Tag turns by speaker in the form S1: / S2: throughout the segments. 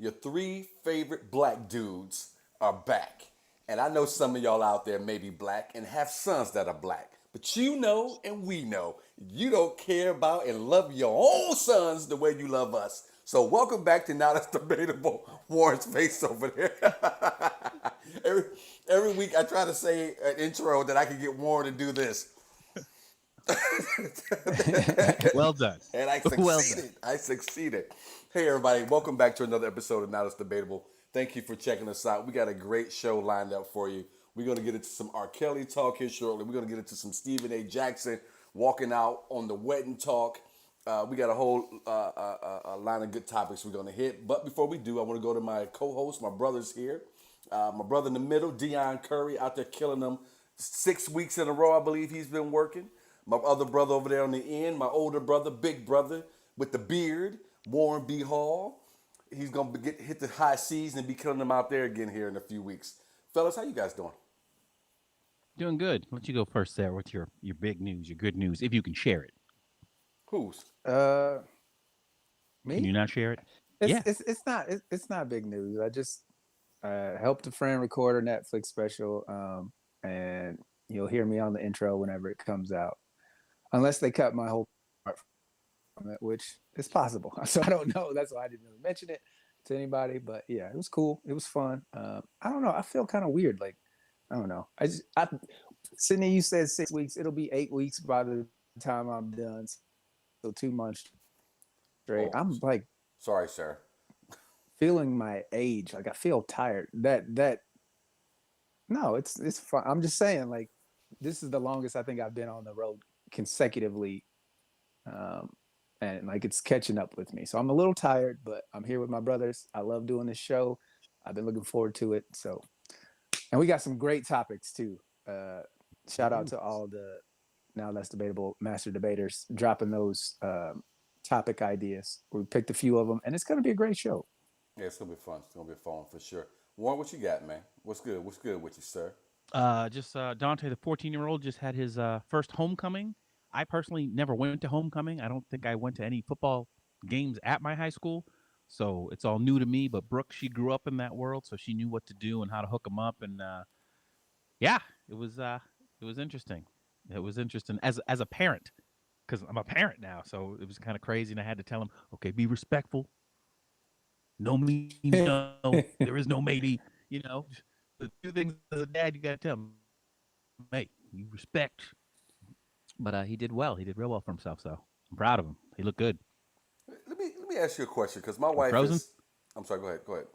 S1: your three favorite black dudes are back. And I know some of y'all out there may be black and have sons that are black. But you know and we know you don't care about and love your own sons the way you love us. So welcome back to Now That's Debatable. Warren's face over there. every, every week I try to say an intro that I can get Warren to do this.
S2: Well done.
S1: And I
S2: Well done.
S1: succeeded. I succeeded. Hey, everybody. Welcome back to another episode of Now That's Debatable. Thank you for checking us out. We got a great show lined up for you. We're going to get into some R. Kelly talk here shortly. We're going to get into some Stephen A. Jackson walking out on the wedding talk. We got a whole line of good topics we're going to hit. But before we do, I want to go to my co-host, my brothers here. My brother in the middle, Dion Curry, out there killing them 6 weeks in a row, I believe he's been working. My other brother over there on the end, my older brother, big brother with the beard, Warren B. Hall. He's gonna hit the high seas and be killing them out there again here in a few weeks. Fellas, how you guys doing?
S2: Doing good. Let you go first, Sarah. What's your big news, your good news, if you can share it?
S1: Who's?
S3: Uh,
S2: Can you
S3: Me?
S2: not share it?
S3: It's
S2: Yeah.
S3: it's it's not it's not big news. I just helped a friend record a Netflix special, and you'll hear me on the intro whenever it comes out, unless they cut my whole part from it, which is possible. So I don't know. That's why I didn't really mention it to anybody. But yeah, it was cool. It was fun. I don't know. I feel kind of weird. Like I don't know. Sydney, you said 6 weeks. It'll be 8 weeks by the time I'm done. So 2 months straight.
S1: Oh,
S3: I'm like
S1: sorry, sir.
S3: feeling my age. Like I feel tired. That no, it's fun. I'm just saying, like, this is the longest I think I've been on the road consecutively. Um, and like it's catching up with me. So I'm a little tired, but I'm here with my brothers. I love doing this show. I've been looking forward to it. So and we got some great topics too. Uh Shout out to all the Now That's Debatable master debaters dropping those topic ideas. We picked a few of them and it's gonna be a great show.
S1: Yeah, it's gonna be fun. It's gonna be fun for sure. Warren, what you got, man? What's good? What's good with you, sir?
S2: Just Dante, the 14-year-old, just had his first homecoming. I personally never went to homecoming. I don't think I went to any football games at my high school, so it's all new to me. But Brooke, she grew up in that world, so she knew what to do and how to hook them up. And yeah, it was interesting. It was interesting as a parent because I'm a parent now, so it was kind of crazy. And I had to tell him, okay, be respectful. No means no. There is no maybe. You know, the two things as a dad you got to tell him. Hey, you respect. But he did well. He did real well for himself. So I'm proud of him. He looked good.
S1: Let me ask you a question because my
S2: We're
S1: wife
S2: frozen?
S1: is. I'm sorry. Go ahead. Go ahead.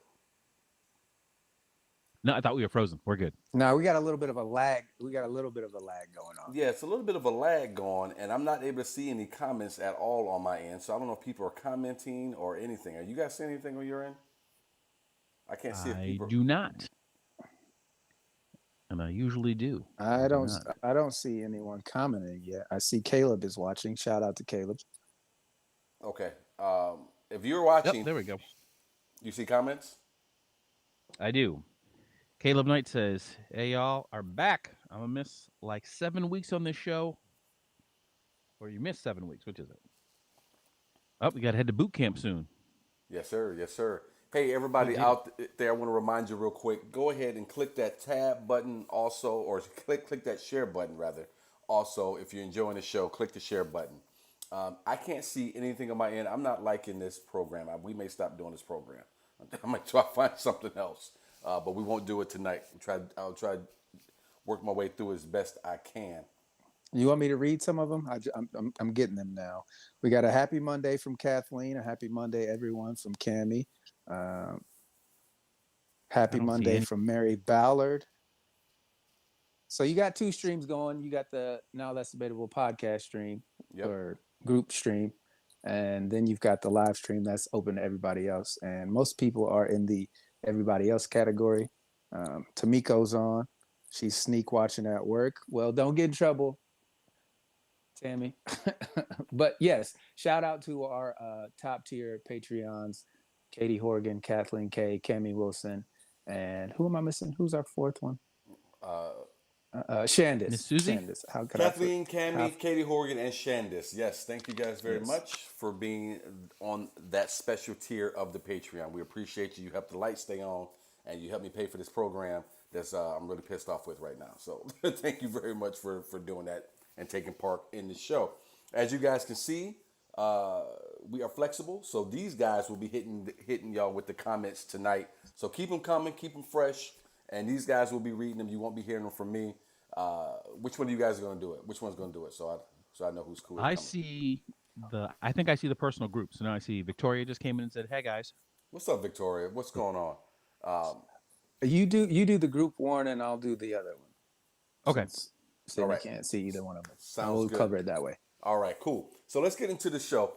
S2: No, I thought we were frozen. We're good.
S3: Now we got a little bit of a lag. We got a little bit of a lag going on.
S1: Yeah, it's a little bit of a lag going, and I'm not able to see any comments at all on my end. So I don't know if people are commenting or anything. Are you guys seeing anything on your end? I can't see if
S2: I
S1: people.
S2: do not. And I usually do.
S3: I
S2: Do
S3: don't
S2: not.
S3: I don't see anyone commenting yet. I see Caleb is watching. Shout out to Caleb.
S1: Okay. If you're
S2: Yep,
S1: watching,
S2: there we go.
S1: you see comments.
S2: I do. Caleb Knight says, hey, y'all are back. I'm going to miss like 7 weeks on this show. Or you missed 7 weeks. Which is it? Oh, we got to head to boot camp soon.
S1: Yes, sir. Yes, sir. Hey,
S2: Good
S1: everybody
S2: deal.
S1: out there, I want to remind you real quick. Go ahead and click that tab button also, or click that share button rather. Also, if you're enjoying the show, click the share button. I can't see anything on my end. I'm not liking this program. We may stop doing this program. I might try to find something else, but we won't do it tonight. I'll try to work my way through as best I can.
S3: You want me to read some of them? I'm getting them now. We got a happy Monday from Kathleen. A happy Monday, everyone, from Cami. Uh,
S2: I
S3: Happy
S2: don't see
S3: Monday
S2: any.
S3: from Mary Ballard. So you got two streams going. You got the Now That's Debatable podcast stream
S1: Yep.
S3: or group stream, and then you've got the live stream that's open to everybody else. And most people are in the everybody else category. Tamiko's on. She's sneak watching at work. Well, don't get in trouble, Tammy. But yes, shout out to our top tier Patreons, Katie Horgan, Kathleen K, Cami Wilson, and who am I missing? Who's our fourth one?
S2: Miss
S3: Shandis.
S2: Susie.
S3: Shandis. How could I?
S1: Kathleen,
S3: How?
S1: Cammy, Katie Horgan, and Shandis. Yes, thank you guys very
S3: Yes.
S1: much for being on that special tier of the Patreon. We appreciate you. You help the lights stay on, and you help me pay for this program that's I'm really pissed off with right now. So thank you very much for doing that and taking part in the show. As you guys can see, we are flexible, so these guys will be hitting y'all with the comments tonight. So keep them coming, keep them fresh, and these guys will be reading them. You won't be hearing them from me. Which one of you guys are going to do it? Which one's going to do it? So I know who's
S2: I
S1: coming.
S2: see I think I see the personal group. So now I see Victoria just came in and said, "Hey guys."
S1: What's up, Victoria? What's going on?
S3: You do the group one, and I'll do the other one.
S2: Okay.
S3: Since
S1: All
S3: Sydney
S1: right.
S3: can't see either one of them, and
S1: Sounds
S3: we'll
S1: good.
S3: cover it that way.
S1: All right, cool. So let's get into the show.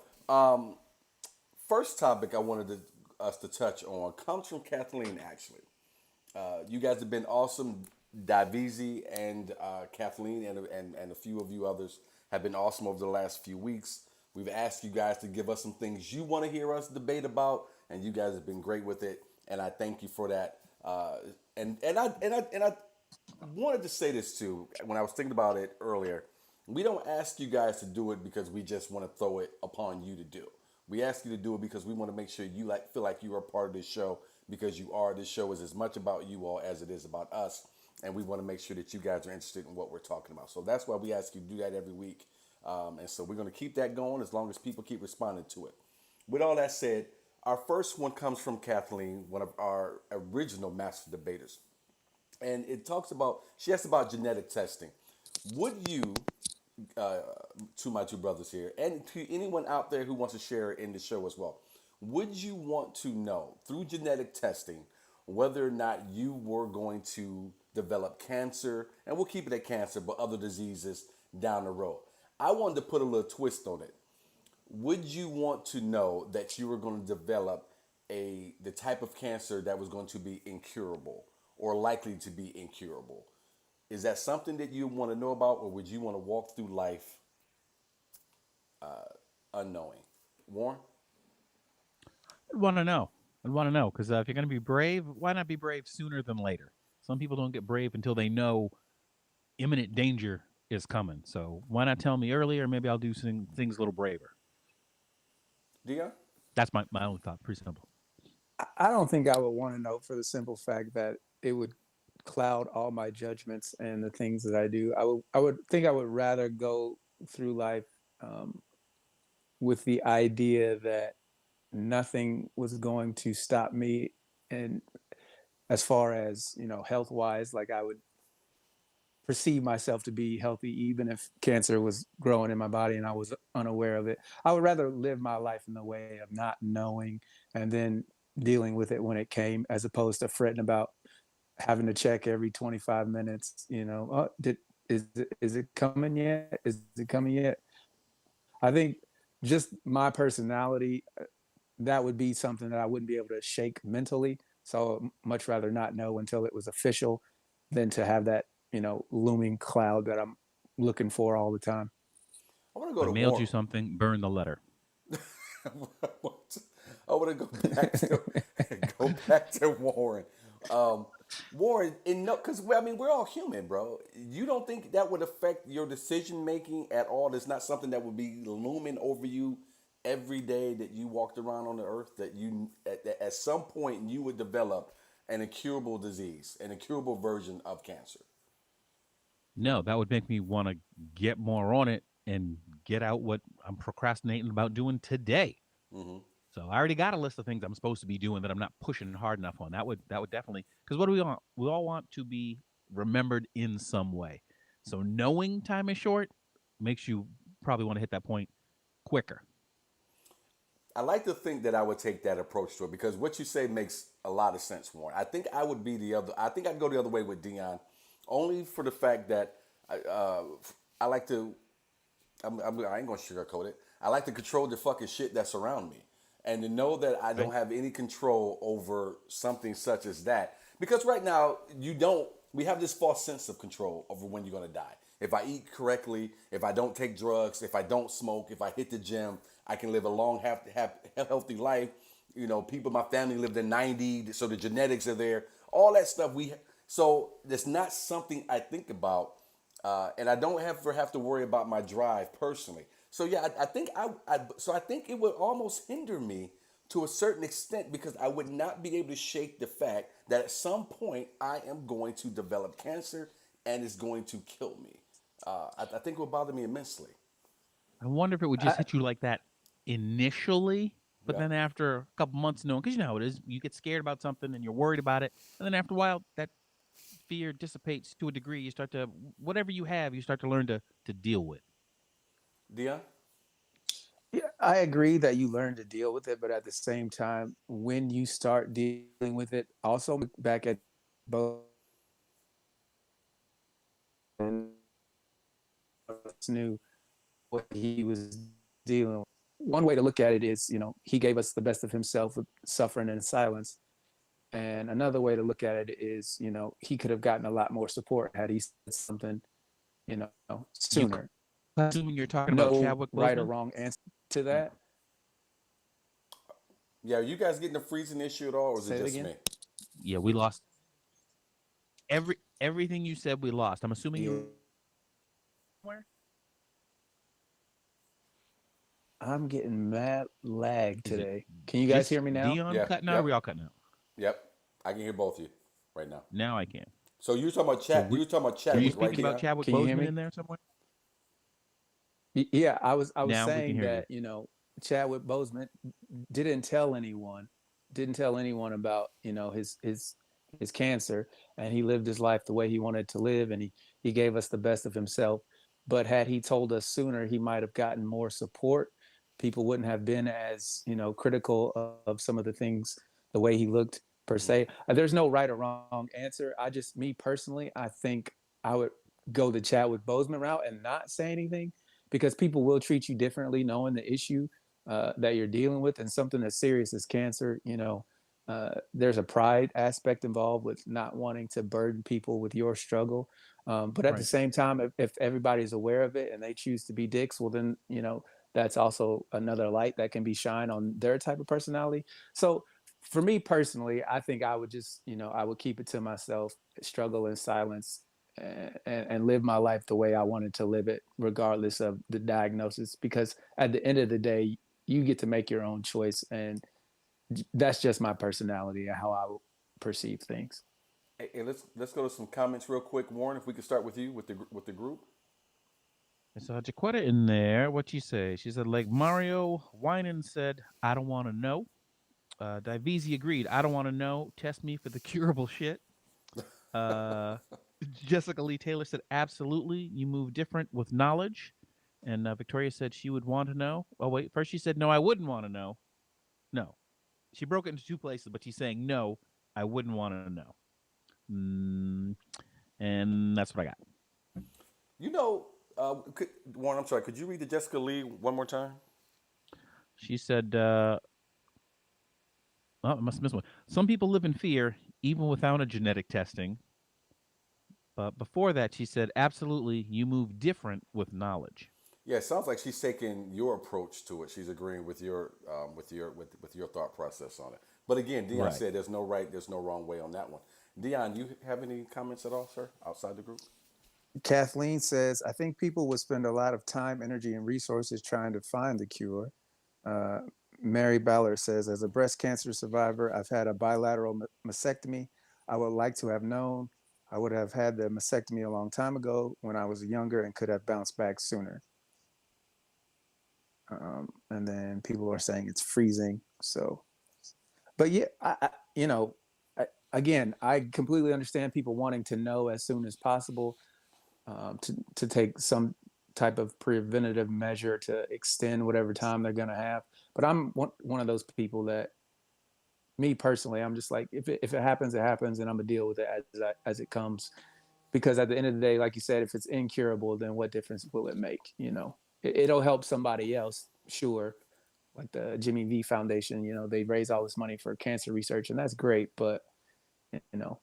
S1: First topic I wanted us to touch on comes from Kathleen, actually. You guys have been awesome. Davizi and Kathleen and a few of you others have been awesome over the last few weeks. We've asked you guys to give us some things you want to hear us debate about, and you guys have been great with it, and I thank you for that. And I wanted to say this too when I was thinking about it earlier. We don't ask you guys to do it because we just want to throw it upon you to do. We ask you to do it because we want to make sure you feel like you are part of this show because you are. This show is as much about you all as it is about us, and we want to make sure that you guys are interested in what we're talking about. So that's why we ask you to do that every week, and so we're going to keep that going as long as people keep responding to it. With all that said, our first one comes from Kathleen, one of our original master debaters, and it talks about. She asked about genetic testing. Would you, to my two brothers here, and to anyone out there who wants to share in the show as well, would you want to know through genetic testing whether or not you were going to develop cancer, and we'll keep it at cancer, but other diseases down the road? I wanted to put a little twist on it. Would you want to know that you were going to develop the type of cancer that was going to be incurable or likely to be incurable? Is that something that you want to know about, or would you want to walk through life unknowing? Warren?
S2: I'd want to know. I'd want to know because if you're going to be brave, why not be brave sooner than later? Some people don't get brave until they know imminent danger is coming. So why not tell me earlier? Maybe I'll do things a little braver.
S1: Dion?
S2: That's my own thought. Pretty simple.
S3: I don't think I would want to know for the simple fact that it would cloud all my judgments and the things that I do. I would think I would rather go through life um, with the idea that nothing was going to stop me, and as far as health wise, like I would perceive myself to be healthy even if cancer was growing in my body and I was unaware of it. I would rather live my life in the way of not knowing and then dealing with it when it came, as opposed to fretting about having to check every 25 minutes, is it coming yet? Is it coming yet? I think just my personality, that would be something that I wouldn't be able to shake mentally. So much rather not know until it was official than to have that, looming cloud that I'm looking for all the time.
S1: I want to
S2: If
S1: go
S2: I
S1: to
S2: mailed you
S1: Warren.
S2: something, burn the letter.
S1: I want to go back to go back to Warren. Um, Warren, no, because I mean we're all human, bro. You don't think that would affect your decision making at all? It's not something that would be looming over you every day that you walked around on the earth. That you at some point you would develop an incurable disease, an incurable version of cancer.
S2: No, that would make me want to get more on it and get out what I'm procrastinating about doing today.
S1: Mm-hmm.
S2: So I already got a list of things I'm supposed to be doing that I'm not pushing hard enough on. That would definitely, because what do we want? We all want to be remembered in some way. So knowing time is short makes you probably want to hit that point quicker.
S1: I like to think that I would take that approach to it because what you say makes a lot of sense, Warren. I think I would be the other. I think I'd go the other way with Dion, only for the fact that I like to. I ain't gonna sugarcoat it. I like to control the fucking shit that's around me, and to know that I don't
S2: Right?
S1: have any control over something such as that. Because right now you don't. We have this false sense of control over when you're gonna die. If I eat correctly, if I don't take drugs, if I don't smoke, if I hit the gym, I can live a long, healthy life. People, my family lived in 90, so the genetics are there. All that stuff So it's not something I think about, and I don't ever have to worry about my drive personally. So yeah, I think I think it would almost hinder me to a certain extent because I would not be able to shake the fact that at some point I am going to develop cancer and it's going to kill me. I think it would bother me immensely.
S2: I wonder if it would just
S3: I,
S2: hit you like that initially, but
S1: Yeah.
S2: then after a couple months knowing, because you know how it is, you get scared about something and you're worried about it, and then after a while, that fear dissipates to a degree. You start to whatever you have, you start to learn to deal with.
S1: Dion?
S3: yeah, I agree that you learn to deal with it, but at the same time, when you start dealing with it, also back at both and knew what he was dealing with. One way to look at it is, he gave us the best of himself with suffering and silence. And another way to look at it is, he could have gotten a lot more support had he said something,
S2: You
S3: sooner.
S2: assuming you're talking about
S3: No
S2: Chadwick
S3: right or
S2: Boseman?
S3: wrong answer to that.
S1: Yeah, are you guys getting a freezing issue at all, or is it
S3: Say it
S1: just
S3: again.
S1: me?
S2: Yeah, we lost everything you said. We lost. I'm assuming
S3: Yeah,
S2: you were
S3: I'm getting mad lag
S2: Is it
S3: today. Can you guys
S2: just
S3: hear me now?
S2: Dion
S1: Yeah,
S2: cutting out? Or are
S1: yep,
S2: we all cutting out?
S1: yep. I can hear both of you right now.
S2: Now I can.
S1: So you were talking about
S2: So
S1: chat. You were talking about
S2: were you
S1: Chadwick, right,
S2: speaking about
S1: Dion?
S2: Chadwick
S3: Can you hear
S2: Boseman
S3: me?
S2: in there somewhere?
S3: Yeah, I was
S2: Now we can
S3: saying
S2: hear you.
S3: that, Chadwick Boseman didn't tell anyone, didn't tell anyone about, his cancer, and he lived his life the way he wanted to live, and he gave us the best of himself. But had he told us sooner, he might have gotten more support. People wouldn't have been as, critical of some of the things, the way he looked per
S1: Mm.
S3: se. There's no right or wrong answer. Me personally, I think I would go the Chadwick Boseman route and not say anything, because people will treat you differently knowing the issue that you're dealing with, and something as serious as cancer. There's a pride aspect involved with not wanting to burden people with your struggle. But at the
S2: Right.
S3: same time, if everybody's aware of it and they choose to be dicks, well, then, that's also another light that can be shined on their type of personality. So for me personally, I think I would just, I would keep it to myself, struggle in silence, and live my life the way I wanted to live it, regardless of the diagnosis. Because at the end of the day, you get to make your own choice, and that's just my personality and how I perceive things.
S1: Hey, let's go to some comments real quick, Warren. If we could start with you with the group.
S2: I saw Jaquetta in there. What she say? She said, like Mario Winan said, I don't want to know. Divisi agreed. I don't want to know. Test me for the curable shit. Uh, Jessica Lee Taylor said, absolutely. You move different with knowledge. And Victoria said she would want to know. Oh, wait. First she said, no, I wouldn't want to know. No. She broke it into two places, but she's saying, no, I wouldn't want to know. Mm, and that's what I got.
S1: You know, Warren. I'm sorry. Could you read the Jessica Lee one more time?
S2: She said, oh, I must have missed one. Some people live in fear, even without a genetic testing. But before that, she said, absolutely, you move different with knowledge.
S1: Yeah, it sounds like she's taking your approach to it. She's agreeing with your thought process on it. But again, Dion
S2: Right.
S1: said there's no right, there's no wrong way on that one. Dion, you have any comments at all, sir, outside the group?
S3: Kathleen says, I think people would spend a lot of time, energy, and resources trying to find the cure. Uh, Mary Ballard says, as a breast cancer survivor, I've had a bilateral mastectomy. I would like to have known. I would have had the mastectomy a long time ago when I was younger and could have bounced back sooner. And then people are saying it's freezing. So, but yeah, again, I completely understand people wanting to know as soon as possible, to take some type of preventative measure to extend whatever time they're going to have. But I'm one of those people that, me personally, I'm just like, if it happens, it happens, and I'm gonna deal with it as it comes. Because at the end of the day, like you said, if it's incurable, then what difference will it make? It'll help somebody else, sure. Like the Jimmy V Foundation, they raise all this money for cancer research, and that's great. But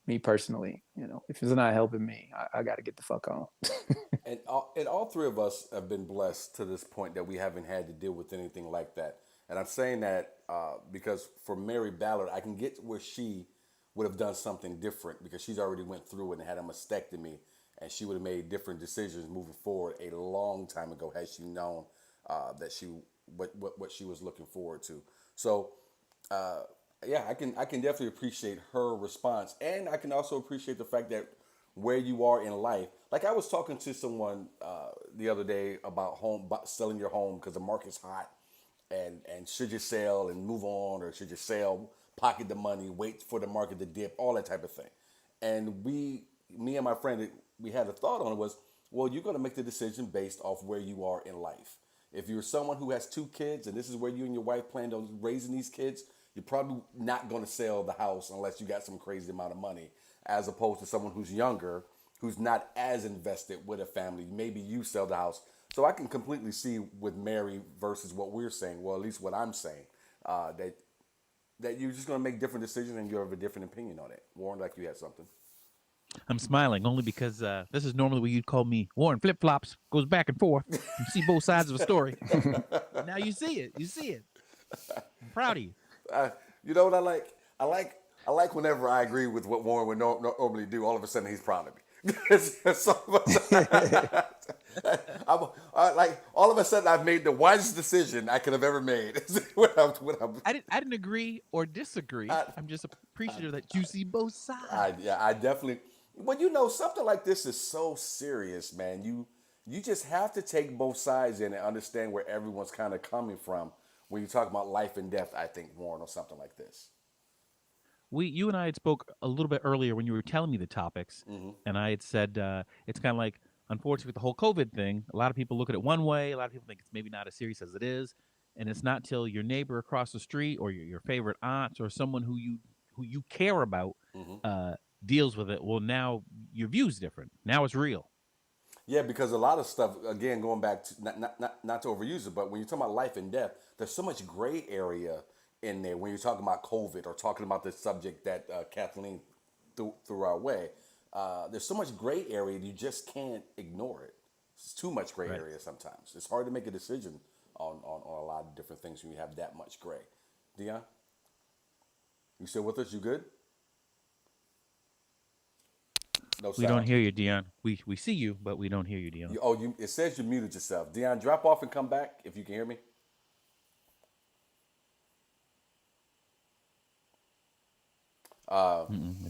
S3: me personally, if it's not helping me, I got to get the fuck on.
S1: And all three of us have been blessed to this point that we haven't had to deal with anything like that. And I'm saying that because for Mary Ballard, I can get where she would have done something different because she's already went through it and had a mastectomy, and she would have made different decisions moving forward a long time ago had she known that she what she was looking forward to. So yeah, I can definitely appreciate her response, and I can also appreciate the fact that where you are in life. Like I was talking to someone the other day about selling your home because the market's hot, and should you sell and move on, or should you sell, pocket the money, wait for the market to dip, all that type of thing. And me and my friend, we had a thought on it was, well, you're going to make the decision based off where you are in life. If you're someone who has 2 kids and this is where you and your wife plan on raising these kids, you're probably not going to sell the house unless you got some crazy amount of money, as opposed to someone who's younger, who's not as invested with a family. Maybe you sell the house. So I can completely see with Mary versus what we're saying, well, at least what I'm saying, that you're just going to make different decisions and you have a different opinion on it. Warren, like you had something.
S2: I'm smiling only because this is normally what you'd call me. Warren flip flops, goes back and forth. You see both sides of a story. Now you see it. You see it. I'm proud of you.
S1: You know what I like? I like whenever I agree with what Warren would normally do. All of a sudden, he's proud of me. Like all of a sudden, I've made the wisest decision I could have ever made.
S2: I didn't agree or disagree. I'm just appreciative that you see both sides.
S1: I definitely. But you know, something like this is so serious, man. You just have to take both sides in and understand where everyone's kind of coming from when you talk about life and death. I think, Warren, or something like this.
S2: You and I had spoke a little bit earlier when you were telling me the topics, and I had said it's kind of like, unfortunately, with the whole COVID thing, a lot of people look at it one way. A lot of people think it's maybe not as serious as it is, and it's not till your neighbor across the street or your favorite aunt or someone who you care about deals with it. Well, now your view's different. Now it's real.
S1: Yeah, because a lot of stuff, again, going back to not to overuse it, but when you're talking about life and death, there's so much gray area in there when you're talking about COVID or talking about the subject that Kathleen threw our way. There's so much gray area you just can't ignore it. It's too much gray area sometimes. It's hard to make a decision on a lot of different things when you have that much gray. Dion, you still with us? You good? No sound.
S2: We don't hear you, Dion. We see you, but we don't hear you, Dion.
S1: It says you muted yourself. Dion, drop off and come back if you can hear me.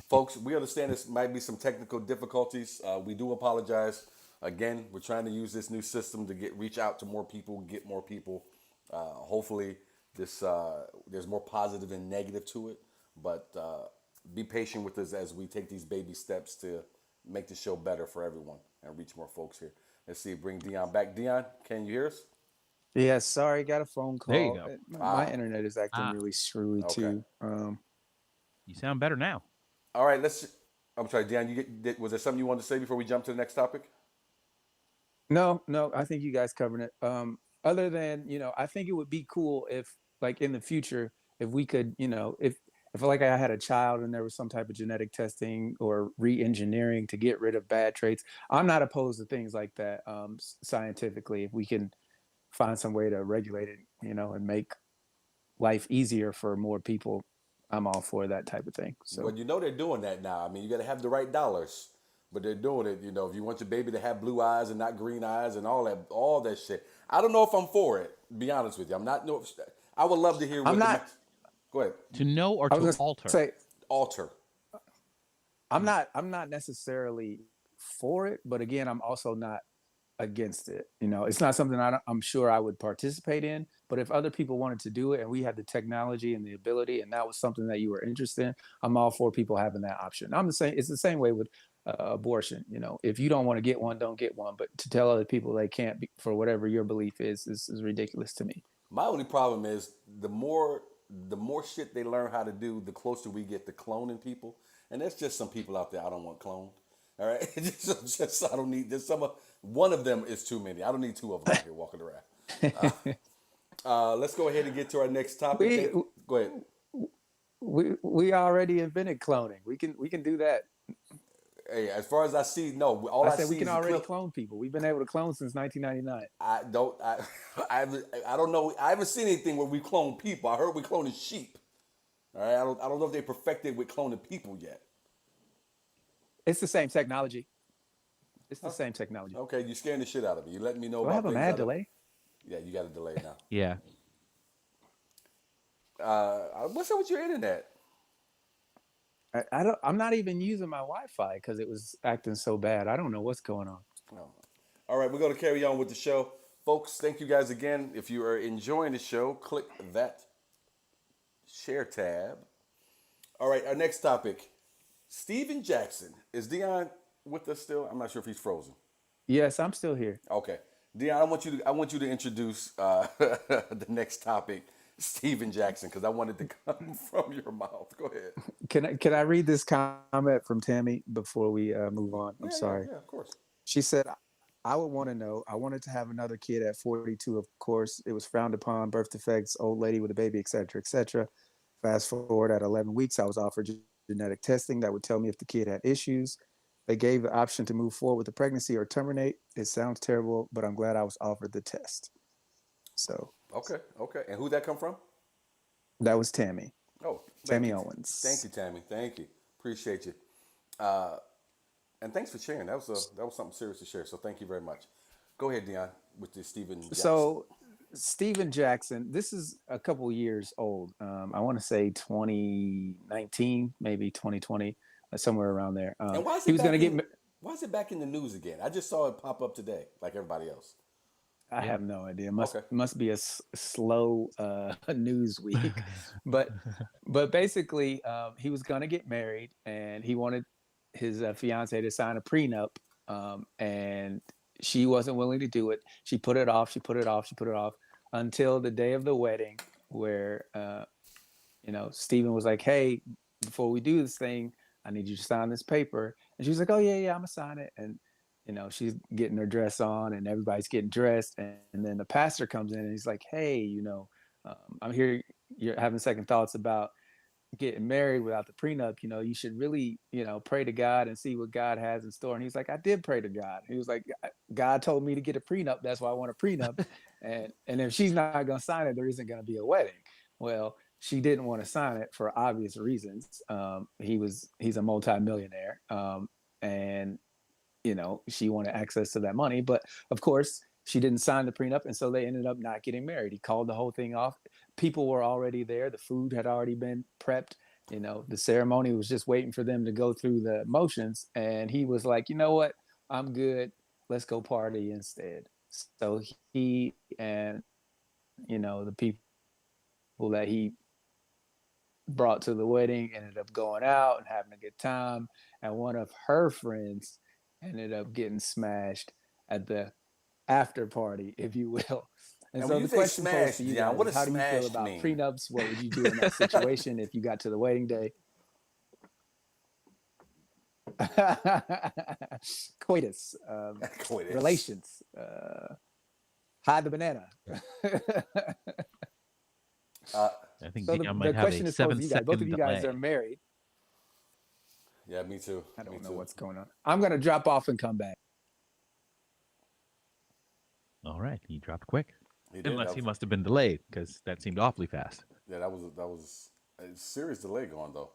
S1: Folks, we understand this might be some technical difficulties. We do apologize. Again, we're trying to use this new system to reach out to more people, get more people. Hopefully, there's more positive and negative to it. But be patient with us as we take these baby steps to make the show better for everyone and reach more folks here. Let's see, bring Dion back. Dion, can you hear us?
S3: Yeah, sorry, got a phone call.
S2: There you go.
S3: My internet is acting really screwy too.
S2: You sound better now.
S1: All right, I'm sorry, Dion. Was there something you wanted to say before we jump to the next topic?
S3: No, I think you guys covered it. Other than, I think it would be cool if, like, in the future, if we could, if like I had a child and there was some type of genetic testing or re-engineering to get rid of bad traits. I'm not opposed to things like that. Scientifically, if we can find some way to regulate it, and make life easier for more people, I'm all for that type of thing. So,
S1: well, they're doing that now. I mean, you got to have the right dollars, but they're doing it. If you want your baby to have blue eyes and not green eyes and all that shit. I don't know if I'm for it. To be honest with you, I'm not. No, I would love to hear. Go ahead.
S2: To know or to alter?
S1: Alter.
S3: I'm not necessarily for it, but again, I'm also not against it. It's not something I'm sure I would participate in, but if other people wanted to do it and we had the technology and the ability and that was something that you were interested in, I'm all for people having that option. It's the same way with abortion. If you don't want to get one, don't get one, but to tell other people they can't for whatever your belief is ridiculous to me.
S1: My only problem is the more shit they learn how to do, the closer we get to cloning people. And there's just some people out there I don't want cloned. All right, just I don't need. There's one of them is too many. I don't need 2 of them out here walking around. Let's go ahead and get to our next topic. Go ahead.
S3: We already invented cloning. We can do that.
S1: Hey, as far as I see, no.
S3: I said we can already clone people. We've been able to clone since 1999.
S1: I don't know. I haven't seen anything where we clone people. I heard we cloning sheep. All right, I don't know if they perfected with cloning people yet.
S3: It's the same technology. It's the
S1: Huh?
S3: same technology.
S1: Okay, you're scaring the shit out of me. You letting me know
S3: Do I have
S1: about
S3: a
S1: things I
S3: mad
S1: don't.
S3: delay?
S1: Yeah, you got a delay now.
S2: Yeah.
S1: What's up with your internet?
S3: I don't. I'm not even using my Wi-Fi because it was acting so bad. I don't know what's going on.
S1: Oh. All right, we're going to carry on with the show. Folks, thank you guys again. If you are enjoying the show, click that share tab. All right, our next topic. Steven Jackson. Is Dion with us still? I'm not sure if he's frozen.
S3: Yes, I'm still here.
S1: Okay. Dion, I want you to introduce the next topic, Steven Jackson, because I wanted to come from your mouth. Go ahead.
S3: Can I read this comment from Tammy before we move on? I'm
S1: Yeah, yeah,
S3: sorry.
S1: yeah, of course.
S3: She said, "I would want to know. I wanted to have another kid at 42. Of course, it was frowned upon. Birth defects, old lady with a baby, etc., etc. Fast forward at 11 weeks, I was offered genetic testing that would tell me if the kid had issues. They gave the option to move forward with the pregnancy or terminate. It sounds terrible, but I'm glad I was offered the test." So
S1: Okay, okay. And who'd that come from?
S3: that was Tammy.
S1: Oh, thank
S3: Tammy
S1: you. Thank
S3: Owens.
S1: you, Tammy. Thank you. Appreciate you. Uh, and thanks for sharing. That was something serious to share. So thank you very much. Go ahead, Dion, with the Steven Jackson.
S3: So Steven Jackson, this is a couple years old. I want to say 2019, maybe 2020, somewhere around there.
S1: And
S3: He was going to get.
S1: why is it back in the news again? I just saw it pop up today, like everybody else.
S3: I
S2: Yeah.
S3: have no idea.
S1: Okay.
S3: Must be a slow news week, but basically, he was going to get married, and he wanted his fiance to sign a prenup, and she wasn't willing to do it. She put it off. She put it off. She put it off until the day of the wedding, where Stephen was like, "Hey, before we do this thing, I need you to sign this paper." And she was like, "Oh yeah, yeah, I'm gonna sign it." And she's getting her dress on, and everybody's getting dressed, and then the pastor comes in, and he's like, "Hey, I'm here. You're having second thoughts about getting married without the prenup. You should really, pray to God and see what God has in store." And he's like, "I did pray to God." He was like, "God told me to get a prenup. That's why I want a prenup. And if she's not gonna sign it, there isn't gonna be a wedding." Well, she didn't want to sign it for obvious reasons. He's a multimillionaire, and she wanted access to that money. But of course, she didn't sign the prenup, and so they ended up not getting married. He called the whole thing off. People were already there. The food had already been prepped. The ceremony was just waiting for them to go through the motions. And he was like, "You know what? I'm good. Let's go party instead." So he and the people that he brought to the wedding ended up going out and having a good time. And one of her friends ended up getting smashed at the after party, if you will. And
S1: And when
S3: so
S1: you
S3: the
S1: say
S3: question posed to
S1: smashed,
S3: you
S1: Dion,
S3: guys
S1: what
S3: is,
S1: does
S3: how do you feel
S1: smashed
S3: about
S1: mean?
S3: prenups? What would you do in that situation if you got to the wedding day? Coitus,
S1: Coitus.
S3: relations, hide the banana.
S1: Uh,
S2: I think
S3: So
S2: Dion
S3: the
S2: might have a
S3: question is posed to you guys. Both of
S2: 7-second
S3: you guys are
S2: delay.
S3: married.
S1: yeah, me too.
S3: I
S1: Me
S3: don't know
S1: too.
S3: what's going on. I'm going to drop off and come back.
S2: All right, he dropped quick.
S1: He did.
S2: Unless he must have been delayed, because that seemed awfully fast.
S1: Yeah, that was a serious delay going though.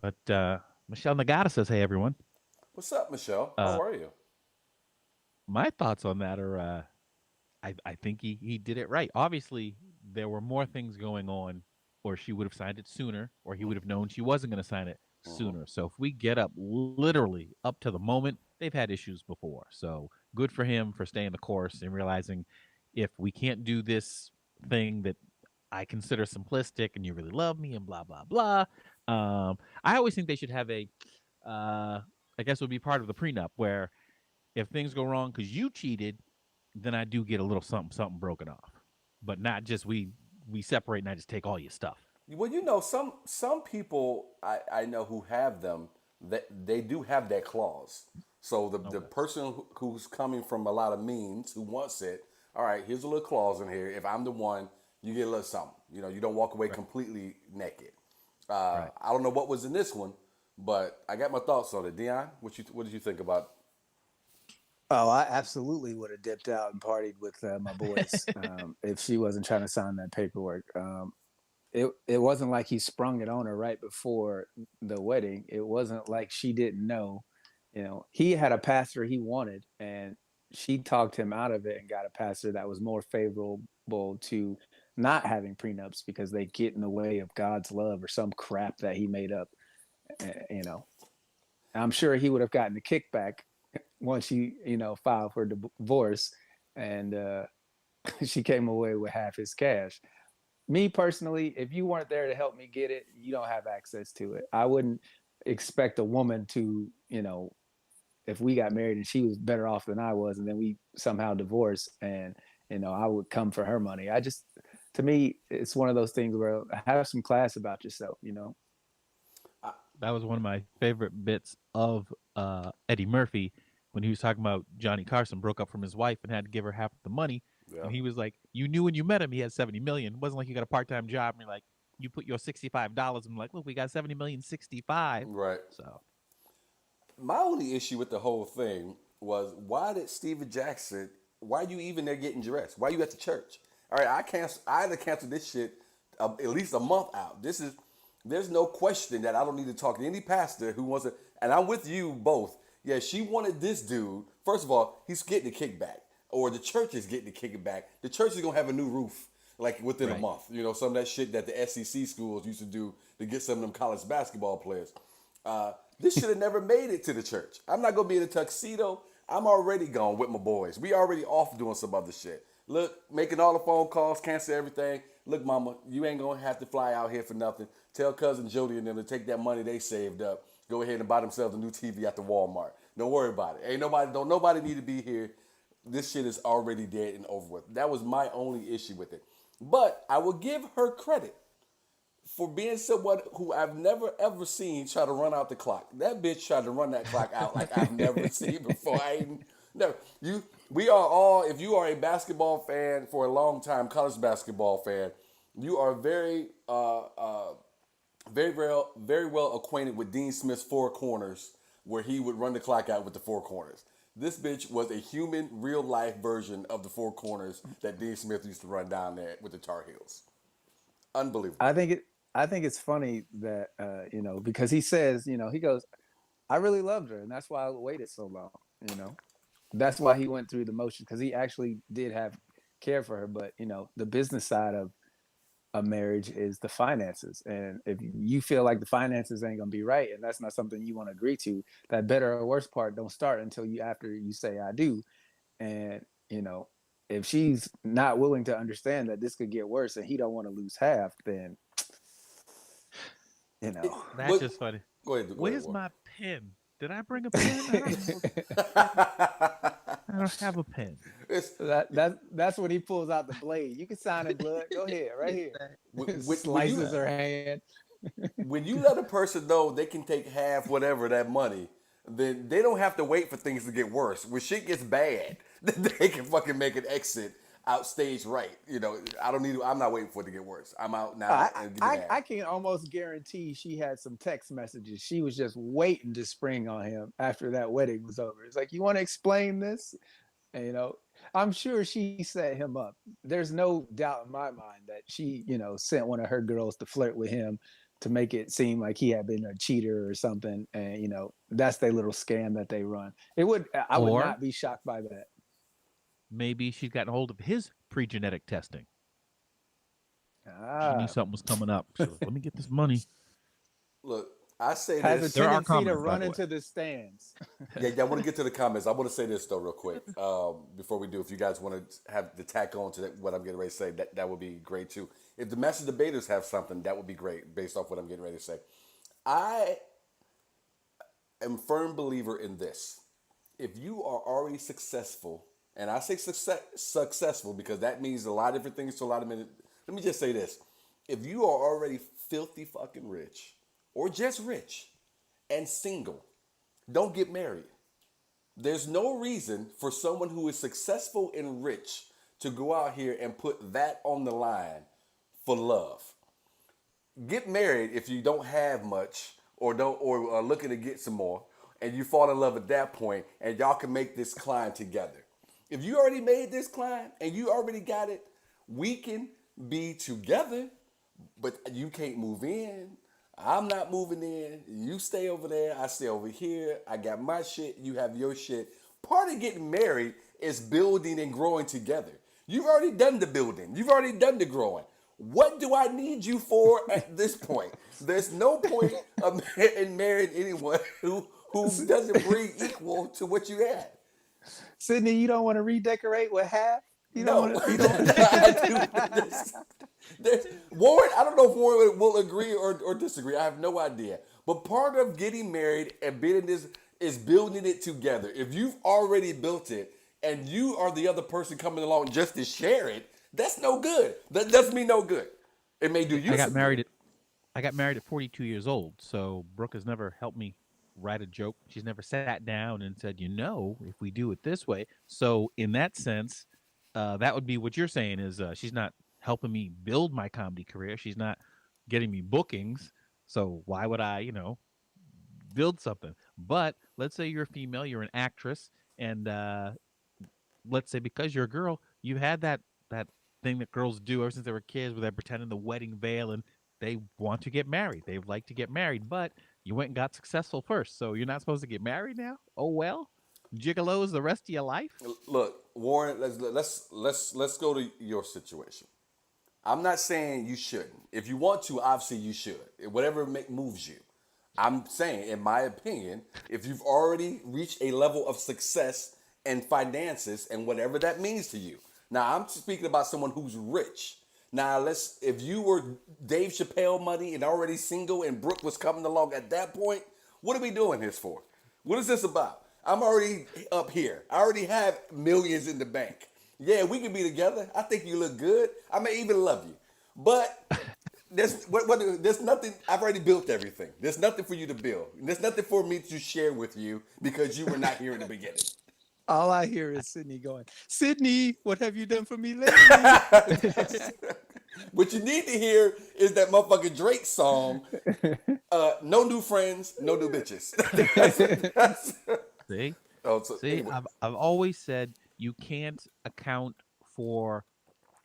S2: But Michelle Nagata says, "Hey everyone."
S1: What's up, Michelle? How
S2: Uh,
S1: are you?
S2: my thoughts on that are, I think he did it right. Obviously, there were more things going on, or she would have signed it sooner, or he would have known she wasn't going to sign it
S1: Mm-hmm.
S2: sooner. So if we get up literally up to the moment, they've had issues before. So good for him for staying the course and realizing if we can't do this thing that I consider simplistic and you really love me and blah blah blah. I always think they should have I guess it would be part of the prenup where if things go wrong because you cheated, then I do get a little something something broken off, but not just we separate and I just take all your stuff.
S1: Well, some people I know who have them that they do have that clause. So the
S2: Okay.
S1: person who's coming from a lot of means who wants it, all right, here's a little clause in here. If I'm the one, you get a little something. You don't walk away
S2: Right.
S1: completely naked.
S2: Right.
S1: I don't know what was in this one, but I got my thoughts on it. Dion, what did you think about?
S3: Oh, I absolutely would have dipped out and partied with my boys if she wasn't trying to sign that paperwork. it wasn't like he sprung it on her right before the wedding. It wasn't like she didn't know. He had a pastor he wanted, and she talked him out of it and got a pastor that was more favorable to not having prenups because they get in the way of God's love or some crap that he made up. You know, I'm sure he would have gotten the kickback once she, filed for divorce, and she came away with half his cash. Me personally, if you weren't there to help me get it, you don't have access to it. I wouldn't expect a woman to, if we got married and she was better off than I was, and then we somehow divorced, and I would come for her money. To me, it's one of those things where have some class about yourself.
S2: That was one of my favorite bits of Eddie Murphy when he was talking about Johnny Carson broke up from his wife and had to give her half the money.
S1: Yeah.
S2: And he was like, "You knew when you met him he had 70 million. It wasn't like you got a part-time job and you're like, you put your $65 and like, look, we got 70 million 65."
S1: Right.
S2: So
S1: My only issue with the whole thing was why did Steven Jackson? Why are you even there getting dressed? Why are you at the church? All right, I had to cancel this shit at least a month out. There's no question that I don't need to talk to any pastor who wants to. And I'm with you both. Yeah, she wanted this dude. First of all, he's getting the kickback, or the church is getting the kickback. The church is gonna have a new roof like within a
S2: right.
S1: month. Some of that shit that the SEC schools used to do to get some of them college basketball players. This should have never made it to the church. I'm not gonna be in a tuxedo. I'm already gone with my boys. We already off doing some other shit. Look, making all the phone calls, cancel everything. Look, mama, you ain't gonna have to fly out here for nothing. Tell cousin Jody and them to take that money they saved up. Go ahead and buy themselves a new TV at the Walmart. Don't worry about it. Don't nobody need to be here. This shit is already dead and over with. That was my only issue with it. But I will give her credit for being someone who I've never ever seen try to run out the clock. That bitch tried to run that clock out like I've never seen before. I ain't never. We are all. If you are a basketball fan for a long time, college basketball fan, you are very well acquainted with Dean Smith's Four Corners, where he would run the clock out with the four corners. This bitch was a human, real life version of the four corners that Dean Smith used to run down there with the Tar Heels. Unbelievable.
S3: I think it's funny that because he says, he goes, I really loved her, and that's why I waited so long. That's why he went through the motion, because he actually did have care for her. But the business side of a marriage is the finances, and if you feel like the finances ain't gonna be right, and that's not something you want to agree to, that better or worse part don't start until after you say I do. And if she's not willing to understand that this could get worse and he don't want to lose half, then you know
S2: that's just funny.
S1: Go ahead.
S2: Where's my pen? Did I bring a pen? I don't have a pen.
S3: that's when he pulls out the blade. You can sign in blood. Go ahead, right here. Slices her hand.
S1: When you let a person know they can take half whatever that money, then they don't have to wait for things to get worse. When shit gets bad, then they can fucking make an exit outstage right. I'm not waiting for it to get worse. I'm out now.
S3: I can almost guarantee she had some text messages. She was just waiting to spring on him after that wedding was over. It's like, you want to explain this? And, I'm sure she set him up. There's no doubt in my mind that she, sent one of her girls to flirt with him to make it seem like he had been a cheater or something. And, that's their little scam that they run. I would not be shocked by that.
S2: Maybe she's gotten hold of his pre-genetic testing. She knew something was coming up. So let me get this money.
S1: Look, I say
S3: has
S1: this.
S3: a tendency to run into the stands.
S1: Yeah, I want to get to the comments. I want to say this though, real quick, before we do. If you guys want to have the tack on to what I'm getting ready to say, that would be great too. If the master debaters have something, that would be great, based off what I'm getting ready to say. I am a firm believer in this. If you are already successful, and I say successful because that means a lot of different things to a lot of men. Let me just say this. If you are already filthy fucking rich, or just rich, and single, don't get married. There's no reason for someone who is successful and rich to go out here and put that on the line for love. Get married if you don't have much, or are looking to get some more, and you fall in love at that point, and y'all can make this climb together. If you already made this climb and you already got it, we can be together, but you can't move in. I'm not moving in. You stay over there. I stay over here. I got my shit. You have your shit. Part of getting married is building and growing together. You've already done the building. You've already done the growing. What do I need you for at this point? There's no point of in marrying anyone who doesn't bring equal to what you had.
S3: Sydney, you don't want to redecorate with half? You don't
S1: No,
S3: want to, you don't.
S1: I do. Warren, I don't know if Warren will agree or disagree. I have no idea. But part of getting married and being in this is building it together. If you've already built it and you are the other person coming along just to share it, that's no good. That does me no good. It may do you
S2: I got
S1: some
S2: married
S1: good.
S2: I got married at 42 years old, so Brooke has never helped me write a joke. She's never sat down and said, if we do it this way. So in that sense, that would be what you're saying is she's not helping me build my comedy career. She's not getting me bookings. So why would I, build something? But let's say you're a female, you're an actress, and let's say because you're a girl, you had that thing that girls do ever since they were kids, where they're pretending the wedding veil and they want to get married. They like to get married, but you went and got successful first, so you're not supposed to get married now. Oh well, gigolos the rest of your life.
S1: Look, Warren, let's go to your situation. I'm not saying you shouldn't. If you want to, obviously you should. Whatever moves you. I'm saying, in my opinion, if you've already reached a level of success and finances and whatever that means to you. Now, I'm speaking about someone who's rich. Now, if you were Dave Chappelle money and already single and Brooke was coming along at that point, what are we doing this for? What is this about? I'm already up here. I already have millions in the bank. Yeah, we can be together. I think you look good. I may even love you. But there's nothing. I've already built everything. There's nothing for you to build. There's nothing for me to share with you because you were not here in the beginning.
S3: All I hear is Sydney going, Sydney, what have you done for me lately?
S1: What you need to hear is that motherfucking Drake song, No New Friends, No New Bitches. That's-
S2: See,
S1: so
S2: see,
S1: anyway.
S2: I've always said you can't account for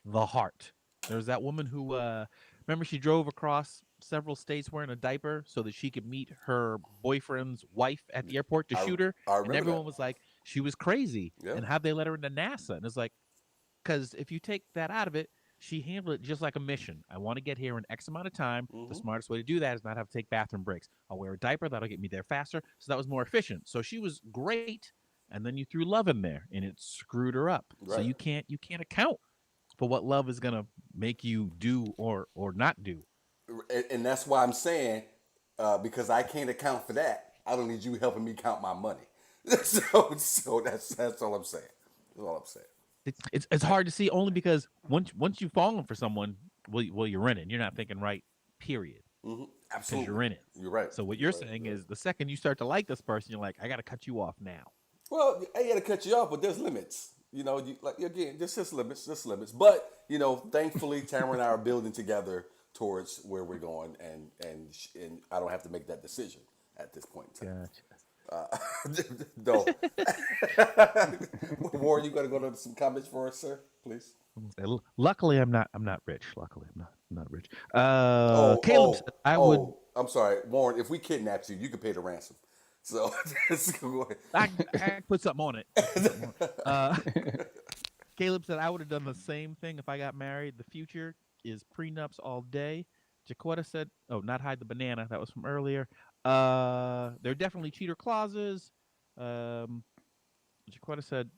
S2: the heart. There's that woman who remember she drove across several states wearing a diaper so that she could meet her boyfriend's wife at the airport to shoot her,
S1: I
S2: and
S1: remember
S2: everyone
S1: that.
S2: was like she was crazy.
S1: Yeah.
S2: And how'd they let her into NASA? And it's like, because if you take that out of it, she handled it just like a mission. I want to get here in X amount of time. The smartest way to do that is not have to take bathroom breaks. I'll wear a diaper. That'll get me there faster. So that was more efficient. So she was great. And then you threw love in there and it screwed her up. So
S1: Right.
S2: you can't account for what love is gonna make you do or not do.
S1: And that's why I'm saying, because I can't account for that, I don't need you helping me count my money. so that's all I'm saying. That's all I'm saying.
S2: It's hard to see only because once you've fallen for someone, well you're in it. You're not thinking right, period, because
S1: Absolutely.
S2: you're in it.
S1: You're right.
S2: So what
S1: You're
S2: you're
S1: right.
S2: saying
S1: You're
S2: is
S1: right.
S2: the second you start to like this person, you're like, I got to cut you off now.
S1: Well, I ain't got to cut you off, but there's limits. Again, there's just limits. But thankfully, Tamara and I are building together towards where we're going, and I don't have to make that decision at this point in time.
S2: Gotcha.
S1: No. Warren, you got to go to some comments for us, sir, please.
S2: Luckily, I'm not rich. Luckily, I'm not rich.
S1: Oh,
S2: Caleb said I would.
S1: I'm sorry, Warren. If we kidnapped you, you could pay the ransom. So just go ahead.
S2: I put something on it. I put something on it. Caleb said I would have done the same thing if I got married. The future is prenups all day. Jaquetta said, "Oh, not hide the banana." That was from earlier. There are definitely cheater clauses. Um, Jaquetta said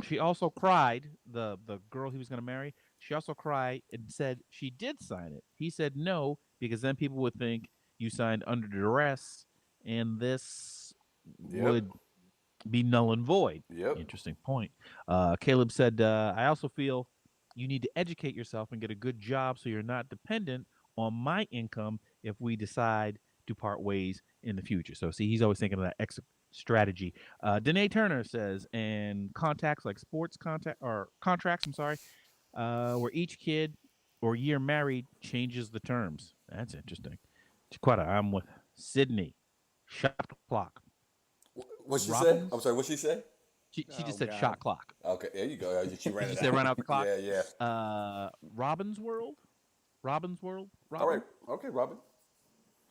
S2: she also cried. The girl he was going to marry. She also cried and said she did sign it. He said no because then people would think you signed under duress, and this
S1: Yep.
S2: would be null and void.
S1: Yep.
S2: Interesting point. Caleb said, I also feel you need to educate yourself and get a good job so you're not dependent on my income if we decide to part ways in the future. So, see, he's always thinking of that exit strategy. Danae Turner says, and contacts like sports contact or contracts, I'm sorry, where each kid or year married changes the terms. That's interesting. Chiquetta, I'm with Sydney. Shot clock.
S1: What she say?
S2: Robbins?
S1: I'm sorry. What she say?
S2: She
S3: Oh,
S2: just said
S3: God.
S2: shot clock.
S1: Okay, there you go. She ran
S2: Did
S1: it
S2: you say
S1: out.
S2: run out the clock?
S1: Yeah.
S2: Robbins World. Robin's World.
S1: All right.
S2: Robin.
S1: Okay, Robin.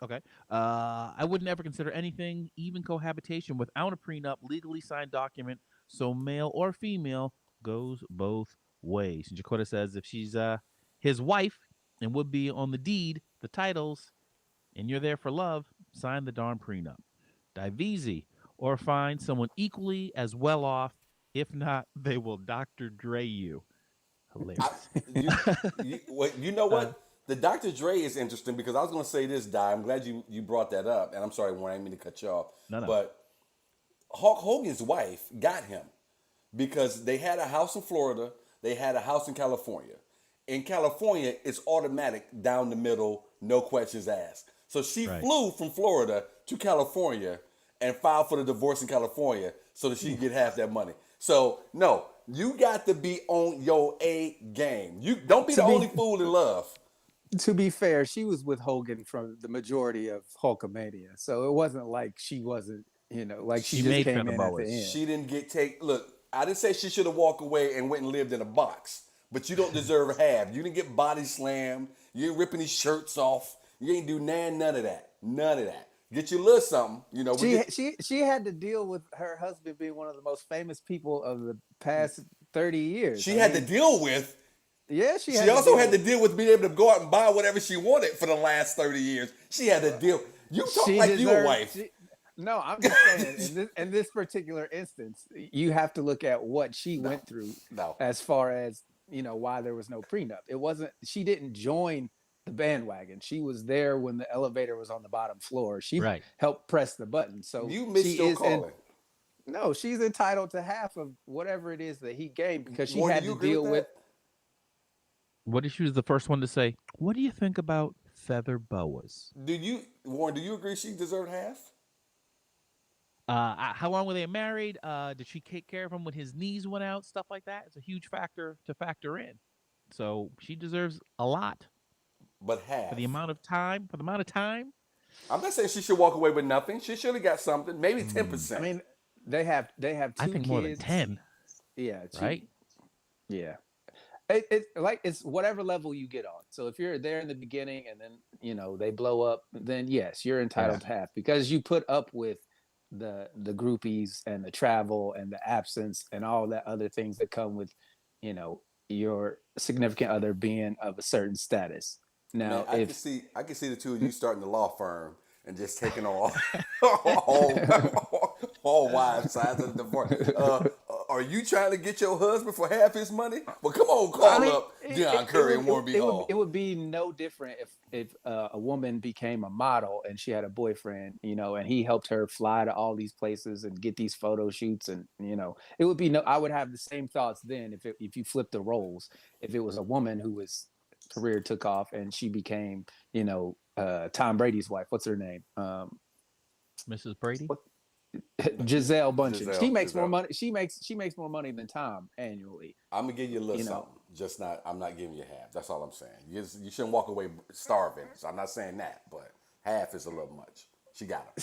S2: Okay. I would never consider anything, even cohabitation, without a prenup, legally signed document, so male or female goes both ways. And Jacoda says if she's his wife and would be on the deed, the titles, and you're there for love, sign the darn prenup. Divisi, or find someone equally as well off. If not, they will Dr. Dre you.
S1: I,
S2: Hilarious.
S1: you know
S2: Uh,
S1: what? The Dr. Dre is interesting because I was going to say this, Di. I'm glad you brought that up, and I'm sorry, Warren, I didn't mean to cut you off.
S2: no, no.
S1: But Hulk Hogan's wife got him because they had a house in Florida, they had a house in California. In California, it's automatic down the middle, no questions asked. So she
S2: Right.
S1: flew from Florida to California and filed for the divorce in California so that she could get half that money. So no, you got to be on your A game. You don't be the only fool in love.
S3: To be fair, she was with Hogan from the majority of Hulkamania, so it wasn't like she wasn't, like she
S2: She
S3: just
S2: made
S3: came in at the
S2: Featherboas.
S3: end.
S1: She didn't get take. Look, I didn't say she should have walked away and went and lived in a box, but you don't deserve half. You didn't get body slammed. You ain't ripping these shirts off. You ain't do none of that. None of that. Get your little something.
S3: She had to deal with her husband being one of the most famous people of the past 30 years.
S1: She had to deal with.
S3: Yeah,
S1: She also had to deal with being able to go out and buy whatever she wanted for the last 30 years. She had to deal. You talk like you a wife.
S3: No, I'm just saying, in this particular instance, you have to look at what she went through
S1: No.
S3: as far as, why there was no prenup. It wasn't, she didn't join the bandwagon. She was there when the elevator was on the bottom floor. She
S2: Right.
S3: helped press the button. So
S1: You missed your calling.
S3: no, she's entitled to half of whatever it is that he gained because she
S1: Warren,
S3: had
S1: do you
S3: to
S1: agree
S3: deal
S1: with
S3: with.
S1: that?
S2: What if she was the first one to say, "What do you think about feather boas?"
S1: Warren, do you agree she deserved half?
S2: How long were they married? Did she take care of him when his knees went out? Stuff like that. It's a huge factor to factor in. So she deserves a lot
S1: But half.
S2: for the amount of time. For the amount of time.
S1: I'm not saying she should walk away with nothing. She should have got something, maybe 10%.
S3: I mean, they have 2
S2: I think
S3: kids.
S2: more than 10.
S3: Yeah,
S2: Right.
S3: Yeah. It's whatever level you get on. So if you're there in the beginning and then they blow up, then yes, you're entitled to half because you put up with the groupies and the travel and the absence and all that other things that come with your significant other being of a certain status. Now,
S1: Man, I can see the two of you starting the law firm and just taking on all wives' sides of the divorce. Are you trying to get your husband for half his money? Well, come on, call up Deion Curry and Warren B. Hall.
S3: It would be no different if a woman became a model and she had a boyfriend, and he helped her fly to all these places and get these photo shoots, and it would be no. I would have the same thoughts then if you flip the roles. If it was a woman who was career took off and she became, Tom Brady's wife. What's her name?
S2: Mrs. Brady.
S3: Giselle Bundchen. She makes
S1: Giselle.
S3: more money. She makes more money than Tom annually.
S1: I'm gonna give you a little something. I'm not giving you half. That's all I'm saying. You shouldn't walk away starving. So I'm not saying that, but half is a little much. She got him.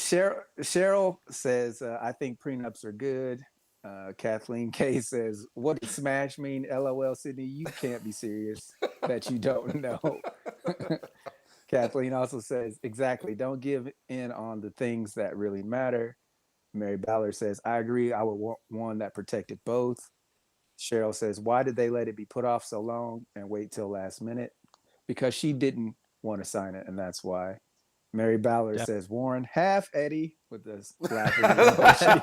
S3: Cheryl says, I think prenups are good. Kathleen K says, what does smash mean? LOL, Sydney, you can't be serious that you don't know. Kathleen also says, exactly. Don't give in on the things that really matter. Mary Ballard says, I agree. I would want one that protected both. Cheryl says, why did they let it be put off so long and wait till last minute? Because she didn't want to sign it, and that's why. Mary Ballard says, Warren, half Eddie with this laughing emoji.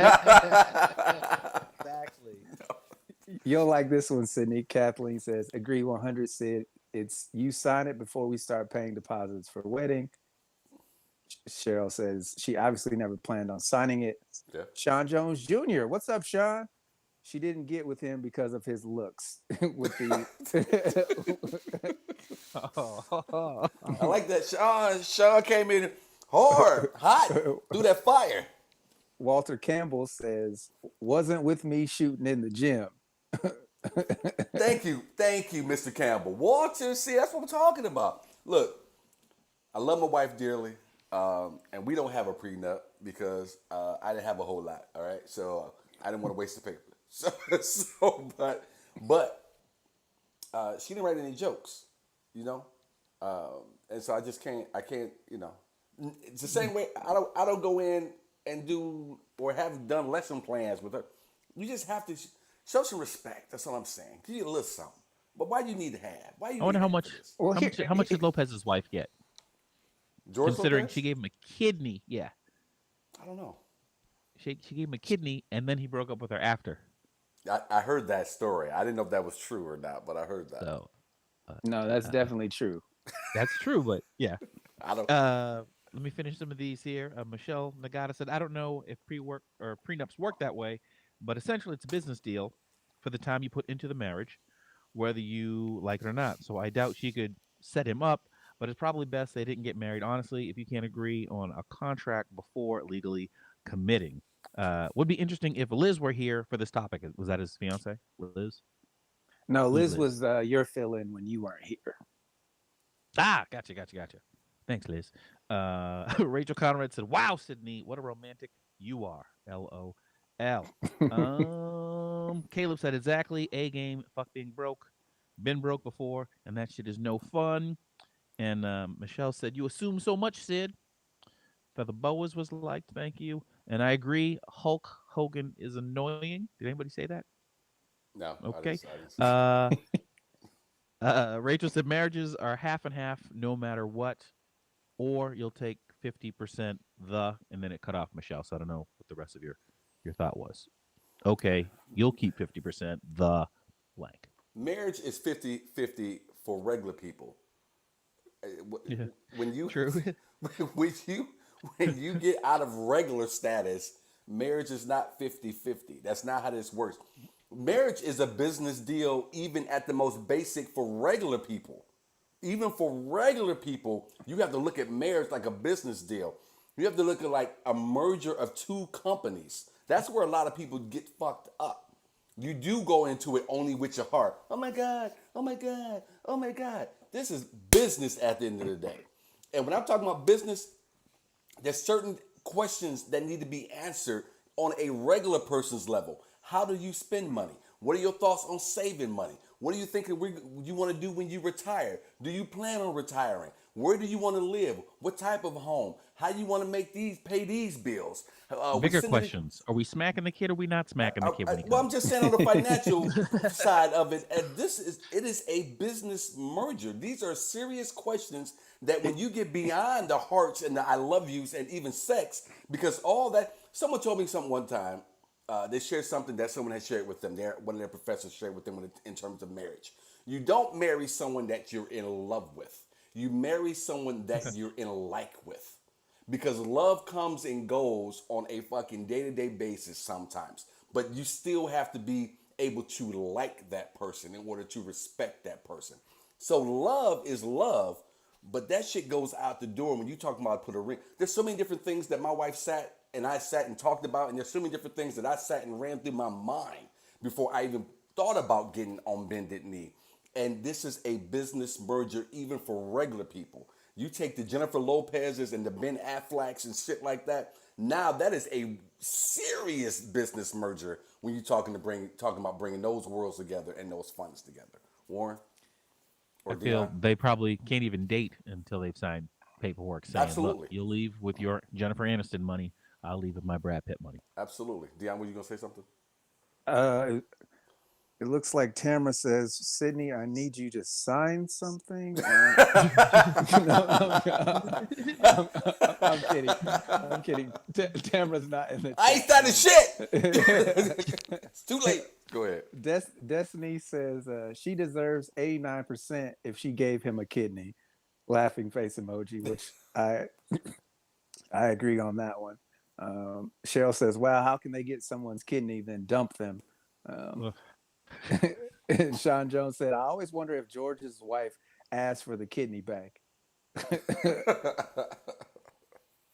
S3: Exactly. You'll like this one, Sydney. Kathleen says, agree 100. Sid. It's you sign it before we start paying deposits for wedding. Cheryl says she obviously never planned on signing it.
S1: Yeah.
S3: Sean Jones Jr. What's up, Sean? She didn't get with him because of his looks. With the
S1: I like that. Sean came in hard, hot, through that fire.
S3: Walter Campbell says, wasn't with me shooting in the gym.
S1: Thank you, Mr. Campbell. Walter, see, that's what I'm talking about. Look, I love my wife dearly, and we don't have a prenup because I didn't have a whole lot. All right, so I didn't want to waste the paper. But she didn't write any jokes, And so I can't, it's the same way. I don't go in and do or have done lesson plans with her. You just have to show some respect. That's all I'm saying. Give you a little something. But why do you need to have? Why do you
S2: I
S1: need
S2: wonder
S1: to
S2: how
S1: have for
S2: much
S1: this?
S3: Well,
S2: how much how much did Lopez's wife get?
S1: George
S2: Considering she
S1: Lopez?
S2: gave him a kidney. Yeah.
S1: I don't know.
S2: She gave him a kidney and then he broke up with her after.
S1: I heard that story. I didn't know if that was true or not, but I heard that.
S2: So
S3: no, that's definitely true.
S2: that's true, but yeah.
S1: I don't.
S2: Let me finish some of these here. Michelle Nagata said, I don't know if pre-work or prenups work that way, but essentially it's a business deal for the time you put into the marriage, whether you like it or not. So I doubt she could set him up, but it's probably best they didn't get married. Honestly, if you can't agree on a contract before legally committing. Would be interesting if Liz were here for this topic. Was that his fiance, Liz?
S3: No,
S2: Who's
S3: Liz
S2: Liz?
S3: was your fill-in when you weren't here.
S2: Ah, gotcha. Thanks, Liz. Rachel Conrad said, "Wow, Sydney, what a romantic you are." LOL. Caleb said exactly. A game. Fuck being broke. Been broke before, and that shit is no fun. And Michelle said, "You assume so much, Sid." Feather Boas was liked. Thank you. And I agree. Hulk Hogan is annoying. Did anybody say that?
S1: No,
S2: Okay.
S1: I didn't see that.
S2: Uh, Rachel said marriages are half and half, no matter what, or you'll take 50% and then it cut off Michelle. So I don't know what the rest of your thought was. Okay, you'll keep 50%, the blank.
S1: Marriage is 50-50 for regular people.
S2: Yeah,
S1: When you
S2: true.
S1: when you when you get out of regular status, marriage is not 50-50. That's not how this works. Marriage is a business deal even at the most basic for regular people. Even for regular people, you have to look at marriage like a business deal. You have to look at like a merger of two companies. That's where a lot of people get fucked up. You do go into it only with your heart. Oh my God, oh my God, oh my God. This is business at the end of the day. And when I'm talking about business, there's certain questions that need to be answered on a regular person's level. How do you spend money? What are your thoughts on saving money? What are you thinking you want to do when you retire? Do you plan on retiring? Where do you want to live? What type of home? How do you want to pay these bills? We
S2: Bigger
S1: sending it.
S2: questions. Are we smacking the kid or are we not smacking the kid when he
S1: Well, I'm
S2: comes?
S1: just saying on the financial side of it, and it is a business merger. These are serious questions that when you get beyond the hearts and the I love yous and even sex, because all that. Someone told me something one time. They shared something that someone had shared with them. One of their professors shared with them in terms of marriage. You don't marry someone that you're in love with. You marry someone that you're in like with. Because love comes and goes on a fucking day-to-day basis sometimes. But you still have to be able to like that person in order to respect that person. So love is love, but that shit goes out the door when you talk about put a ring. There's so many different things that my wife I sat and talked about, and there's so many different things that I sat and ran through my mind before I even thought about getting on bended knee. And this is a business merger even for regular people. You take the Jennifer Lopez's and the Ben Afflecks and shit like that. Now that is a serious business merger when you're talking about bringing those worlds together and those funds together. Warren or
S2: I feel
S1: Dion?
S2: they probably can't even date until they've signed paperwork saying, "Look,
S1: Absolutely,
S2: you'll leave with your Jennifer Aniston money. I'll leave with my Brad Pitt money."
S1: absolutely. Dion, were you gonna say something?
S3: Uh, it looks like Tamara says, Sydney, I need you to sign something. No, I'm kidding. I'm kidding. Tamara's not in the
S1: I ain't
S3: chat.
S1: started shit. It's too late. Go ahead.
S3: Destiny says she deserves 89% if she gave him a kidney. Laughing face emoji, which I agree on that one. Cheryl says, "Wow, how can they get someone's kidney then dump them?" Um,
S2: Ugh.
S3: and Sean Jones said, "I always wonder if George's wife asked for the kidney back."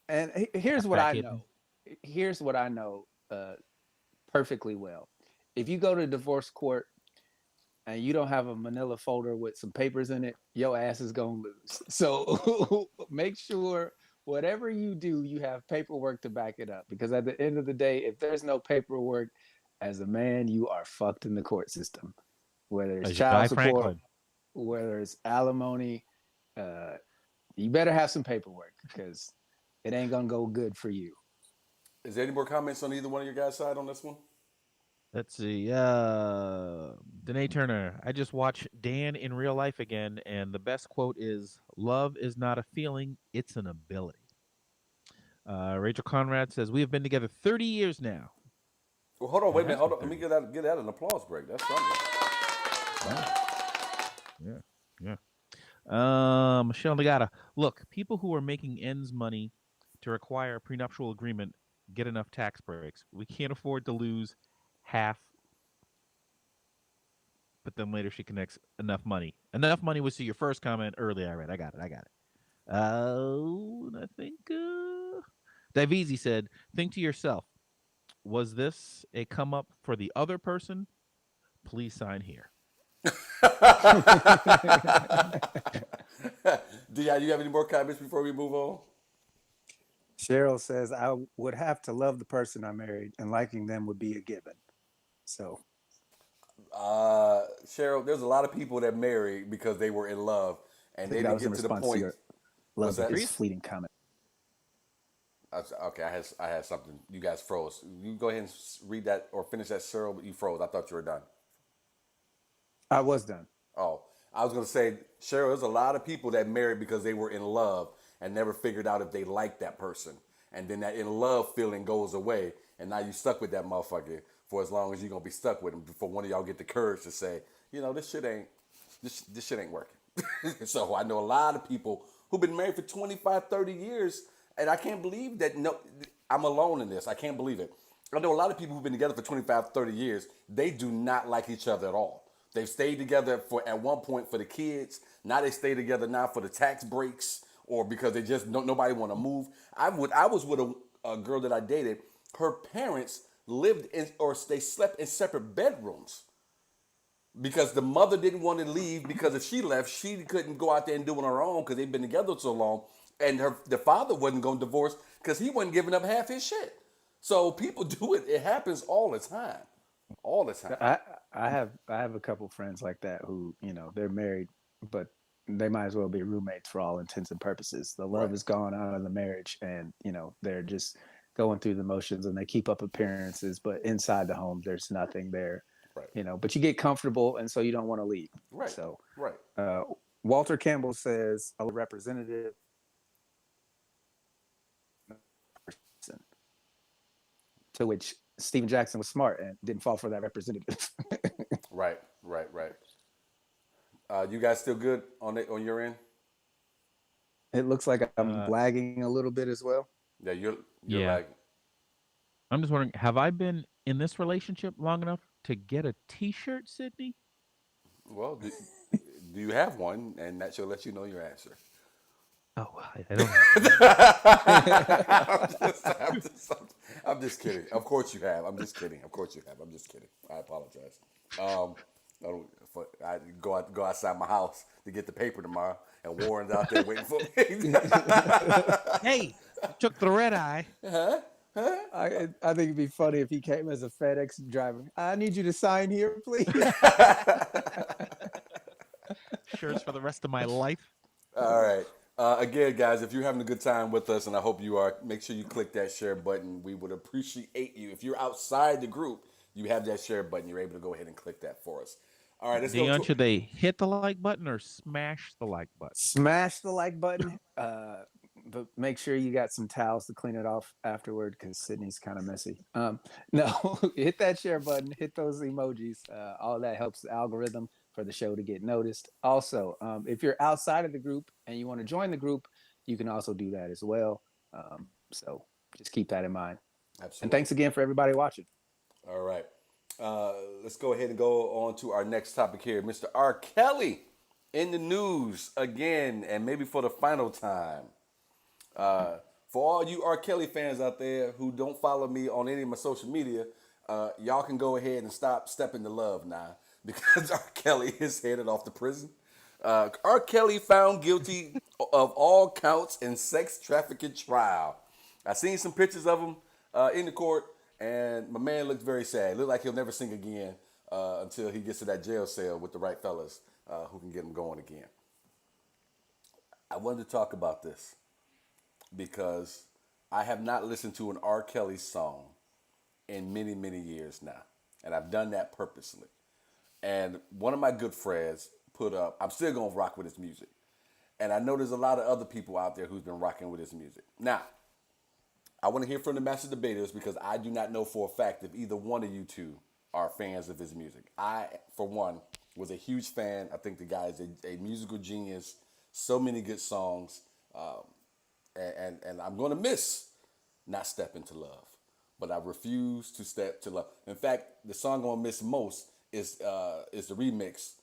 S3: And here's
S2: A
S3: what
S2: fat
S3: I
S2: kidney.
S3: know. Here's what I know perfectly well. If you go to divorce court and you don't have a manila folder with some papers in it, your ass is gonna lose. So make sure whatever you do, you have paperwork to back it up. Because at the end of the day, if there's no paperwork, as a man, you are fucked in the court system. Whether it's child
S2: Jai
S3: support,
S2: Franklin.
S3: whether it's alimony, you better have some paperwork because it ain't gonna go good for you.
S1: Is there any more comments on either one of your guys' side on this one?
S2: Let's see. Danae Turner. I just watched Dan in real life again, and the best quote is, "Love is not a feeling; it's an ability." Rachel Conrad says, "We have been together 30 years now."
S1: Well, hold on,
S2: It
S1: wait a minute,
S2: has
S1: hold
S2: been
S1: on. Let me
S2: 30.
S1: get that an applause break. That's something.
S2: Wow. Yeah. Yeah. Michelle Nagata. Look, people who are making ends money to require a prenuptial agreement get enough tax breaks. We can't afford to lose half, but then later she connects enough money. Enough money was to your first comment earlier. I read. I got it. I got it. I think Divisi said, think to yourself, was this a come up for the other person? Please sign here.
S1: Dion, you have any more comments before we move on?
S3: Cheryl says, I would have to love the person I married, and liking them would be a given. So,
S1: Cheryl, there's a lot of people that marry because they were in love
S3: I
S1: and they
S3: think that
S1: didn't
S3: was in
S1: get to the
S3: response to
S1: point.
S3: your
S1: What's
S3: love
S1: that?
S3: is fleeting comment.
S1: Okay, I had something. You guys froze. You go ahead and read that or finish that, Cheryl, but you froze. I thought you were done.
S3: I was done.
S1: Oh, I was going to say, Cheryl, there's a lot of people that married because they were in love and never figured out if they liked that person. And then that in love feeling goes away. And now you stuck with that motherfucker for as long as you're going to be stuck with him before one of y'all get the courage to say, you know, this shit ain't working. So I know a lot of people who've been married for 25, 30 years. And I can't believe that, no, I'm alone in this. I can't believe it. I know a lot of people who've been together for 25, 30 years. They do not like each other at all. They've stayed together for at one point for the kids. Now they stay together now for the tax breaks or because they just don't nobody want to move. I was with a girl that I dated. Her parents lived in or they slept in separate bedrooms because the mother didn't want to leave because if she left, she couldn't go out there and do it on her own because they've been together so long. And the father wasn't going to divorce because he wasn't giving up half his shit. So people do it. It happens all the time. All the time.
S3: I have a couple friends like that who, they're married, but they might as well be roommates for all intents and purposes. The love
S1: Right.
S3: is gone out of the marriage, and they're just going through the motions, and they keep up appearances, but inside the home there's nothing there.
S1: Right.
S3: But you get comfortable, and so you don't want to leave.
S1: Right.
S3: So
S1: Right.
S3: Walter Campbell says a representative person, to which Stephen Jackson was smart and didn't fall for that representative.
S1: Right. You guys still good on your end?
S3: It looks like I'm lagging a little bit as well.
S1: Yeah, you're
S2: Yeah.
S1: lagging.
S2: I'm just wondering, have I been in this relationship long enough to get a T-shirt, Sydney?
S1: Well, do you have one? And that should let you know your answer.
S2: Oh, I don't have.
S1: I'm just kidding. Of course you have. I'm just kidding. Of course you have. I'm just kidding. I apologize. I go outside my house to get the paper tomorrow, and Warren's out there waiting for me.
S2: Hey, took the red eye.
S3: I think it'd be funny if he came as a FedEx driver. I need you to sign here, please.
S2: Shirts for the rest of my life.
S1: All right. Again, guys, if you're having a good time with us, and I hope you are, make sure you click that share button. We would appreciate you. If you're outside the group, you have that share button. You're able to go ahead and click that for us. All right, let's
S2: Dion,
S1: go.
S2: should they hit the like button or smash the like button?
S3: Smash the like button, but make sure you got some towels to clean it off afterward because Sydney's kind of messy. No, hit that share button, hit those emojis. All that helps the algorithm for the show to get noticed. Also, if you're outside of the group and you want to join the group, you can also do that as well. So just keep that in mind.
S1: Absolutely.
S3: And thanks again for everybody watching.
S1: All right. Let's go ahead and go on to our next topic here. Mr. R. Kelly in the news again, and maybe for the final time. For all you R. Kelly fans out there who don't follow me on any of my social media, y'all can go ahead and stop stepping to love now because R. Kelly is headed off to prison. R. Kelly found guilty of all counts in sex trafficking trial. I seen some pictures of him in the court, and my man looked very sad. Looked like he'll never sing again until he gets to that jail cell with the right fellas who can get him going again. I wanted to talk about this because I have not listened to an R. Kelly song in many, many years now. And I've done that purposely. And one of my good friends put up, I'm still going to rock with his music. And I know there's a lot of other people out there who's been rocking with his music. Now, I want to hear from the master debaters because I do not know for a fact if either one of you two are fans of his music. I, for one, was a huge fan. I think the guy is a musical genius. So many good songs. And I'm going to miss Not Step Into Love. But I refuse to step to love. In fact, the song I'm going to miss most is the remix.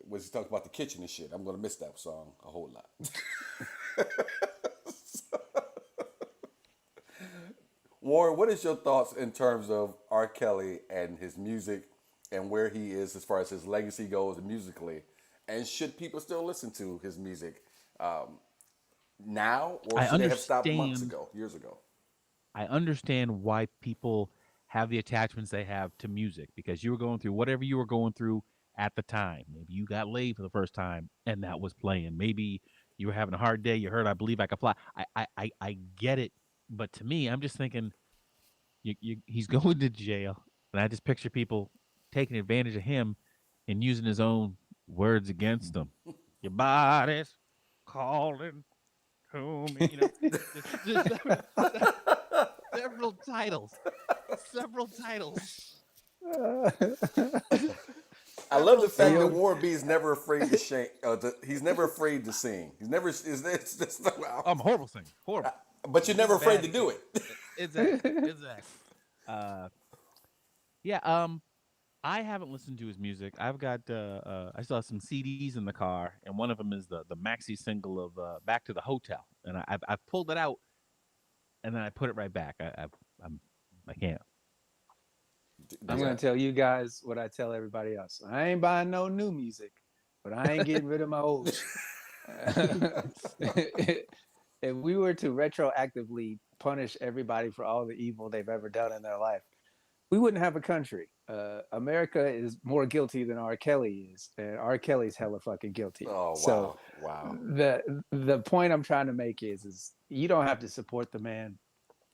S1: When he talks about the kitchen and shit. I'm going to miss that song a whole lot. Warren, what is your thoughts in terms of R. Kelly and his music and where he is as far as his legacy goes musically? And should people still listen to his music now, or
S2: I
S1: should they have stopped months
S2: understand.
S1: ago, years ago?
S2: I understand why people have the attachments they have to music because you were going through whatever you were going through at the time. Maybe you got laid for the first time and that was playing. Maybe you were having a hard day. You heard "I Believe I Can Fly." I get it, but to me, I'm just thinking he's going to jail, and I just picture people taking advantage of him and using his own words against him. Your body's calling to me. Just several titles, several titles,
S1: I love the
S2: several
S1: fact that
S2: songs.
S1: Warren B is never afraid to shake. He's never afraid to sing. He's never.
S2: I'm a horrible singer, horrible,
S1: But you're never afraid
S2: bad
S1: to
S2: at
S1: do
S2: singing.
S1: it.
S2: Exactly. Uh, yeah. I haven't listened to his music. I've got I still have some CDs in the car, and one of them is the maxi single of "Back to the Hotel," and I've pulled it out, and then I put it right back. I'm I can't.
S3: I'm
S1: Yeah.
S3: gonna tell you guys what I tell everybody else. I ain't buying no new music, but I ain't getting rid of my old shit. If we were to retroactively punish everybody for all the evil they've ever done in their life, we wouldn't have a country. America is more guilty than R. Kelly is, and R. Kelly's hella fucking guilty.
S1: Oh
S3: So
S1: wow, wow.
S3: the point I'm trying to make is you don't have to support the man.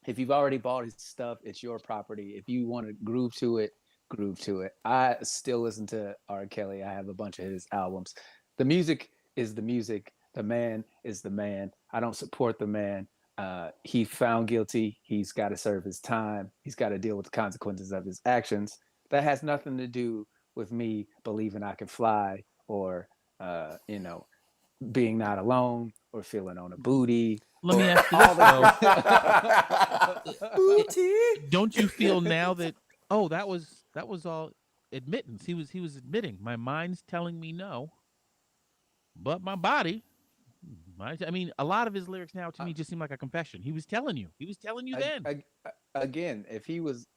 S3: If you've already bought his stuff, it's your property. If you want to groove to it, groove to it. I still listen to R. Kelly. I have a bunch of his albums. The music is the music. The man is the man. I don't support the man. He found guilty. He's got to serve his time. He's got to deal with the consequences of his actions. That has nothing to do with me believing I can fly or, you know, being not alone or feeling on a booty
S2: Let me
S3: or
S2: ask you
S3: all
S2: this though: it,
S1: Booty.
S2: don't you feel now that that was all admittance? He was admitting my mind's telling me no, but my body. I mean, a lot of his lyrics now to me just seem like a confession. He was telling you. He was telling you
S3: I,
S2: then.
S3: I, again, if he was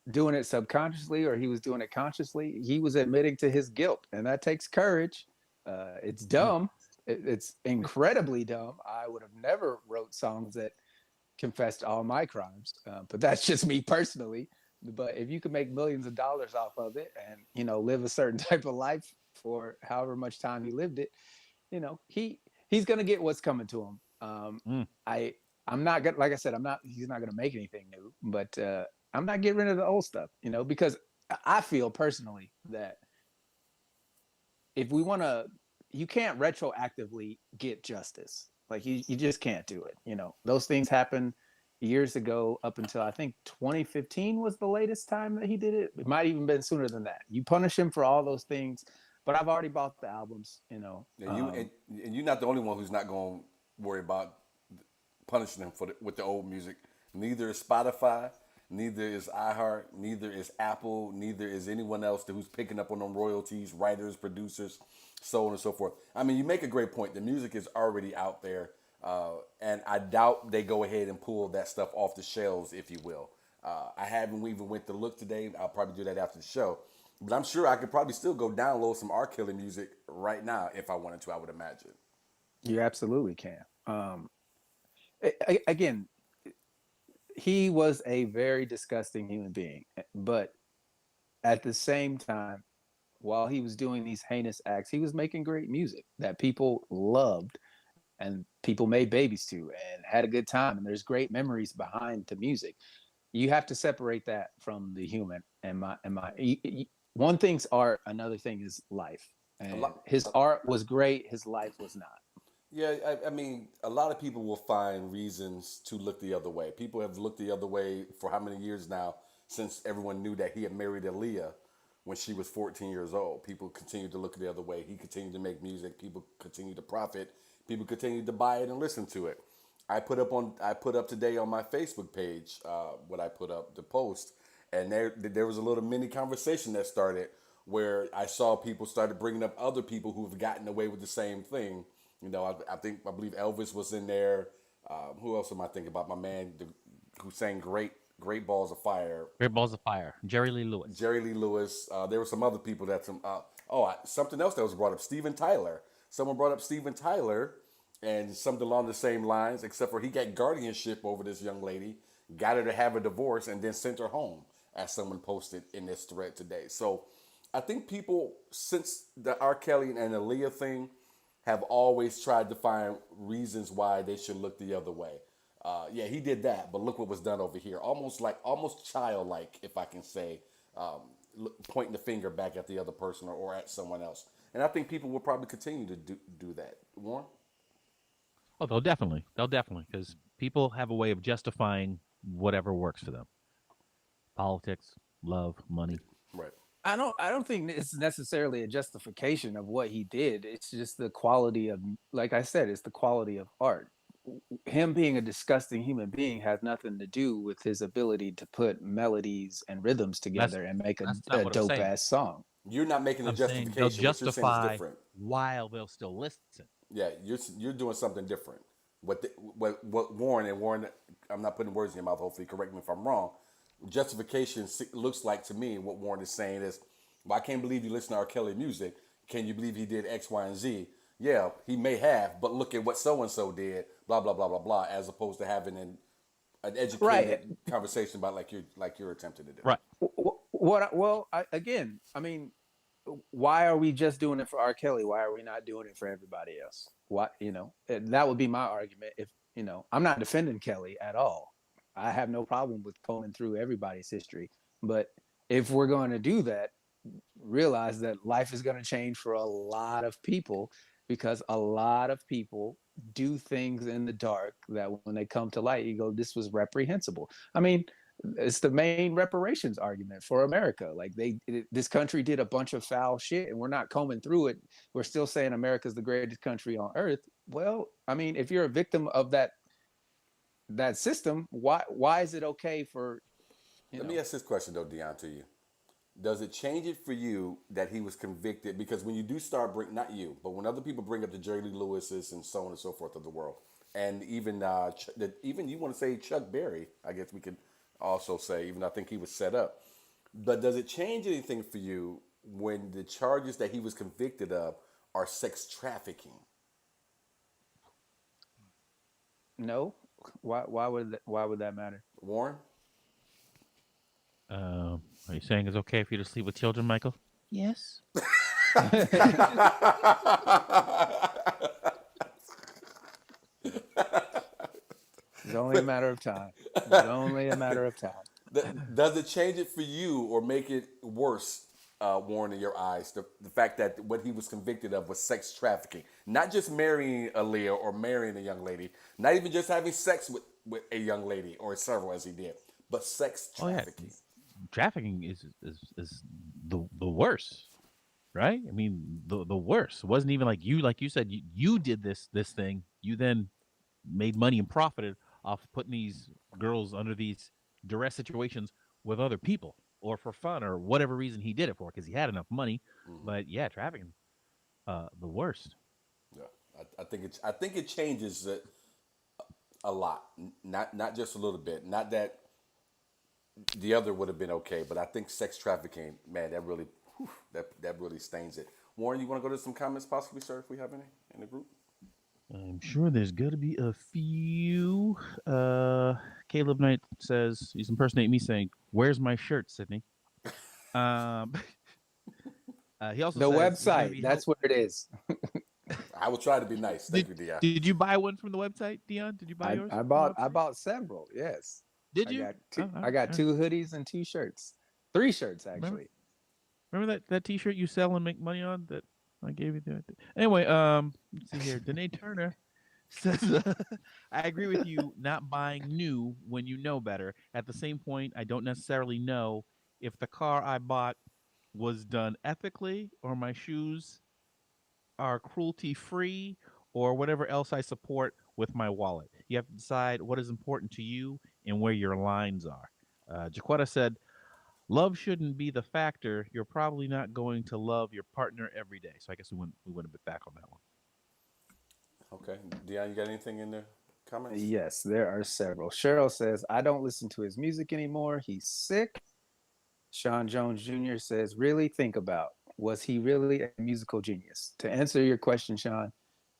S3: doing it subconsciously or he was doing it consciously, he was admitting to his guilt, and that takes courage. It's dumb. It's incredibly dumb. I would have never wrote songs that confessed all my crimes, but that's just me personally. But if you could make millions of dollars off of it, and live a certain type of life for however much time he lived it, he's gonna get what's coming to him.
S2: Mm.
S3: I'm not gonna, like I said, I'm not. He's not gonna make anything new, but I'm not getting rid of the old stuff, because I feel personally that if we want to, you can't retroactively get justice. Like you just can't do it. Those things happen years ago up until I think 2015 was the latest time that he did it. It might even been sooner than that. You punish him for all those things, but I've already bought the albums.
S1: And you're not the only one who's not going to worry about punishing him with the old music. Neither is Spotify, neither is iHeart, neither is Apple, neither is anyone else who's picking up on them royalties, writers, producers, so on and so forth. I mean, you make a great point. The music is already out there, and I doubt they go ahead and pull that stuff off the shelves, if you will. I haven't even went to look today. I'll probably do that after the show. But I'm sure I could probably still go download some R. Kelly music right now if I wanted to, I would imagine.
S3: You absolutely can. Again, he was a very disgusting human being, but at the same time, while he was doing these heinous acts, he was making great music that people loved and people made babies to and had a good time. And there's great memories behind the music. You have to separate that from the human. One thing's art, another thing is life.
S1: A
S3: And
S1: lot.
S3: his art was great, his life was not.
S1: Yeah, I mean, a lot of people will find reasons to look the other way. People have looked the other way for how many years now, since everyone knew that he had married Aaliyah when she was 14 years old. People continued to look the other way. He continued to make music. People continued to profit. People continued to buy it and listen to it. I put up today on my Facebook page what I put up the post, and there was a little mini conversation that started where I saw people started bringing up other people who've gotten away with the same thing. You know, I believe Elvis was in there. Who else am I thinking about? My man who sang Great Balls of Fire.
S2: Great Balls of Fire. Jerry Lee Lewis.
S1: Jerry Lee Lewis. There were some other people that something else that was brought up. Steven Tyler. Someone brought up Steven Tyler, and something along the same lines. Except for he got guardianship over this young lady, got her to have a divorce, and then sent her home, as someone posted in this thread today. So, I think people since the R. Kelly and Aaliyah thing have always tried to find reasons why they should look the other way. Yeah, he did that, but look what was done over here. Almost childlike, if I can say, pointing the finger back at the other person or at someone else. And I think people will probably continue to do that. Warren?
S2: Oh, they'll definitely, because people have a way of justifying whatever works for them. Politics, love, money.
S1: Right.
S3: I don't think it's necessarily a justification of what he did. It's just the quality of, like I said, it's the quality of art. Him being a disgusting human being has nothing to do with his ability to put melodies and rhythms
S2: That's
S3: together and make
S2: that's not
S3: a
S2: what I'm
S3: dope
S2: saying.
S3: ass song.
S1: You're not making a
S2: I'm saying they'll
S1: justification. What you're saying is
S2: justify
S1: different.
S2: while they'll still listen.
S1: Yeah, you're doing something different. What Warren, I'm not putting words in your mouth. Hopefully, correct me if I'm wrong. Justification looks like to me what Warren is saying is, well, I can't believe you listen to R. Kelly music. Can you believe he did X, Y, and Z? Yeah, he may have, but look at what so and so did. Blah blah blah blah blah. As opposed to having an
S3: Right.
S1: educated conversation about like you're attempting to do.
S2: Right.
S3: Again, I mean, why are we just doing it for R. Kelly? Why are we not doing it for everybody else? Why, that would be my argument. If, I'm not defending Kelly at all. I have no problem with combing through everybody's history. But if we're going to do that, realize that life is going to change for a lot of people because a lot of people do things in the dark that when they come to light, you go, this was reprehensible. I mean, it's the main reparations argument for America. Like this country did a bunch of foul shit and we're not combing through it. We're still saying America's the greatest country on earth. Well, I mean, if you're a victim of that system, why is it okay for,
S1: Let me ask this question though, Dion, to you. Does it change it for you that he was convicted? Because when you do start bring, not you, but when other people bring up the Jerry Lee Lewis's and so on and so forth of the world, and even you want to say Chuck Berry, I guess we could also say, even though I think he was set up. But does it change anything for you when the charges that he was convicted of are sex trafficking?
S3: no? Why would that matter?
S1: Warren?
S2: Are you saying it's okay for you to sleep with children, Michael? Yes.
S3: It's only a matter of time. It's only a matter of time.
S1: Does it change it for you or make it worse, Warren, in your eyes? The fact that what he was convicted of was sex trafficking. Not just marrying Aaliyah or marrying a young lady. Not even just having sex with a young lady or several as he did. But sex trafficking.
S2: Oh, yeah. Trafficking is the worst, right? I mean, the worst. It wasn't even like you said, you did this thing. You then made money and profited off putting these girls under these duress situations with other people or for fun or whatever reason he did it for because he had enough money.
S1: Mm-hmm.
S2: But yeah, trafficking, the worst.
S1: Yeah, I think it changes it a lot. Not just a little bit. Not that the other would have been okay, but I think sex trafficking, man, that really, that really stains it. Warren, you want to go to some comments, possibly, sir, if we have any in the group?
S2: I'm sure there's got to be a few. Caleb Knight says he's impersonating me saying, "Where's my shirt, Sydney?" He also
S3: The
S2: says you're going to
S3: website,
S2: be
S3: that's where it is.
S1: I will try to be nice. Thank you, Dion.
S2: Did you buy one from the website, Dion? Did you buy
S3: I,
S2: yours
S3: I
S2: from the
S3: bought I
S2: website?
S3: bought several. Yes,
S2: Did you?
S3: I got
S2: All right.
S3: 2 hoodies and 2 shirts, 3 shirts
S2: Remember,
S3: actually.
S2: remember that T-shirt you sell and make money on that I gave you? Anyway, let's see here. Danae Turner says, I agree with you not buying new when you know better. At the same point, I don't necessarily know if the car I bought was done ethically or my shoes are cruelty free or whatever else I support with my wallet. You have to decide what is important to you and where your lines are. Jaquetta said, love shouldn't be the factor. You're probably not going to love your partner every day. So I guess we went a bit back on that one.
S1: Okay, Dion, you got anything in there? Comments?
S3: Yes, there are several. Cheryl says, I don't listen to his music anymore. He's sick. Sean Jones Jr. says, really think about, was he really a musical genius? To answer your question, Sean,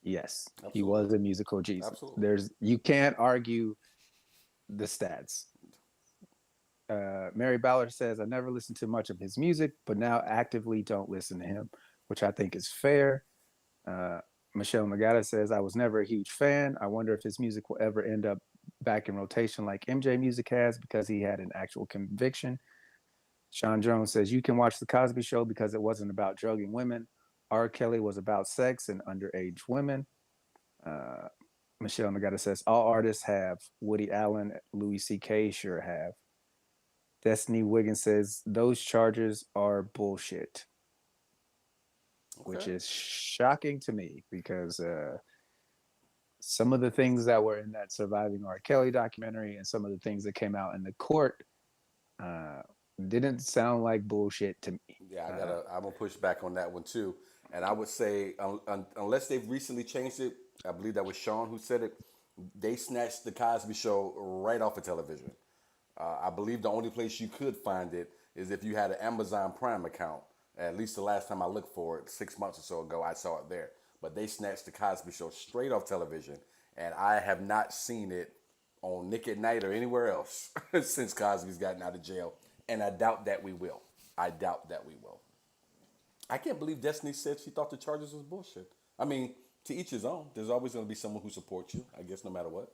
S3: yes, he
S1: Absolutely.
S3: was a musical genius.
S1: Absolutely.
S3: You can't argue the stats. Mary Ballard says, I never listened to much of his music, but now actively don't listen to him, which I think is fair. Uh, Michelle Magada says, I was never a huge fan. I wonder if his music will ever end up back in rotation like MJ music has because he had an actual conviction. Sean Jones says, you can watch The Cosby Show because it wasn't about drugging women. R. Kelly was about sex and underage women. Uh, Michelle Magada says, all artists have. Woody Allen, Louis C.K. sure have. Destiny Wiggins says, those charges are bullshit, which
S1: Okay.
S3: is shocking to me because some of the things that were in that Surviving R. Kelly documentary and some of the things that came out in the court uh, didn't sound like bullshit to me.
S1: Yeah, I'm gonna push back on that one too. And I would say, unless they've recently changed it, I believe that was Sean who said it. They snatched the Cosby Show right off of television. I believe the only place you could find it is if you had an Amazon Prime account. At least the last time I looked for it, 6 months or so ago, I saw it there. But they snatched the Cosby Show straight off television, and I have not seen it on Nick at Night or anywhere else since Cosby's gotten out of jail. And I doubt that we will. I doubt that we will. I can't believe Destiny said she thought the charges was bullshit. I mean, to each his own. There's always going to be someone who supports you, I guess, no matter what.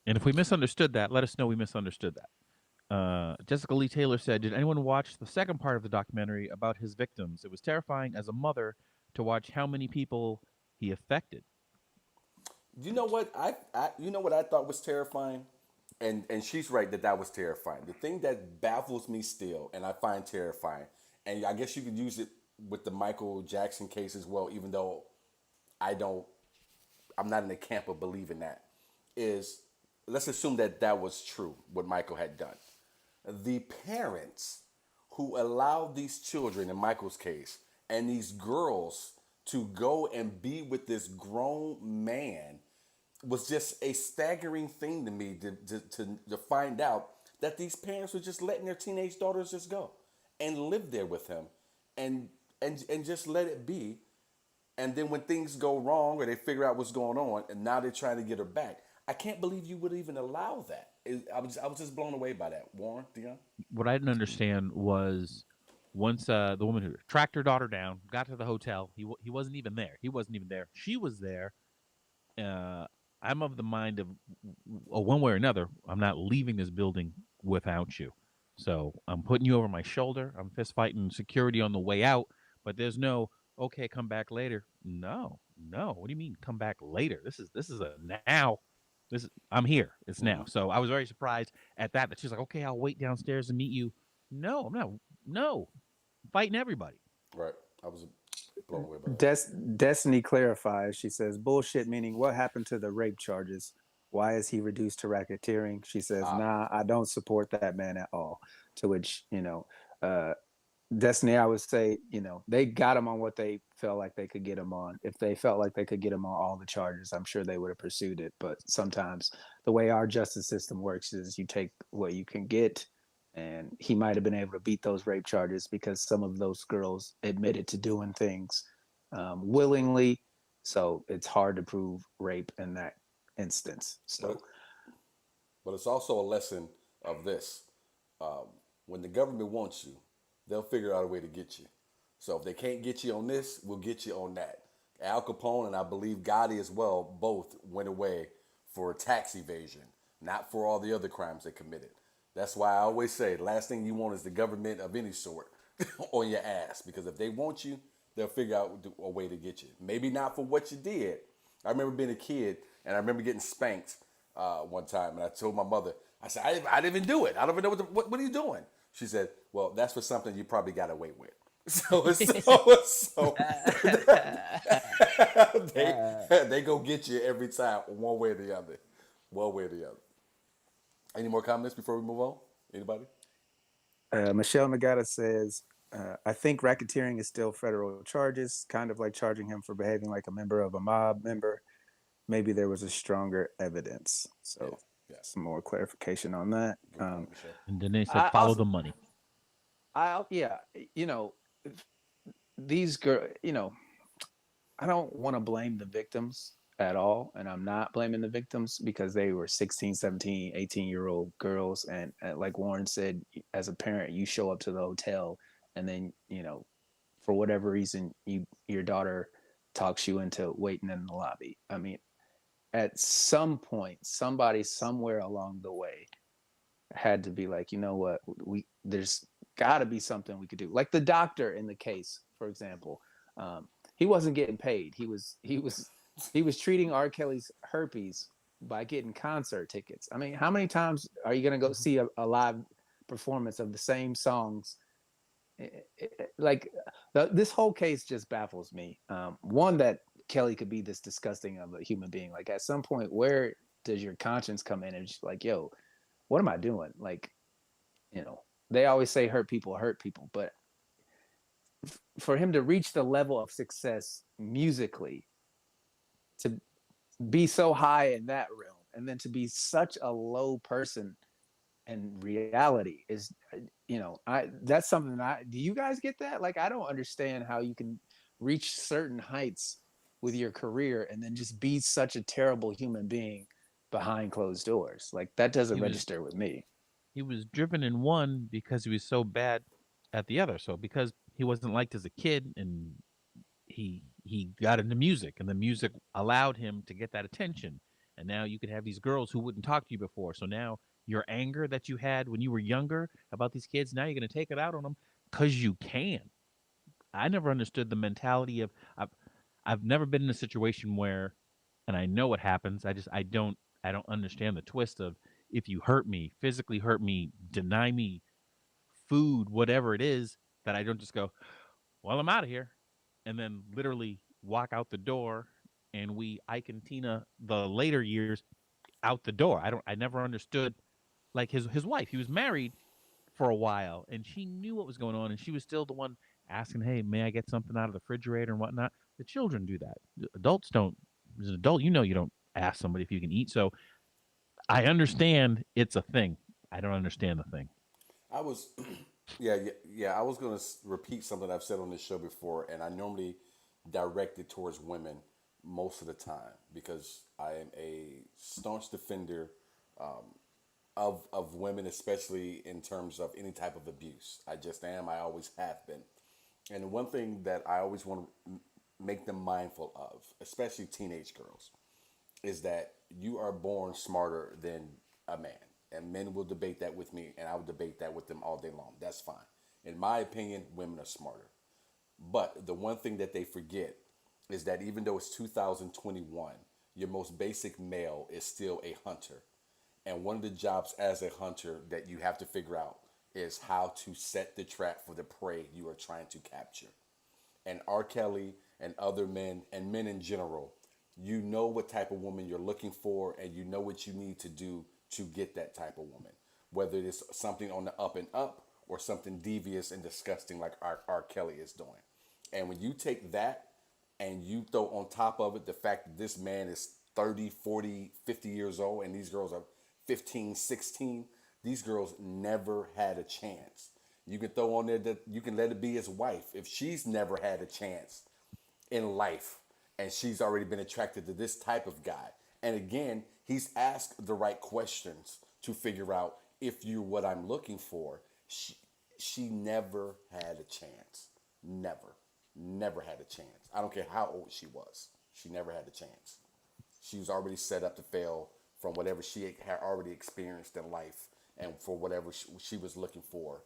S2: And if we misunderstood that, let us know we misunderstood that. Jessica Lee Taylor said, did anyone watch the second part of the documentary about his victims? It was terrifying as a mother to watch how many people he affected.
S1: You know what you know what I thought was terrifying, and she's right that that was terrifying. The thing that baffles me still, and I find terrifying, and I guess you could use it with the Michael Jackson case as well, even though I don't, I'm not in the camp of believing that. Is let's assume that that was true what Michael had done. The parents who allowed these children, in Michael's case, and these girls to go and be with this grown man was just a staggering thing to me to find out that these parents were just letting their teenage daughters just go and live there with him and and just let it be. And then when things go wrong or they figure out what's going on and now they're trying to get her back, I can't believe you would even allow that. I was just blown away by that. Warren, Dion?
S2: What I didn't understand was once the woman who tracked her daughter down, got to the hotel, he wasn't even there. He wasn't even there. She was there. Uh, I'm of the mind of one way or another, I'm not leaving this building without you. So I'm putting you over my shoulder. I'm fist fighting security on the way out, but there's no okay, come back later. No, no. What do you mean come back later? This is a now. I'm here. It's now. So I was very surprised at that. That she's like, okay, I'll wait downstairs and meet you. No, I'm not. No, I'm fighting everybody.
S1: Right. I was blown away by that.
S3: Destiny clarifies. She says, bullshit meaning what happened to the rape charges? Why is he reduced to racketeering? She says, nah, I don't support that man at all. To which, uh, Destiny, I would say, they got him on what they felt like they could get him on. If they felt like they could get him on all the charges, I'm sure they would have pursued it. But sometimes the way our justice system works is you take what you can get. And he might have been able to beat those rape charges because some of those girls admitted to doing things willingly. So it's hard to prove rape in that instance.
S1: But
S3: So
S1: but it's also a lesson of this. Um, when the government wants you, they'll figure out a way to get you. So if they can't get you on this, we'll get you on that. Al Capone and I believe Gotti as well both went away for tax evasion, not for all the other crimes they committed. That's why I always say the last thing you want is the government of any sort on your ass, because if they want you, they'll figure out a way to get you. Maybe not for what you did. I remember being a kid and I remember getting spanked one time, and I told my mother, I said, I didn't even do it. I don't even know what are you doing? She said, well, that's for something you probably got away with. So they go get you every time, one way or the other, one way or the other. Any more comments before we move on? Anybody?
S3: Michelle Nagata says, I think racketeering is still federal charges, kind of like charging him for behaving like a member of a mob member. Maybe there was a stronger evidence. So,
S1: Yeah.
S3: some more clarification on that.
S1: Michelle.
S2: And then they said,
S3: I
S2: follow
S3: also,
S2: the money.
S3: yeah, you know, these girls, I don't want to blame the victims at all. And I'm not blaming the victims because they were 16, 17, 18-year-old girls. And like Warren said, as a parent, you show up to the hotel and then, for whatever reason, your daughter talks you into waiting in the lobby. I mean, at some point, somebody somewhere along the way had to be like, you know what, there's got to be something we could do. Like the doctor in the case, for example, he wasn't getting paid. He was treating R. Kelly's herpes by getting concert tickets. I mean, how many times are you going to go see a live performance of the same songs? Like this whole case just baffles me. One, that Kelly could be this disgusting of a human being. Like at some point, where does your conscience come in and just like, yo, what am I doing? Like, they always say hurt people, but for him to reach the level of success musically, to be so high in that realm, and then to be such a low person in reality is, that's something do you guys get that? Like, I don't understand how you can reach certain heights with your career and then just be such a terrible human being behind closed doors. Like, that doesn't
S2: He was
S3: register with me.
S2: he was driven in one because he was so bad at the other. So because he wasn't liked as a kid, and he got into music, and the music allowed him to get that attention. And now you could have these girls who wouldn't talk to you before. So now your anger that you had when you were younger about these kids, now you're going to take it out on them because you can. I never understood the mentality of I've never been in a situation where, and I know what happens. I don't understand the twist of, if you hurt me, physically hurt me, deny me food, whatever it is, that I don't just go, well, I'm out of here, and then literally walk out the door, and Ike and Tina the later years out the door. I never understood, like his wife. He was married for a while, and she knew what was going on, and she was still the one asking, "Hey, may I get something out of the refrigerator and whatnot?" The children do that. Adults don't. As an adult, you don't ask somebody if you can eat. So I understand it's a thing. I don't understand the thing.
S1: I was, yeah. I was gonna repeat something I've said on this show before, and I normally direct it towards women most of the time because I am a staunch defender of women, especially in terms of any type of abuse. I just am. I always have been. And the one thing that I always want to make them mindful of, especially teenage girls, is that you are born smarter than a man. And men will debate that with me, and I will debate that with them all day long. That's fine. In my opinion, women are smarter. But the one thing that they forget is that even though it's 2021, your most basic male is still a hunter. And one of the jobs as a hunter that you have to figure out is how to set the trap for the prey you are trying to capture. And R. Kelly and other men and men in general, you know what type of woman you're looking for, and you know what you need to do to get that type of woman. Whether it's something on the up and up or something devious and disgusting like R. Kelly is doing. And when you take that and you throw on top of it the fact that this man is 30, 40, 50 years old and these girls are 15, 16, these girls never had a chance. You can throw on there that you can let it be his wife. If she's never had a chance in life and she's already been attracted to this type of guy. And again, he's asked the right questions to figure out if you're what I'm looking for. She never had a chance. Never. never had a chance. I don't care how old she was. She never had a chance. She was already set up to fail from whatever she had already experienced in life, and for whatever she was looking for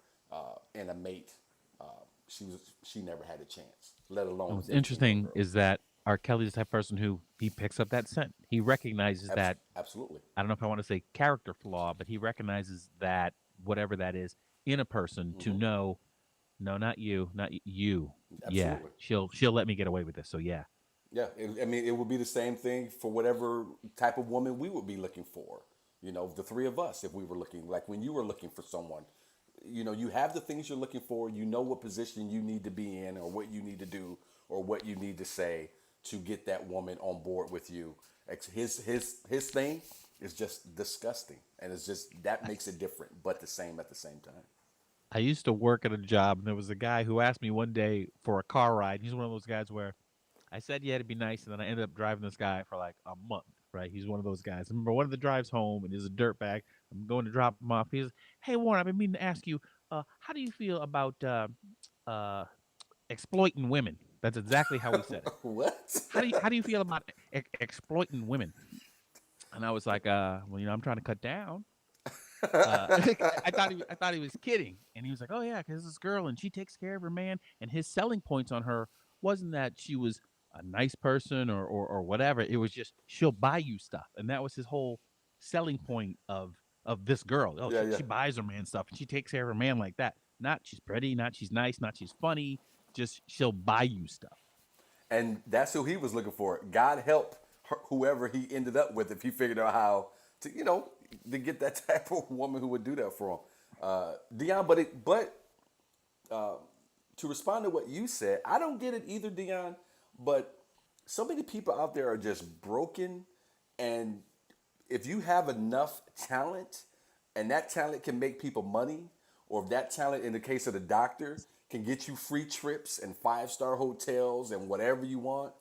S1: in a mate. Uh, she never had a chance, let
S2: And
S1: alone a
S2: what's
S1: 15-year-old
S2: interesting
S1: girl.
S2: is that R. Kelly's the type of person who he picks up that scent. He recognizes that.
S1: Absolutely.
S2: I don't know if I want to say character flaw, but he recognizes that whatever that is in a person to know, no, not you, you. Yeah,
S1: Absolutely.
S2: she'll let me get away with this. So yeah,
S1: Yeah, I mean, it would be the same thing for whatever type of woman we would be looking for. The three of us, if we were looking, like when you were looking for someone, you have the things you're looking for. You know what position you need to be in, or what you need to do, or what you need to say to get that woman on board with you. His thing is just disgusting, and it's just that makes it different, but the same at the same time.
S2: I used to work at a job, and there was a guy who asked me one day for a car ride. He's one of those guys where I said yeah to be nice, and then I ended up driving this guy for like a month. Right? He's one of those guys. I remember one of the drives home, and he's a dirtbag. I'm going to drop him off. He's, hey Warren, I've been meaning to ask you, how do you feel about uh, exploiting women? That's exactly how he said it.
S1: What?
S2: How do you feel about exploiting women? And I was like, well, I'm trying to cut down. I thought he was kidding, and he was like, "Oh yeah, because this girl and she takes care of her man." And his selling points on her wasn't that she was a nice person or whatever. It was just she'll buy you stuff, and that was his whole selling point of this girl. Oh,
S1: Yeah,
S2: she
S1: yeah.
S2: she buys her man stuff, and she takes care of her man like that. Not she's pretty, not she's nice, not she's funny. Just she'll buy you stuff.
S1: And that's who he was looking for. God help whoever he ended up with if he figured out how to get that type of woman who would do that for him. Dion, but to respond to what you said, I don't get it either, Dion. But so many people out there are just broken, and if you have enough talent, and that talent can make people money, or if that talent, in the case of the doctor, can get you free trips and 5-star hotels and whatever you want.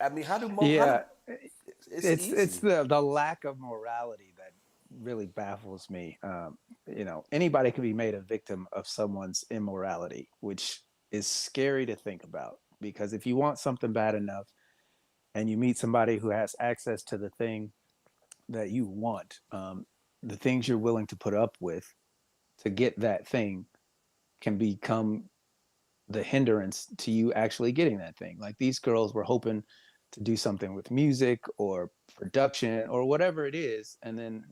S1: I mean, how do
S3: Yeah,
S1: it's
S3: it's
S1: easy.
S3: the lack of morality that really baffles me. Anybody can be made a victim of someone's immorality, which is scary to think about. Because if you want something bad enough, and you meet somebody who has access to the thing that you want, the things you're willing to put up with to get that thing can become the hindrance to you actually getting that thing. Like these girls were hoping to do something with music or production or whatever it is, and then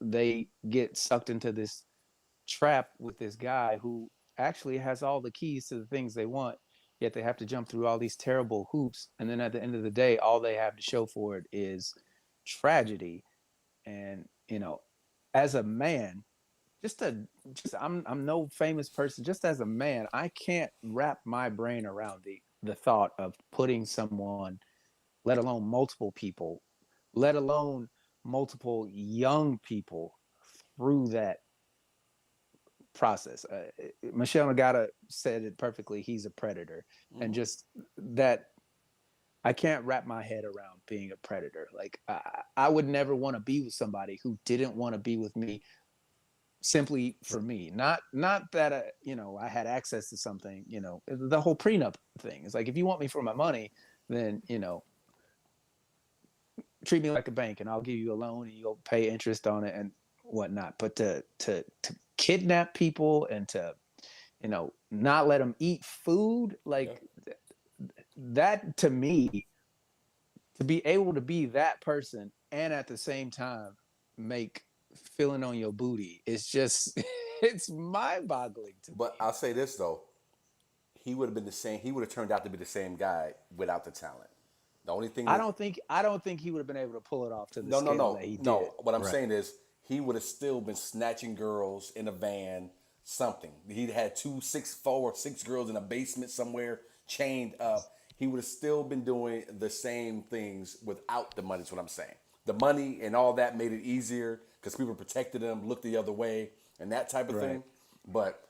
S3: they get sucked into this trap with this guy who actually has all the keys to the things they want, yet they have to jump through all these terrible hoops, and then at the end of the day all they have to show for it is tragedy. And as a man, just a just I'm no famous person. Just as a man, I can't wrap my brain around the thought of putting someone, let alone multiple people, let alone multiple young people, through that process. Michelle Nagata said it perfectly. He's a predator, and just that, I can't wrap my head around being a predator. Like I would never want to be with somebody who didn't want to be with me simply for me. Not that I had access to something. The whole prenup thing is like, if you want me for my money, then treat me like a bank, and I'll give you a loan, and you'll pay interest on it and whatnot. But to kidnap people and to not let them eat food,
S1: Yeah.
S3: like that, to me, to be able to be that person and at the same time make feeling on your booty, it's just it's mind-boggling to
S1: But
S3: me.
S1: I'll say this though, he would have been the same. He would have turned out to be the same guy without the talent. The only thing
S3: I
S1: that
S3: don't think I don't think he would have been able to pull it off to the
S1: no, no,
S3: scale
S1: no,
S3: that he did.
S1: no. What I'm
S2: Right.
S1: saying is he would have still been snatching girls in a van, something. He'd had 4 or 6 girls in a basement somewhere, chained up. He would have still been doing the same things without the money. Is what I'm saying. The money and all that made it easier because people protected him, looked the other way, and that type of
S3: Right.
S1: thing. But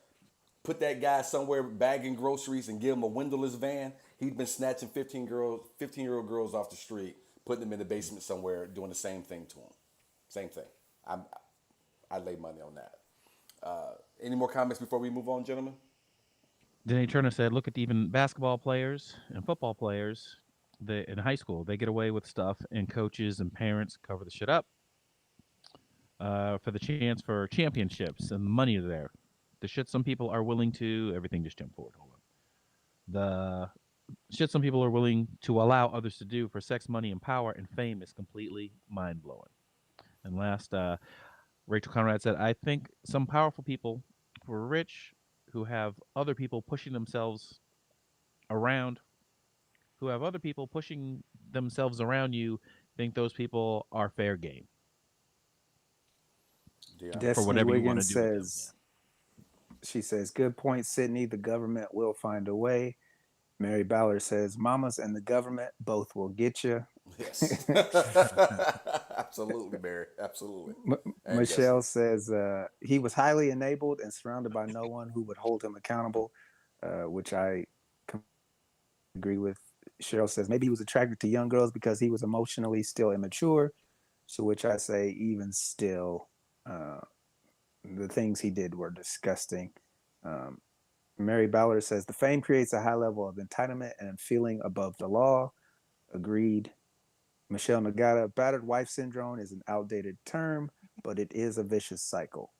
S1: put that guy somewhere bagging groceries and give him a windowless van. He'd been snatching 15-year-old girls off the street, putting them in the basement somewhere, doing the same thing to them. Same thing. I lay money on that. Any more comments before we move on, gentlemen?
S2: Danae Turner said, "Look at even basketball players and football players. In high school, they get away with stuff, and coaches and parents cover the shit up for the chance for championships and the money there. The shit some people are willing to. Everything just jumped forward. Hold on. The shit some people are willing to allow others to do for sex, money, and power and fame is completely mind blowing." And last, Rachel Conrad said, "I think some powerful people who are rich, who have other people pushing themselves around, who have other people pushing themselves around you, think those people are fair game
S1: Dion.
S2: for
S3: Destiny
S2: whatever you want to
S3: Wiggins
S2: do with them." Yeah.
S3: says, she says, good point, Sydney. The government will find a way. Mary Ballard says, mamas and the government both will get you.
S1: Yes. Absolutely, Barry. Absolutely. And Destiny.
S3: Michelle says, he was highly enabled and surrounded by no one who would hold him accountable, which I agree with. Cheryl says, maybe he was attracted to young girls because he was emotionally still immature. So, which I say, even still, the things he did were disgusting. Um, Mary Ballard says the fame creates a high level of entitlement and feeling above the law. Agreed. Michelle Nagata, battered wife syndrome is an outdated term, but it is a vicious cycle.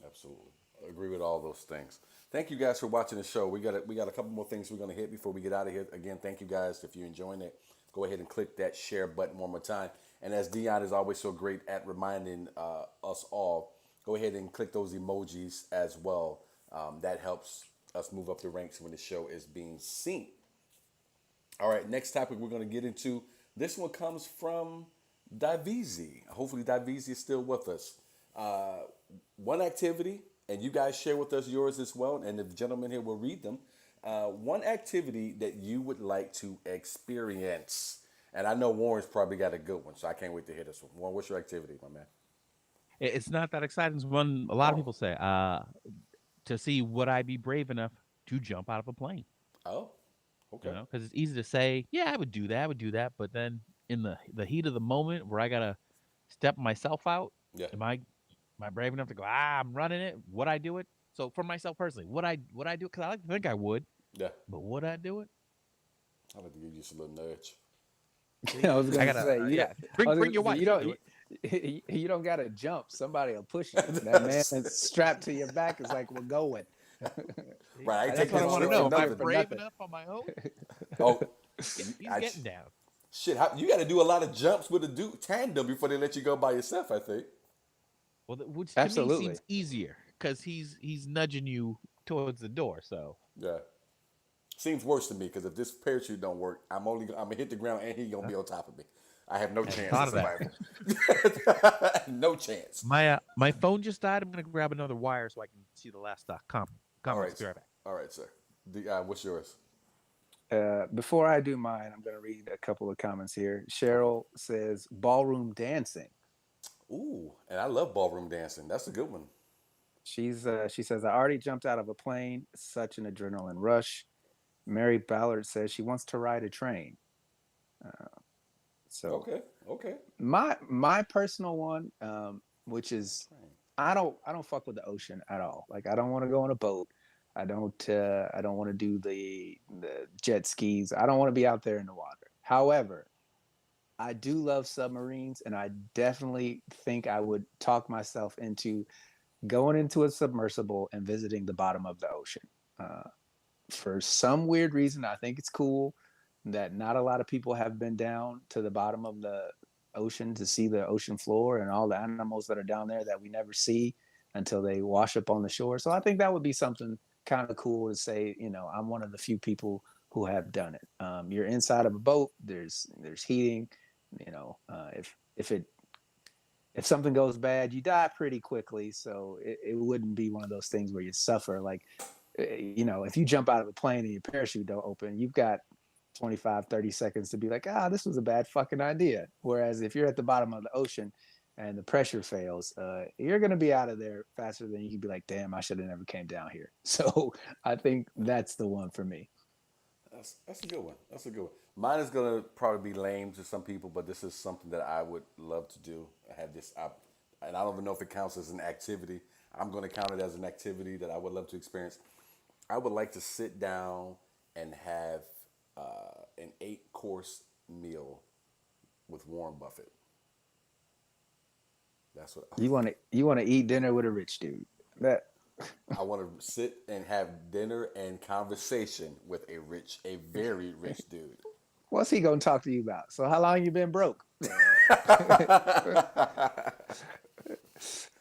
S1: Absolutely. I agree with all those things. Thank you guys for watching the show. We got a couple more things we're gonna hit before we get out of here. Again, thank you guys. If you're enjoying it, go ahead and click that share button one more time. And as Dion is always so great at reminding us all, go ahead and click those emojis as well. That helps us move up the ranks when the show is being seen. All right, next topic we're going to get into. This one comes from Davizi. Hopefully, Davizi is still with us. Uh, One activity, and you guys share with us yours as well, and the gentleman here will read them. One activity that you would like to experience. And I know Warren's probably got a good one, so I can't wait to hear this one. Warren, what's your activity, my man?
S2: It's not that exciting. It's one a lot of
S1: Oh,
S2: people say to see would I be brave enough to jump out of a plane.
S1: oh, okay.
S2: Because it's easy to say, yeah, I would do that, I would do that, but then in the heat of the moment where I gotta step myself out,
S1: Yeah,
S2: am I brave enough to go? Ah, I'm running it. Would I do it? So for myself personally, would I do it? Because I like to think I would,
S1: yeah.
S2: but would I do it?
S1: I'd like to give you just a little nudge.
S2: See,
S3: I was
S2: I
S3: gonna
S2: gotta
S3: say you don't.
S2: yeah.
S3: I was
S2: Bring your
S3: gonna say
S2: wife.
S3: you
S2: She'll
S3: don't.
S2: do it.
S3: You don't gotta jump. Somebody will push you. That man that's strapped to your back is like, we're going.
S2: See,
S1: Right, I ain't
S2: that's
S1: taking
S2: what I
S1: this
S2: want to
S1: shit for
S2: know. Am I
S3: Nothing
S1: nothing.
S3: for
S2: brave
S3: nothing.
S2: enough on my own?
S1: Oh,
S2: He's
S1: I,
S2: getting down.
S1: shit, you got to do a lot of jumps with a tandem before they let you go by yourself, I think.
S2: Well, which to me
S3: Absolutely.
S2: seems easier because he's nudging you towards the door. So
S1: Yeah. Seems worse to me because if this parachute don't work, I'm gonna hit the ground and he gonna be on top of me. I have no
S2: I hadn't
S1: chance
S2: thought
S1: of
S2: of that.
S1: survival. No chance.
S2: My phone just died. I'm gonna grab another wire so I can see the last
S1: All
S2: comments.
S1: right,
S2: Be right back.
S1: all right, sir. What's yours?
S3: Before I do mine, I'm gonna read a couple of comments here.
S1: Okay.
S3: Cheryl says ballroom dancing.
S1: Ooh, and I love ballroom dancing. That's a good one.
S3: She says I already jumped out of a plane. Such an adrenaline rush. Mary Ballard says she wants to ride a train. So
S1: Okay, okay.
S3: my personal one, which is
S1: Train.
S3: I don't fuck with the ocean at all. Like I don't want to go on a boat. I don't want to do the jet skis. I don't want to be out there in the water. However, I do love submarines, and I definitely think I would talk myself into going into a submersible and visiting the bottom of the ocean. Uh, for some weird reason, I think it's cool that not a lot of people have been down to the bottom of the ocean to see the ocean floor and all the animals that are down there that we never see until they wash up on the shore. So I think that would be something kind of cool to say, I'm one of the few people who have done it. You're inside of a boat. There's heating. If something goes bad, you die pretty quickly. So it wouldn't be one of those things where you suffer. Like, if you jump out of a plane and your parachute don't open, you've got 25, 30 seconds to be like, this was a bad fucking idea. Whereas if you're at the bottom of the ocean and the pressure fails, you're going to be out of there faster than you can be like, damn, I should have never came down here. So I think that's the one for me.
S1: That's a good one. That's a good one. Mine is gonna probably be lame to some people, but this is something that I would love to do. And I don't even know if it counts as an activity. I'm gonna count it as an activity that I would love to experience. I would like to sit down and have an 8-course meal with Warren Buffett. That's what
S3: You want to eat dinner with a rich dude. That
S1: I want to sit and have dinner and conversation with a very rich dude.
S3: what's he gonna talk to you about? So how long you been broke?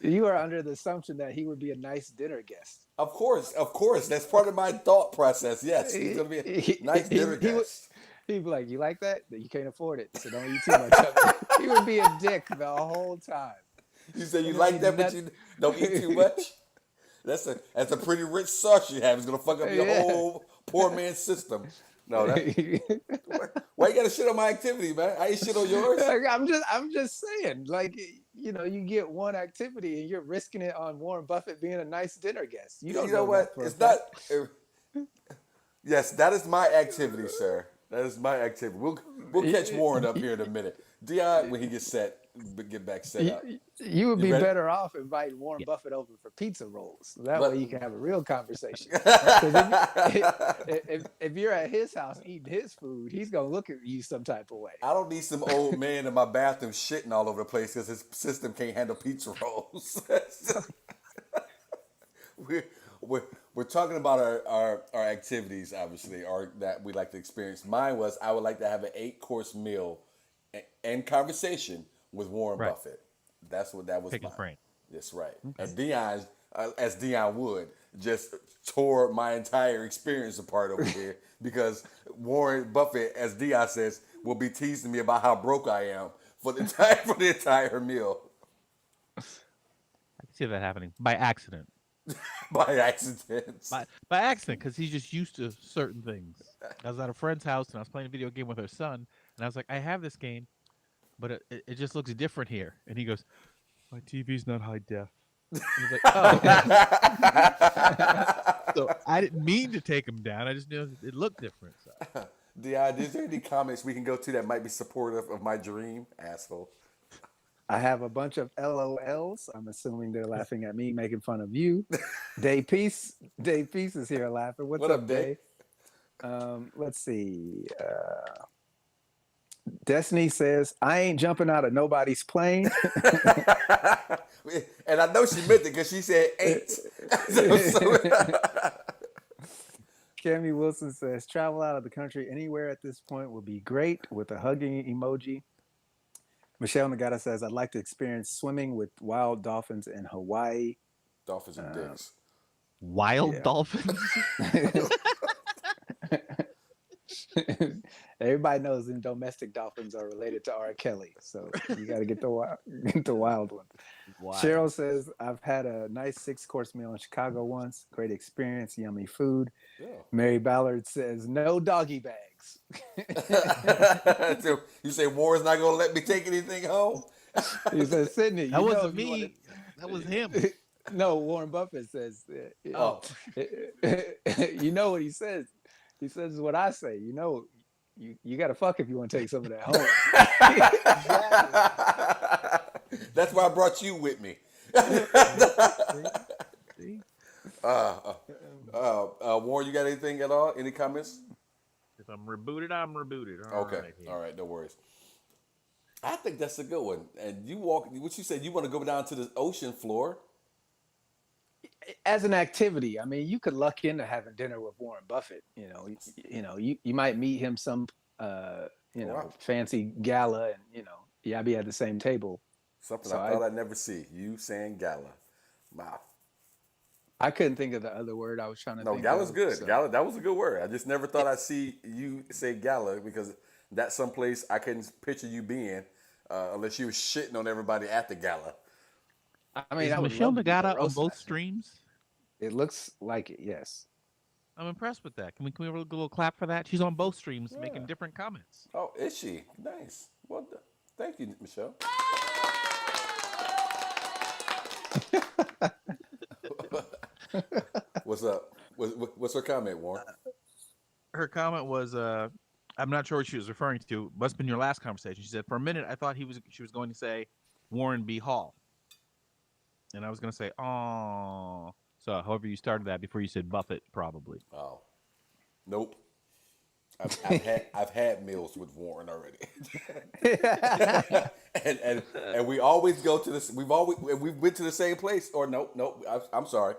S3: You are under the assumption that he would be a nice dinner guest.
S1: Of course. That's part of my thought process. Yes, he's gonna be a nice dinner guest.
S3: He'd be like, "You like that? You can't afford it, so don't eat too much of it." He would be a dick the whole time.
S1: You say you like that, but you don't eat too much. That's a pretty rich sauce you have. It's gonna fuck up your whole poor man's system. No, why you gotta shit on my activity, man? I ain't shit on yours.
S3: I'm just saying, like, you know, you get one activity and you're risking it on Warren Buffett being a nice dinner guest. You don't
S1: You know what? It's not. Yes, that is my activity, sir. That is my activity. We'll catch Warren up here in a minute. Dion, when he gets set, get back set up.
S3: You would be
S1: ready?
S3: better off inviting Warren Buffett over for pizza rolls. That way you can have a real conversation. If you're at his house eating his food, he's gonna look at you some type of way.
S1: I don't need some old man in my bathroom shitting all over the place because his system can't handle pizza rolls. We're talking about our activities, obviously, or that we like to experience. Mine was I would like to have an 8-course meal and conversation with Warren Buffett. That was
S2: Pick his
S1: mine.
S2: brain.
S1: That's right. Okay. And Dion, as Dion would, just tore my entire experience apart over here because Warren Buffett, as Dion says, will be teasing me about how broke I am for the entire meal.
S2: I can see that happening by accident.
S1: By accident.
S2: By accident, because he's just used to certain things. I was at a friend's house and I was playing a video game with her son, and I was like, I have this game, but it just looks different here. And he goes, my TV's not high def. And I was like, oh. So I didn't mean to take him down. I just knew it looked different. So.
S1: Dion, is there any comments we can go to that might be supportive of my dream, asshole?
S3: I have a bunch of LOLs. I'm assuming they're laughing at me, making fun of you. Dave Peace is here laughing. What's up, Dave? Let's see. Destiny says, I ain't jumping out of nobody's plane.
S1: And I know she meant it because she said 8.
S3: Cammy Wilson says, travel out of the country anywhere at this point would be great, with a hugging emoji. Michelle Nagata says, I'd like to experience swimming with wild dolphins in Hawaii.
S1: Dolphins are dicks.
S2: Wild dolphins?
S3: Everybody knows that domestic dolphins are related to R. Kelly, so you got to get the wild one. Wow. Cheryl says, I've had a nice 6-course meal in Chicago once. Great experience, yummy food. Yeah. Mary Ballard says, no doggy bags.
S1: So you say Warren's not going to let me take anything home?
S3: He says, Sydney,
S2: that wasn't me. That was him.
S3: No, Warren Buffett says, you know what he says. He says what I say. You know, you got to fuck if you want to take some of that home.
S1: That's why I brought you with me. See? Warren, you got anything at all? Any comments?
S2: If I'm rebooted, I'm rebooted.
S1: Okay. All right. No worries. I think that's a good one. And what you said, you want to go down to the ocean floor.
S3: As an activity, I mean, you could luck into having dinner with Warren Buffett. You might meet him some, fancy gala, and y'all be at the same table.
S1: Something I thought I'd never see. You saying gala, wow.
S3: I couldn't think of the other word I was trying to.
S1: No,
S3: think
S1: gala's
S3: of,
S1: good.
S3: So.
S1: Gala, that was a good word. I just never thought I'd see you say gala because that's someplace I couldn't picture you being unless you was shitting on everybody at the gala.
S3: I mean,
S2: is Michelle Nagata on both streams?
S3: It looks like it, yes.
S2: I'm impressed with that. Can we have a little clap for that? She's on both streams making different comments.
S1: Oh, is she? Nice. Well, thank you, Michelle. What's up? What's her comment, Warren?
S2: Her comment was, I'm not sure what she was referring to. Must have been your last conversation. She said, for a minute, I thought she was going to say Warren B. Hall. And I was going to say, oh. So, however you started that before you said Buffett, probably.
S1: Oh, nope. I've had meals with Warren already, and we always go to this. We've been to the same place. Or nope. I'm sorry.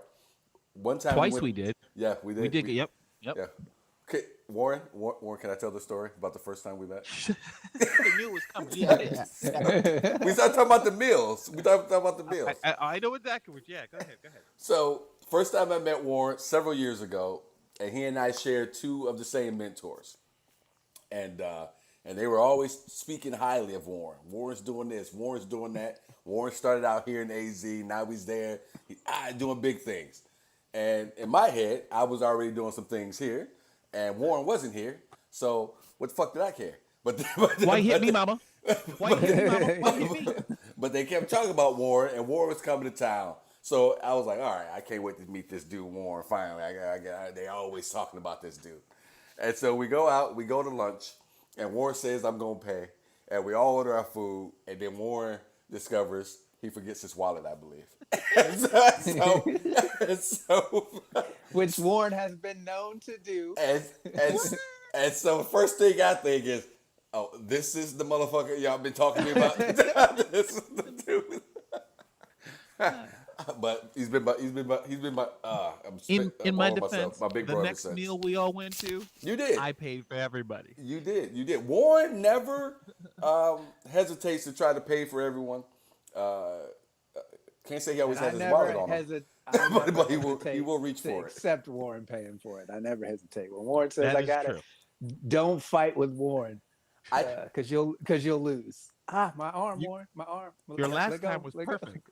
S1: One time we
S2: Twice
S1: went.
S2: we did.
S1: Yeah, we
S2: We
S1: did.
S2: did. Yep. Yep.
S1: Yeah. Okay, Warren, can I tell the story about the first time we met?
S2: I knew it was coming. Yeah.
S1: We started talking about the meals. We started talking about the meals.
S2: I know exactly what. Yeah. Go ahead.
S1: So, first time I met Warren several years ago, and he and I shared two of the same mentors, and they were always speaking highly of Warren. Warren's doing this. Warren's doing that. Warren started out here in AZ. Now he's there. He's doing big things. And in my head, I was already doing some things here, and Warren wasn't here. So what the fuck did I care?
S2: Why hit me, mama? Why hit me, mama? Why hit me?
S1: But they kept talking about Warren, and Warren was coming to town. So I was like, all right, I can't wait to meet this dude, Warren. Finally, they always talking about this dude. And so we go out, we go to lunch, and Warren says, I'm going to pay. And we all order our food, and then Warren discovers he forgets his wallet, I believe. so,
S3: Which Warren has been known to do.
S1: and so the first thing I think is, oh, this is the motherfucker y'all been talking to me about. This is the dude. But he's been my.
S2: In my defense,
S1: myself, my big
S2: the
S1: brother
S2: next
S1: since.
S2: meal we all went to,
S1: You did.
S2: I paid for everybody.
S1: You did. Warren never hesitates to try to pay for everyone. Can't say he always has his wallet on him. But he will reach for it.
S3: Except Warren paying for it. I never hesitate. When Warren says,
S2: That
S3: I
S2: is
S3: got
S2: true.
S3: it, don't fight with Warren. Because you'll lose. My arm, Warren. My arm.
S2: Your
S3: Let
S2: last
S3: go,
S2: time was
S3: let go.
S2: perfect.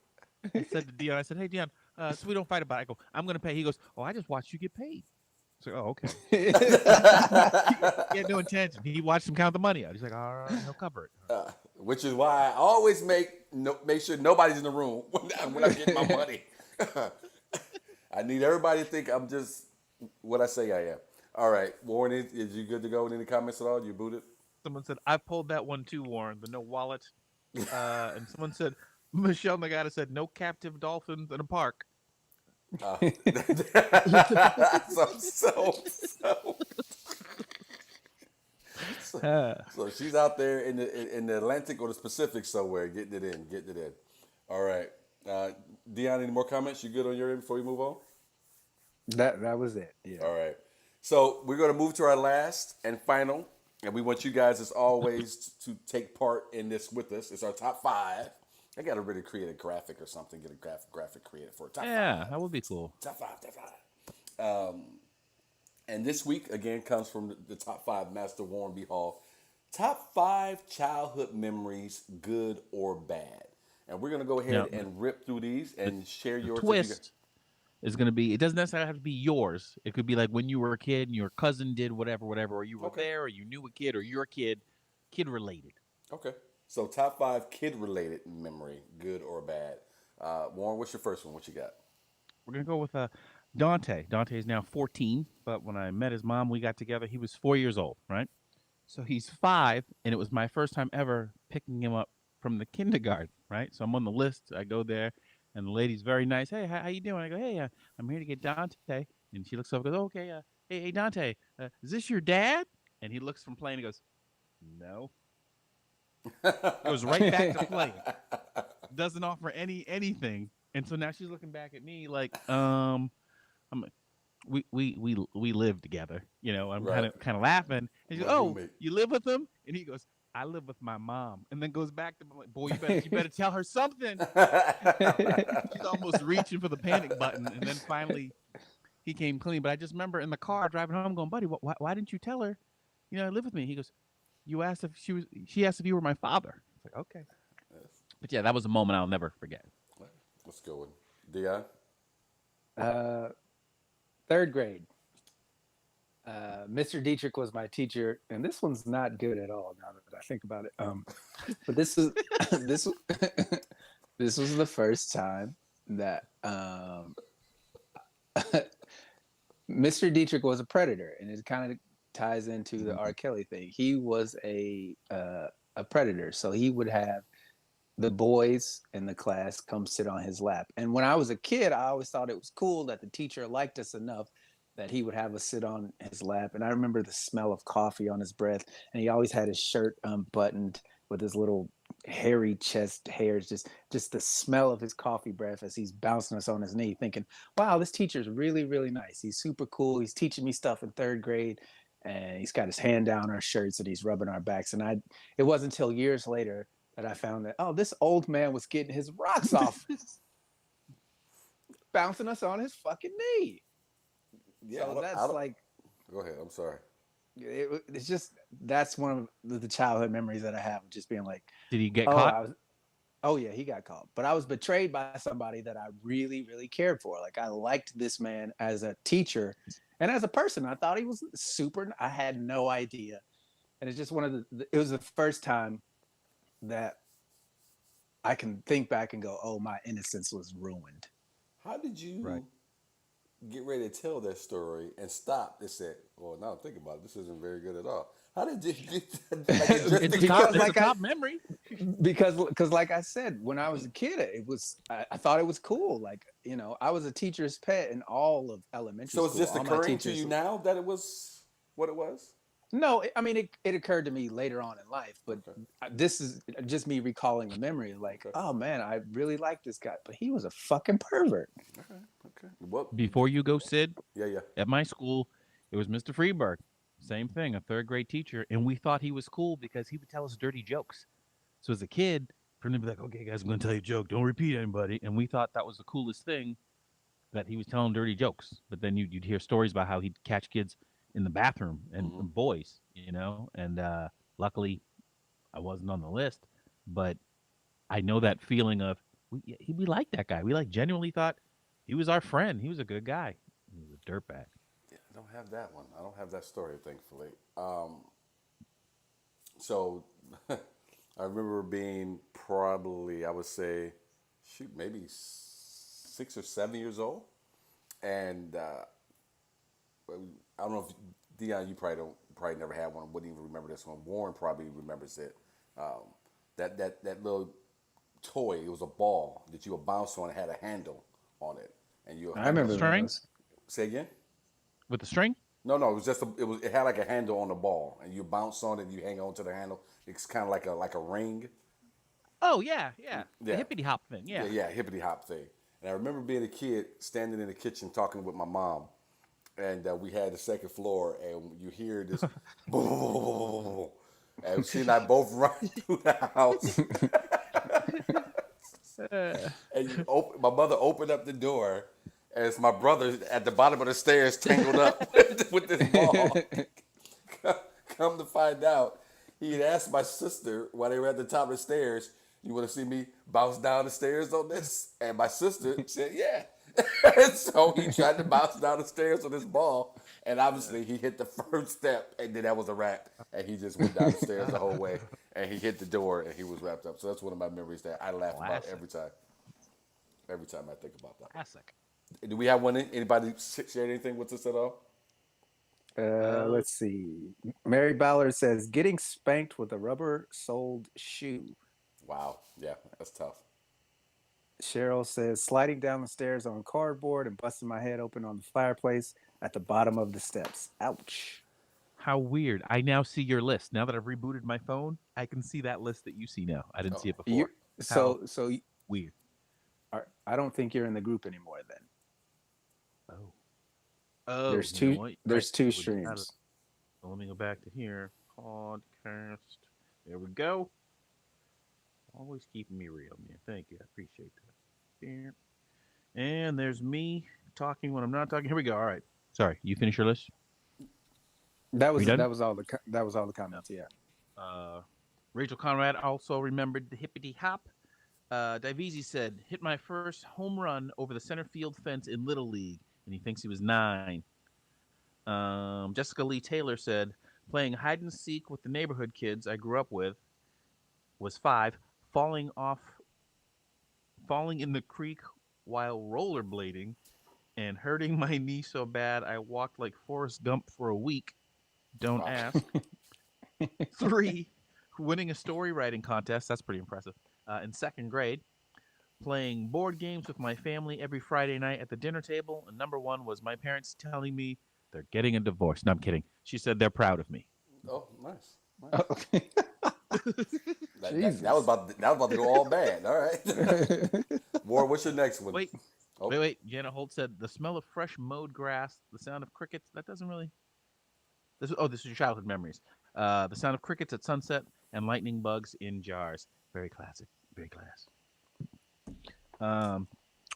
S2: I said to Dion, hey, Dion, so we don't fight about it. I go, I'm going to pay. He goes, oh, I just watched you get paid. I was like, oh, okay. He had no intention. He watched him count the money out. He's like, all right, he'll cover it.
S1: Which is why I always make sure nobody's in the room when I get my money. I need everybody to think I'm just what I say I am. All right, Warren, is you good to go? Any comments at all? You booted?
S2: Someone said, I pulled that one too, Warren, the no wallet. And someone said, Michelle Nagata said, no captive dolphins in a park.
S1: So she's out there in the Atlantic or the Pacific somewhere, getting it in. All right, Dion, any more comments? You good on your end before we move on?
S3: That was it. Yeah.
S1: All right. So we're going to move to our last and final, and we want you guys, as always, to take part in this with us. It's our top 5. I got to really create a graphic or something, get a graphic created for a top 5.
S2: Yeah, that would be cool.
S1: Top 5. And this week, again, comes from the top 5, Master Warren B. Hall. Top 5 childhood memories, good or bad. And we're going to go ahead and rip through these and share yours.
S2: Twist is going to be, it doesn't necessarily have to be yours. It could be like when you were a kid and your cousin did whatever, or you were there, or you knew a kid, or your kid related.
S1: Okay. So top 5 kid-related memory, good or bad. Warren, what's your first one? What you got?
S2: We're going to go with Dante. Dante is now 14, but when I met his mom, we got together. He was 4 years old, right? So he's 5, and it was my first time ever picking him up from the kindergarten, right? So I'm on the list. I go there, and the lady's very nice. Hey, how you doing? I go, hey, I'm here to get Dante. And she looks up and goes, okay, hey, Dante, is this your dad? And he looks from playing and goes, no. Goes right back to playing. Doesn't offer anything. And so now she's looking back at me like, we live together, you know. I'm kind of laughing. And she goes, oh, you live with him? And he goes, I live with my mom. And then goes back to me like, boy, you better tell her something. She's almost reaching for the panic button. And then finally he came clean. But I just remember in the car driving home going, buddy, why didn't you tell her, you know, I live with me? He goes, you asked if she asked if you were my father. I was like, okay. Yes. But yeah, that was a moment I'll never forget.
S1: Let's go with Dion.
S3: 3rd grade. Mr. Dietrich was my teacher, and this one's not good at all now that I think about it. But this is this was the first time that Mr. Dietrich was a predator, and it kind of ties into the R. Kelly thing. He was a predator, so he would have the boys in the class come sit on his lap. And when I was a kid, I always thought it was cool that the teacher liked us enough that he would have us sit on his lap. And I remember the smell of coffee on his breath, and he always had his shirt unbuttoned with his little hairy chest hairs, just the smell of his coffee breath as he's bouncing us on his knee, thinking, wow, this teacher's really, really nice. He's super cool. He's teaching me stuff in third grade, and he's got his hand down our shirts and he's rubbing our backs. And it wasn't until years later that I found that, oh, this old man was getting his rocks off, bouncing us on his fucking knee.
S1: Yeah,
S3: So that's like,
S1: go ahead. I'm sorry.
S3: it's just, that's one of the childhood memories that I have, just being like,
S2: Did he get
S3: oh,
S2: caught?
S3: oh yeah, he got caught. But I was betrayed by somebody that I really, really cared for. Like, I liked this man as a teacher and as a person. I thought he was super. I had no idea. And it's just it was the first time that I can think back and go, oh, my innocence was ruined.
S1: How did you
S2: Right.
S1: get ready to tell that story and stop? They said, well, now I'm thinking about it, this isn't very good at all. How did you get that?
S2: It's
S3: Because,
S2: a
S3: like,
S2: top memory.
S3: because like I said, when I was a kid, I thought it was cool. Like, I was a teacher's pet in all of elementary
S1: So
S3: school.
S1: is this
S3: All my
S1: occurring to
S3: teachers.
S1: you now that it was what it was?
S3: No, I mean, it occurred to me later on in life, but
S1: Okay.
S3: this is just me recalling the memory. Like,
S1: Okay.
S3: oh man, I really like this guy, but he was a fucking pervert.
S1: Okay. Well,
S2: Before you go, Sid,
S1: yeah.
S2: at my school, it was Mr. Freeberg. Same thing, a third grade teacher. And we thought he was cool because he would tell us dirty jokes. So as a kid, for him to be like, okay, guys, I'm going to tell you a joke. Don't repeat anybody. And we thought that was the coolest thing, that he was telling dirty jokes. But then you'd hear stories about how he'd catch kids in the bathroom and boys, And luckily, I wasn't on the list. But I know that feeling of, we liked that guy. We genuinely thought he was our friend. He was a good guy. He was a dirtbag.
S1: I don't have that one. I don't have that story, thankfully. So I remember being probably, I would say, shoot, maybe 6 or 7 years old, and I don't know if Dion, you probably never had one, wouldn't even remember this one. Warren probably remembers it. That little toy, it was a ball that you would bounce on. It had a handle on it, and you
S3: I remember
S2: String?
S3: those.
S1: say again.
S2: With the string?
S1: No, it was just it had like a handle on the ball, and you bounce on it, and you hang on to the handle. It's kind of like a ring.
S2: Oh, yeah.
S1: Yeah.
S2: The hippity hop thing, yeah.
S1: Yeah, hippity hop thing. And I remember being a kid, standing in the kitchen talking with my mom, and we had the second floor, and you hear this, boom, boom, boom, boom, boom, boom, boom. And she and I both run through the house, and my mother opened up the door, and it's my brother at the bottom of the stairs, tangled up with this ball. Come to find out, he had asked my sister while they were at the top of the stairs, "You want to see me bounce down the stairs on this?" And my sister said, "Yeah." And so he tried to bounce down the stairs with this ball, and obviously he hit the first step, and then that was a wrap. And he just went down the stairs the whole way, and he hit the door, and he was wrapped up. So that's one of my memories that I laugh about
S2: Classic.
S1: every time. Every time I think about that.
S2: Classic.
S1: Do we have one? Anybody share anything with us at all?
S3: Let's see. Mary Ballard says, getting spanked with a rubber-soled shoe.
S1: Wow. Yeah, that's tough.
S3: Cheryl says, sliding down the stairs on cardboard and busting my head open on the fireplace at the bottom of the steps. Ouch.
S2: How weird. I now see your list. Now that I've rebooted my phone, I can see that list that you see now. I didn't see it before.
S3: So
S2: Weird.
S3: I don't think you're in the group anymore then.
S2: Oh,
S3: There's
S2: you know
S3: two.
S2: what?
S3: There's
S2: Right.
S3: two
S2: We just had
S3: streams.
S2: it. So let me go back to here. Podcast. There we go. Always keeping me real, man. Thank you. I appreciate that. There. And there's me talking when I'm not talking. Here we go. All right. Sorry. You finish your list?
S3: That was
S2: We done?
S3: all the comments. Yeah.
S2: Rachel Conrad also remembered the hippity hop. Divisi said, hit my first home run over the center field fence in Little League, and he thinks he was 9. Jessica Lee Taylor said, playing hide and seek with the neighborhood kids I grew up with was 5, falling in the creek while rollerblading and hurting my knee so bad I walked like Forrest Gump for a week. Don't ask. 3, winning a story writing contest. That's pretty impressive. In second grade, playing board games with my family every Friday night at the dinner table. And number one was my parents telling me they're getting a divorce. No, I'm kidding. She said they're proud of me.
S1: Oh, nice.
S3: Okay.
S1: That was about to go all bad. All right. War, what's your next one?
S2: Wait,
S1: Oh.
S2: wait. Jenna Holt said the smell of fresh mowed grass, the sound of crickets. That doesn't really. This is your childhood memories. The sound of crickets at sunset and lightning bugs in jars. Very classic. Very class.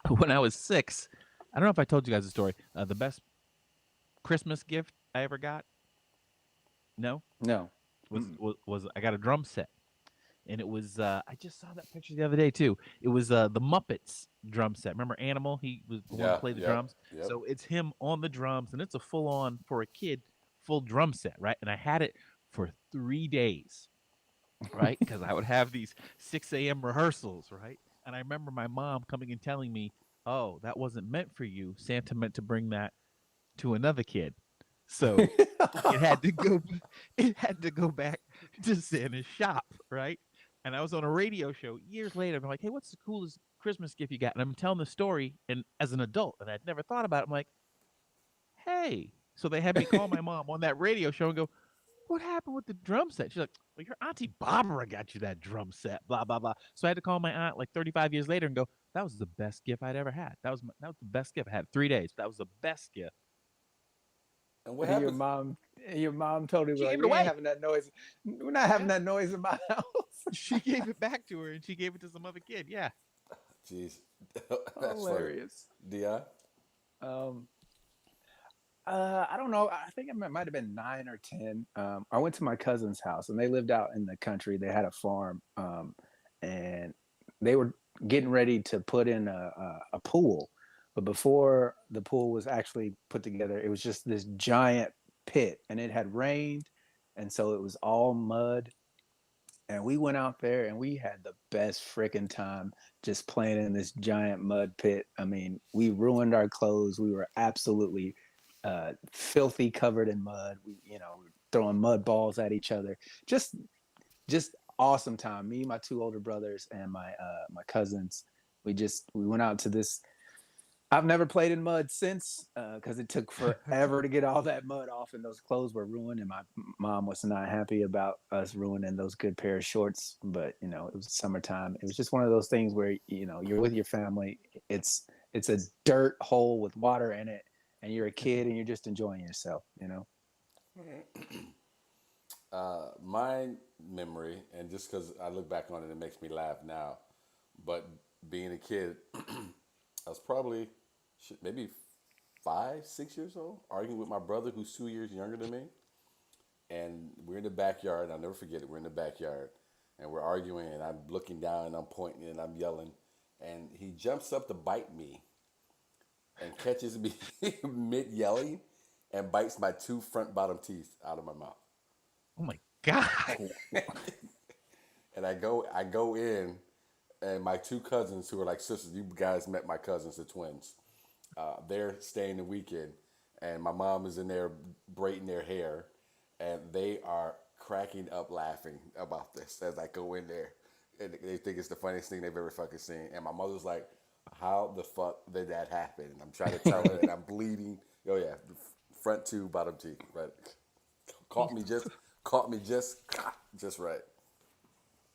S2: When I was 6, I don't know if I told you guys the story. The best Christmas gift I ever got. No,
S3: No.
S2: was I got a drum set, and it was I just saw that picture the other day too. It was the Muppets drum set. Remember Animal? He was the one who played the drums.
S1: Yep.
S2: So it's him on the drums, and it's a full on for a kid full drum set, right? And I had it for 3 days, right? Because I would have these 6 a.m. rehearsals, right? And I remember my mom coming and telling me, "Oh, that wasn't meant for you. Santa meant to bring that to another kid." So it had to go. It had to go back to Santa's shop, right? And I was on a radio show years later. And I'm like, "Hey, what's the coolest Christmas gift you got?" And I'm telling the story, and as an adult, and I'd never thought about it. I'm like, "Hey!" So they had me call my mom on that radio show and go, "What happened with the drum set?" She's like, "Well, your auntie Barbara got you that drum set." Blah blah blah. So I had to call my aunt like 35 years later and go, "That was the best gift I'd ever had. That was the best gift I had. 3 days. That was the best gift."
S1: And what
S3: And
S1: happened?
S3: your mom told him,
S2: She
S3: like,
S2: gave it
S3: we ain't
S2: away.
S3: having that noise. We're not having that noise in my house.
S2: She gave it back to her, and she gave it to some other kid. Yeah.
S1: Jeez. That's
S3: Hilarious.
S1: funny. Dion?
S3: I don't know. I think it might have been 9 or 10. I went to my cousin's house, and they lived out in the country. They had a farm, and they were getting ready to put in a pool. But before the pool was actually put together, it was just this giant pit, and it had rained, and so it was all mud. And we went out there, and we had the best freaking time just playing in this giant mud pit. I mean, we ruined our clothes. We were absolutely filthy, covered in mud. We were throwing mud balls at each other. Just awesome time. Me, my 2 older brothers, and my cousins. We went out to this. I've never played in mud since because it took forever to get all that mud off, and those clothes were ruined. And my mom was not happy about us ruining those good pair of shorts. But it was summertime. It was just one of those things where you're with your family. It's a dirt hole with water in it, and you're a kid and you're just enjoying yourself.
S1: My memory, and just because I look back on it, it makes me laugh now. But being a kid, I was probably maybe 5, 6 years old, arguing with my brother who's 2 years younger than me. And we're in the backyard. I'll never forget it. We're in the backyard, and we're arguing, and I'm looking down, and I'm pointing, and I'm yelling. And he jumps up to bite me and catches me mid-yelling and bites my 2 front bottom teeth out of my mouth.
S2: Oh my God.
S1: And I go in, and my 2 cousins who are like sisters, you guys met my cousins, the twins. They're staying the weekend, and my mom is in there braiding their hair, and they are cracking up laughing about this as I go in there. And they think it's the funniest thing they've ever fucking seen. And my mother's like, "How the fuck did that happen?" And I'm trying to tell her, and I'm bleeding. Oh yeah, front 2, bottom teeth. Right, caught me just right.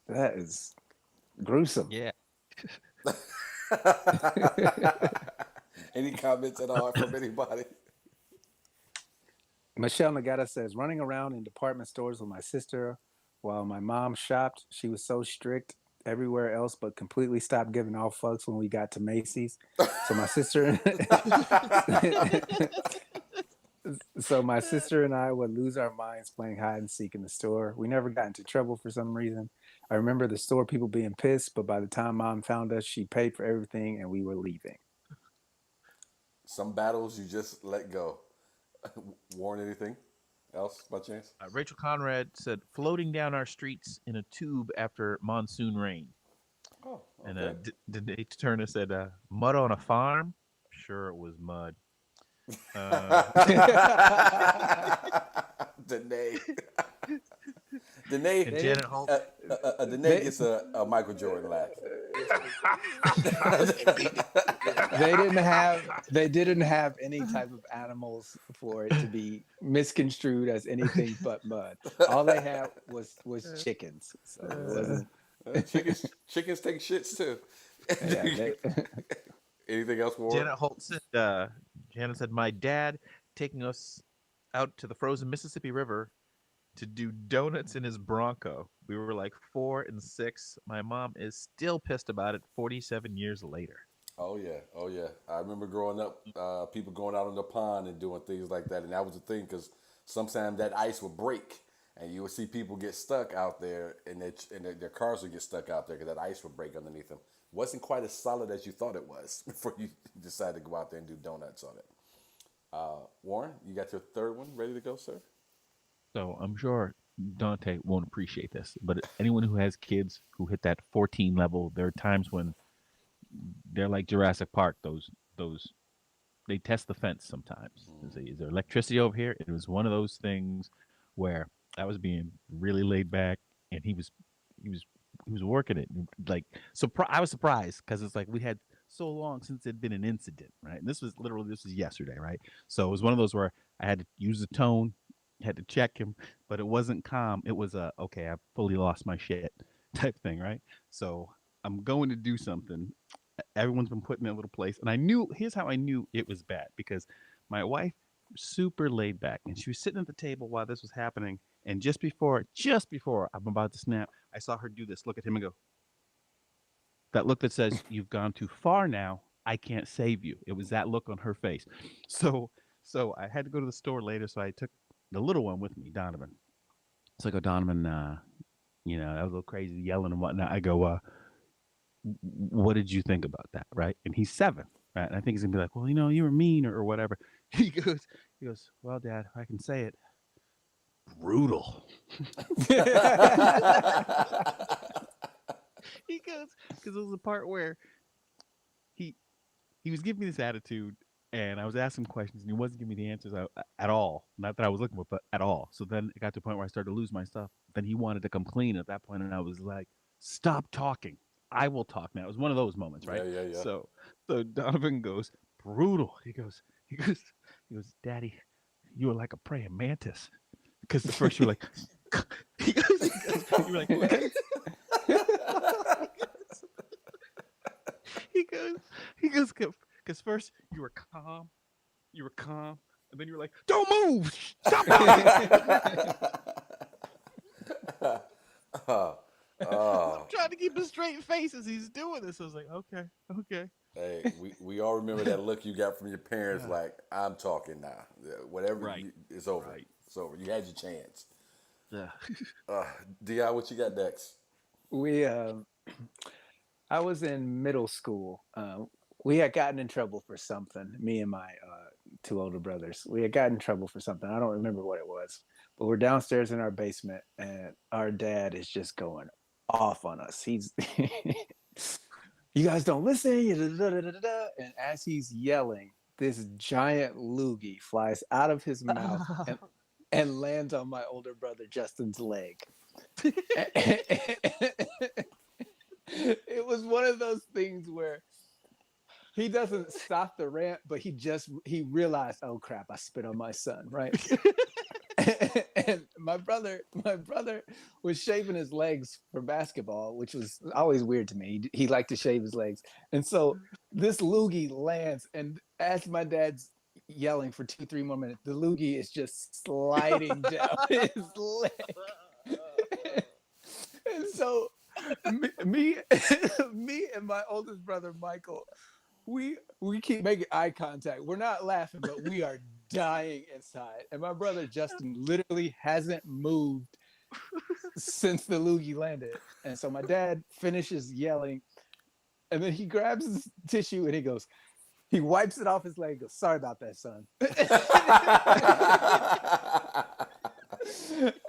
S3: That is gruesome.
S2: Yeah.
S1: Any comments at all from anybody?
S3: Michelle Nagata says, running around in department stores with my sister while my mom shopped. She was so strict everywhere else, but completely stopped giving all fucks when we got to Macy's. So my sister, and I would lose our minds playing hide and seek in the store. We never got into trouble for some reason. I remember the store people being pissed, but by the time mom found us, she paid for everything and we were leaving.
S1: Some battles you just let go. Warren, anything else by chance?
S2: Rachel Conrad said, floating down our streets in a tube after monsoon rain.
S1: Oh, okay.
S2: And Danae Turner said, mud on a farm? Sure, it was mud.
S1: Danae. Danae,
S4: And
S3: They
S4: Janet
S3: didn't.
S4: Holt.
S1: Danae
S3: They
S1: gets a Michael Jordan laugh.
S3: they didn't have any type of animals for it to be misconstrued as anything but mud. All they had was chickens, so it wasn't.
S1: Chickens take shits too.
S3: Yeah, they.
S1: Anything else, Warren?
S4: Janet Holt said, Janet said, my dad taking us out to the frozen Mississippi River to do donuts in his Bronco. We were like 4 and 6. My mom is still pissed about it 47 years later.
S1: Oh yeah, oh yeah. I remember growing up, people going out on the pond and doing things like that, and that was the thing because sometimes that ice would break, and you would see people get stuck out there, and their cars would get stuck out there because that ice would break underneath them. Wasn't quite as solid as you thought it was before you decided to go out there and do donuts on it. Warren, you got your third one ready to go, sir?
S2: So I'm sure Dante won't appreciate this, but anyone who has kids who hit that 14 level, there are times when they're like Jurassic Park. Those they test the fence sometimes. Is there electricity over here? It was one of those things where I was being really laid back, and he was he was working it. Like, I was surprised because it's like we had so long since it'd been an incident, right? And this was yesterday, right? So it was one of those where I had to use the tone, had to check him, but it wasn't calm. It was a okay, I fully lost my shit type thing, right? So I'm going to do something. Everyone's been put in a little place, and I knew. Here's how I knew it was bad because my wife was super laid back, and she was sitting at the table while this was happening. And just before I'm about to snap, I saw her do this. Look at him and go. That look that says you've gone too far now. I can't save you. It was that look on her face. So so I had to go to the store later. So I took the little one with me, Donovan. So I go, Donovan. That was a little crazy yelling and whatnot. I go, what did you think about that, right? And he's 7, right? And I think he's gonna be like, well, you were mean or whatever. He goes, well, Dad, I can say it, brutal. He goes, because it was the part where he he was giving me this attitude, and I was asking questions, and he wasn't giving me the answers at all. Not that I was looking for, but at all. So then it got to a point where I started to lose my stuff. Then he wanted to come clean at that point, and I was like, stop talking. I will talk now. It was one of those moments, right?
S1: Yeah.
S2: So Donovan goes, brutal. He goes, Daddy, you were like a praying mantis. Because at first you were like, you were like, what? He goes, because first you were calm, and then you were like, don't move, stop talking. I'm trying to keep a straight face as he's doing this. I was like, okay.
S1: Hey, we all remember that look you got from your parents.
S2: Yeah.
S1: Like, I'm talking now. Whatever,
S2: Right.
S1: it's over.
S2: Right.
S1: It's over. You had your chance.
S2: Yeah.
S1: Di, what you got next?
S3: we I was in middle school. We had gotten in trouble for something. Me and my 2 older brothers. We had gotten in trouble for something. I don't remember what it was, but we're downstairs in our basement, and our dad is just going off on us. He's, you guys don't listen. And as he's yelling, this giant loogie flies out of his mouth and lands on my older brother Justin's leg. It was one of those things where he doesn't stop the rant, but he realized, oh crap, I spit on my son, right? And my brother was shaving his legs for basketball, which was always weird to me. He liked to shave his legs. And so this loogie lands, and as my dad's yelling for 2-3 more minutes, the loogie is just sliding down his leg. And so me and my oldest brother Michael, we keep making eye contact. We're not laughing, but we are dying inside. And my brother Justin literally hasn't moved since the loogie landed. And so my dad finishes yelling, and then he grabs his tissue and he wipes it off his leg. Goes, sorry about that, son.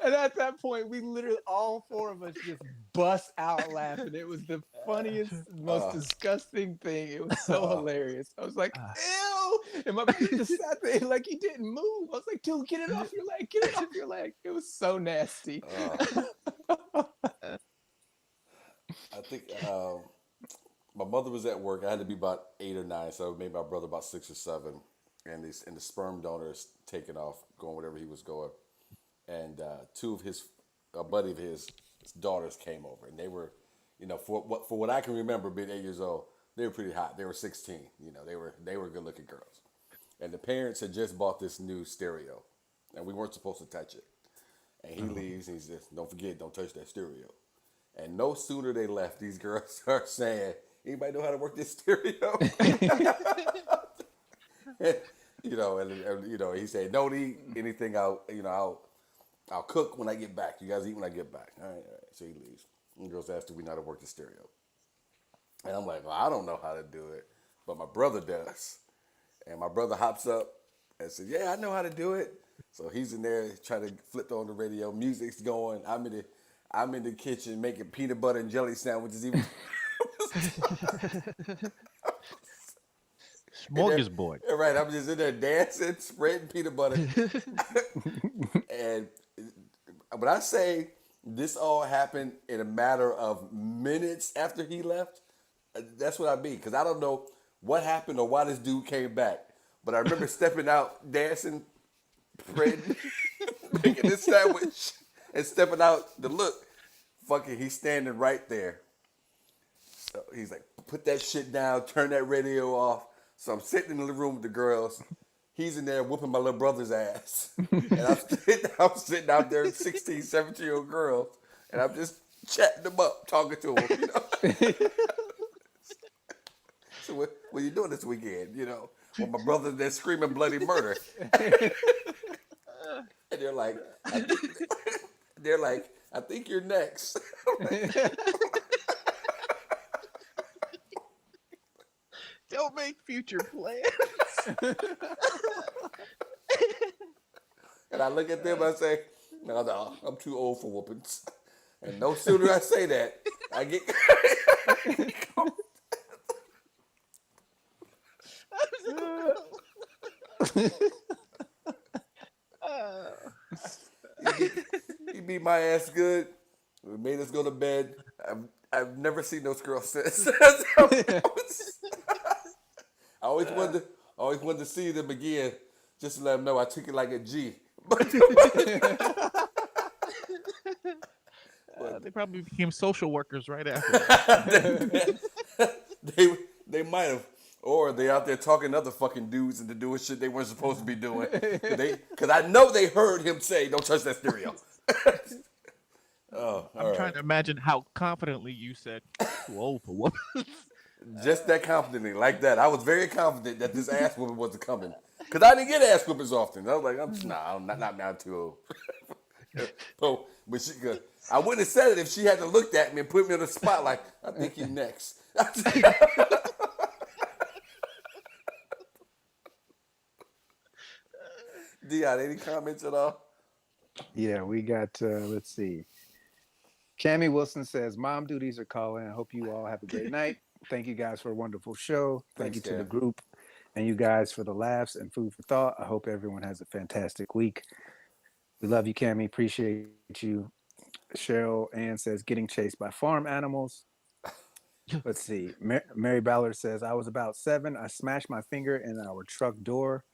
S3: And at that point, we literally, all 4 of us just bust out laughing. It was the funniest, most disgusting thing. It was so hilarious. I was like, ew! And my brother just sat there like he didn't move. I was like, dude, get it off your leg. Get it off your leg. It was so nasty.
S1: I think my mother was at work. I had to be about 8 or 9, so maybe my brother about 6 or 7, and the sperm donor is taking off, going wherever he was going, and two of his a buddy of his daughters came over, and they were, for what I can remember, being 8 years old, they were pretty hot. They were 16. They were good looking girls, and the parents had just bought this new stereo, and we weren't supposed to touch it. And he leaves, and he says, "Don't forget, don't touch that stereo." And no sooner they left, these girls start saying, "Anybody know how to work this stereo?" And he said, "Don't eat anything out. I'll cook when I get back. You guys eat when I get back." All right, all right. So he leaves. And the girls asked, "Do we know how to work the stereo?" And I'm like, "Well, I don't know how to do it, but my brother does." And my brother hops up and said, "Yeah, I know how to do it." So he's in there trying to flip on the radio. Music's going. I'm in the kitchen making peanut butter and jelly sandwiches. Even
S2: Smorgasbord.
S1: right, I'm just in there dancing, spreading peanut butter. And when I say this all happened in a matter of minutes after he left, that's what I mean. Because I don't know what happened or why this dude came back. But I remember stepping out, dancing, spreading, making this sandwich, and stepping out to look. Fucking, he's standing right there. So he's like, "Put that shit down, turn that radio off." So I'm sitting in the room with the girls. He's in there whooping my little brother's ass. And I'm sitting out there, 16, 17-year-old girls, and I'm just chatting them up, talking to them. So what you doing this weekend? Well, my brother's there screaming bloody murder. And they're like, "I think you're next."
S4: Don't make future plans.
S1: And I look at them and I say, "No, I'm too old for whoopings." And no sooner I say that, I get he beat my ass good. We made us go to bed. I've never seen those girls since. I always wanted to see them again, just to let them know I took it like a G.
S2: They probably became social workers right after.
S1: They might have, or they out there talking to other fucking dudes into doing shit they weren't supposed to be doing. Because I know they heard him say, "Don't touch that stereo."
S2: I'm trying to imagine how confidently you said, "Too old for what?"
S1: Just that confidently, like that. I was very confident that this ass whooping wasn't coming. Because I didn't get ass whoopings often. I was like, I'm not now too old. So, but I wouldn't have said it if she hadn't looked at me and put me on the spot like, "I think you're next." Dion, any comments at all?
S3: Yeah, we got, let's see. Cammy Wilson says, "Mom duties are calling. I hope you all have a great night. Thank you guys for a wonderful show. Thank
S1: Thanks,
S3: you to the
S1: Cam.
S3: group and you guys for the laughs and food for thought. I hope everyone has a fantastic week. We love you, Cammy. Appreciate you." Cheryl Ann says, "Getting chased by farm animals." Let's see. Mary Ballard says, "I was about 7. I smashed my finger in our truck door.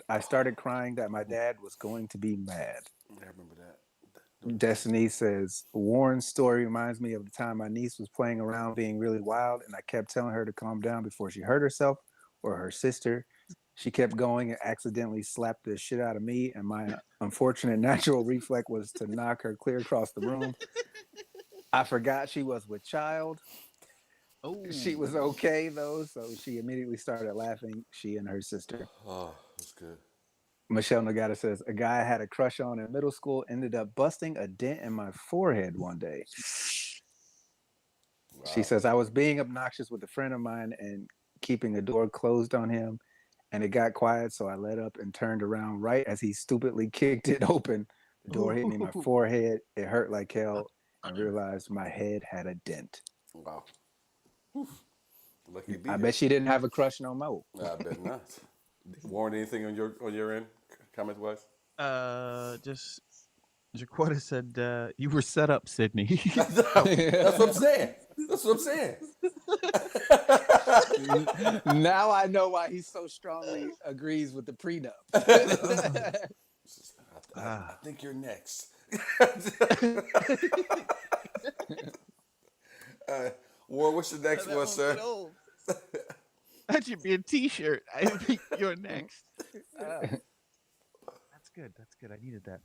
S3: I started crying that my dad was going to be mad."
S1: I remember that.
S3: Destiny says, "Warren's story reminds me of the time my niece was playing around being really wild, and I kept telling her to calm down before she hurt herself or her sister. She kept going and accidentally slapped the shit out of me, and my unfortunate natural reflex was to knock her clear across the room. I forgot she was with child.
S2: Oh,
S3: She was okay though, so she immediately started laughing, she and her sister."
S1: Oh, that's good.
S3: Michelle Nagata says, "A guy I had a crush on in middle school ended up busting a dent in my forehead one day." She
S1: Wow.
S3: says, "I was being obnoxious with a friend of mine and keeping the door closed on him, and it got quiet, so I let up and turned around right as he stupidly kicked it open. The door hit me in my forehead. It hurt like hell, and realized my head had a dent."
S1: Wow. Lucky be
S3: I
S1: here.
S3: bet she didn't have a crush no more.
S1: I bet not. Warren, anything on your end, comment wise?
S2: just Jaquetta said, "You were set up, Sydney."
S1: That's what I'm saying. That's what I'm saying.
S3: Now I know why he so strongly agrees with the prenup.
S1: I think you're next. War, what's your next one, sir?
S2: That should be a T-shirt. I think you're next. That's good. That's good. I needed that.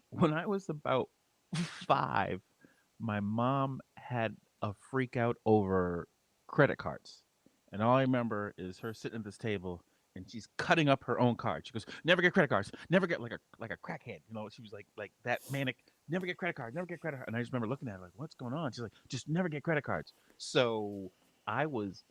S2: When I was about 5, my mom had a freak out over credit cards. And all I remember is her sitting at this table and she's cutting up her own cards. She goes, "Never get credit cards. Never get," like a crackhead. You know, she was like that manic, "Never get credit cards, never get credit cards." And I just remember looking at her like, "What's going on?" She's like, "Just never get credit cards." So I was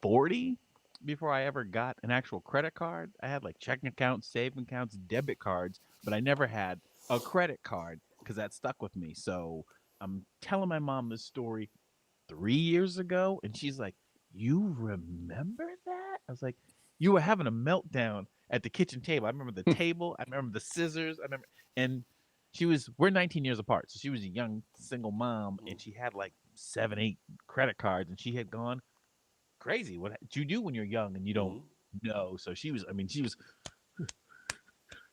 S2: 40 before I ever got an actual credit card. I had like checking accounts, saving accounts, debit cards, but I never had a credit card because that stuck with me. So I'm telling my mom this story 3 years ago, and she's like, "You remember that?" I was like, "You were having a meltdown at the kitchen table." I remember the table. I remember the scissors. I remember, and we're 19 years apart. So she was a young single mom, and she had like 7, 8 credit cards, and she had gone crazy. What do you do when you're young and you don't know? So she was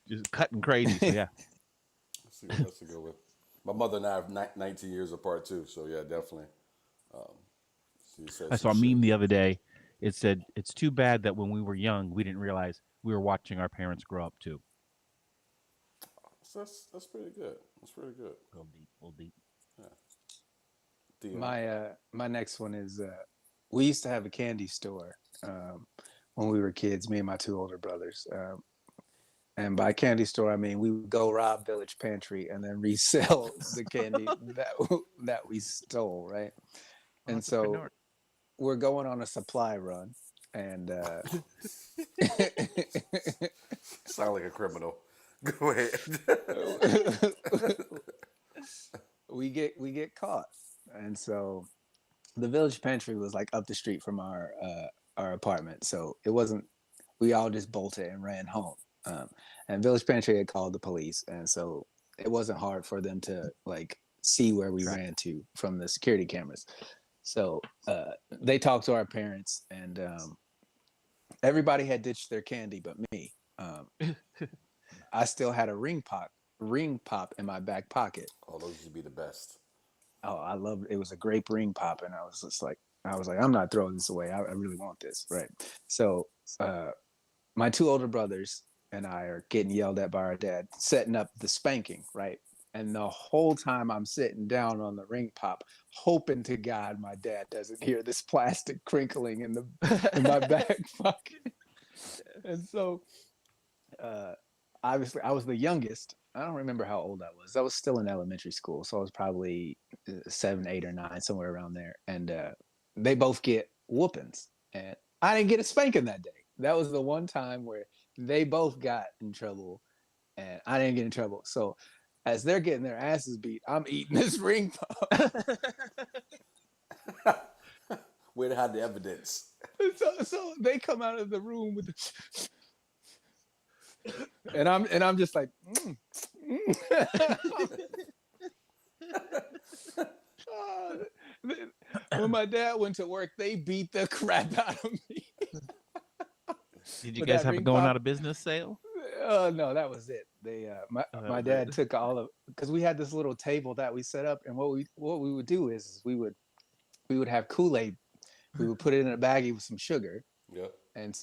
S2: just cutting crazy. So yeah.
S1: That's a good one. My mother and I are 19 years apart too, so yeah, definitely. She said
S2: I
S1: some
S2: saw a
S1: shit.
S2: meme the other day. It said, "It's too bad that when we were young, we didn't realize we were watching our parents grow up too."
S1: So that's pretty good. That's pretty good.
S2: A little deep.
S1: Theo.
S3: My next one is we used to have a candy store when we were kids, me and my 2 older brothers. And by candy store, I mean we would go rob Village Pantry and then resell the candy that we stole, right? And so
S2: Entrepreneur.
S3: we're going on a supply run, and
S1: Sound like a criminal. Go ahead.
S3: we get caught. And so the Village Pantry was like up the street from our apartment, so it wasn't. We all just bolted and ran home. And Village Pantry had called the police, and so it wasn't hard for them to like see where we ran to from the security cameras. So they talked to our parents, and everybody had ditched their candy but me. I still had a ring pop in my back pocket.
S1: Oh, those should be the best.
S3: Oh, I loved it. It was a grape ring pop, and I was like, I'm not throwing this away. I really want this, right? So my 2 older brothers and I are getting yelled at by our dad, setting up the spanking, right? And the whole time I'm sitting down on the ring pop, hoping to God my dad doesn't hear this plastic crinkling in my back pocket. And so obviously I was the youngest. I don't remember how old I was. I was still in elementary school, so I was probably 7, 8, or 9, somewhere around there. And they both get whoopings, and I didn't get a spanking that day. That was the one time where they both got in trouble, and I didn't get in trouble. So as they're getting their asses beat, I'm eating this ring pop.
S1: Where to hide the evidence?
S3: So they come out of the room with and I'm just like when my dad went to work, they beat the crap out of me.
S2: Did you
S3: With
S2: guys
S3: that
S2: have a
S3: ring
S2: going
S3: pop?
S2: out of business sale?
S3: No, that was it. They my
S2: was
S3: dad
S2: it.
S3: took all of, because we had this little table that we set up, and what we would do is we would have Kool-Aid. We would put it in a baggie with some sugar,
S1: Yep.
S3: and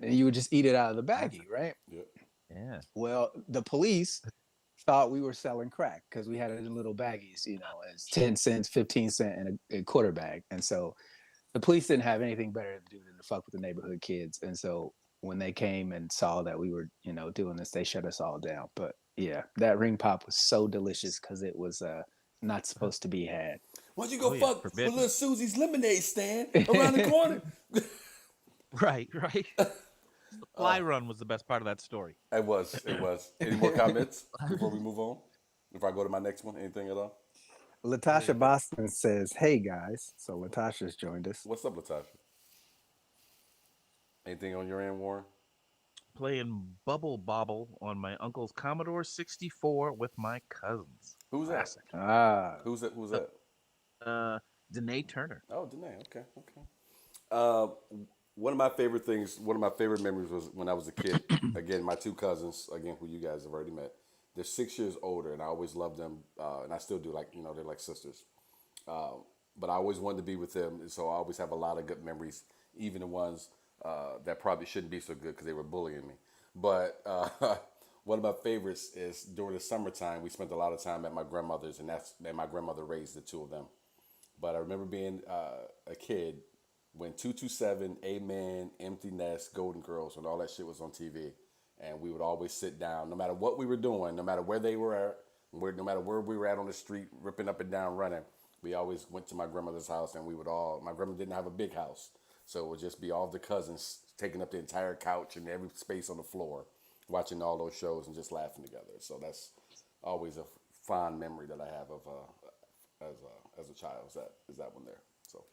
S3: you would just eat it out of the baggie, right?
S1: Yep.
S2: Yeah.
S3: Well, the police thought we were selling crack because we had it in little baggies, as 10 cents, 15 cent, and a quarter bag. And so the police didn't have anything better to do than to fuck with the neighborhood kids. And so when they came and saw that we were, doing this, they shut us all down. But yeah, that ring pop was so delicious because it was not supposed to be had.
S1: Why don't you go
S2: Oh, yeah,
S1: fuck with
S2: forbidden.
S1: little Susie's lemonade stand around the corner?
S2: Right. The fly run was the best part of that story.
S1: It was. Any more comments before we move on? If I go to my next one, anything at all?
S3: Latasha Boston says, "Hey guys." So Latasha's joined us.
S1: What's up, Latasha? Anything on your end, Warren?
S4: playing Bubble Bobble on my uncle's Commodore 64 with my cousins.
S1: Who's that?
S4: Classic.
S3: Ah,
S1: Who's that? Who's that?
S4: Uh, Danae Turner.
S1: Oh, Danae. Okay, okay. Uh, one of my favorite things, one of my favorite memories was when I was a kid. Again, my two cousins, again, who you guys have already met. They're 6 years older, and I always loved them, and I still do. Like they're like sisters. But I always wanted to be with them, and so I always have a lot of good memories, even the ones that probably shouldn't be so good because they were bullying me. But one of my favorites is during the summertime. We spent a lot of time at my grandmother's, and my grandmother raised the two of them. But I remember being a kid when 227, Amen, Empty Nest, Golden Girls, when all that shit was on TV. And we would always sit down, no matter what we were doing, no matter where they were at, no matter where we were at on the street, ripping up and down, running. We always went to my grandmother's house, and my grandmother didn't have a big house. So it would just be all the cousins taking up the entire couch and every space on the floor, watching all those shows and just laughing together. So that's always a fond memory that I have of as a child. Is that one there? So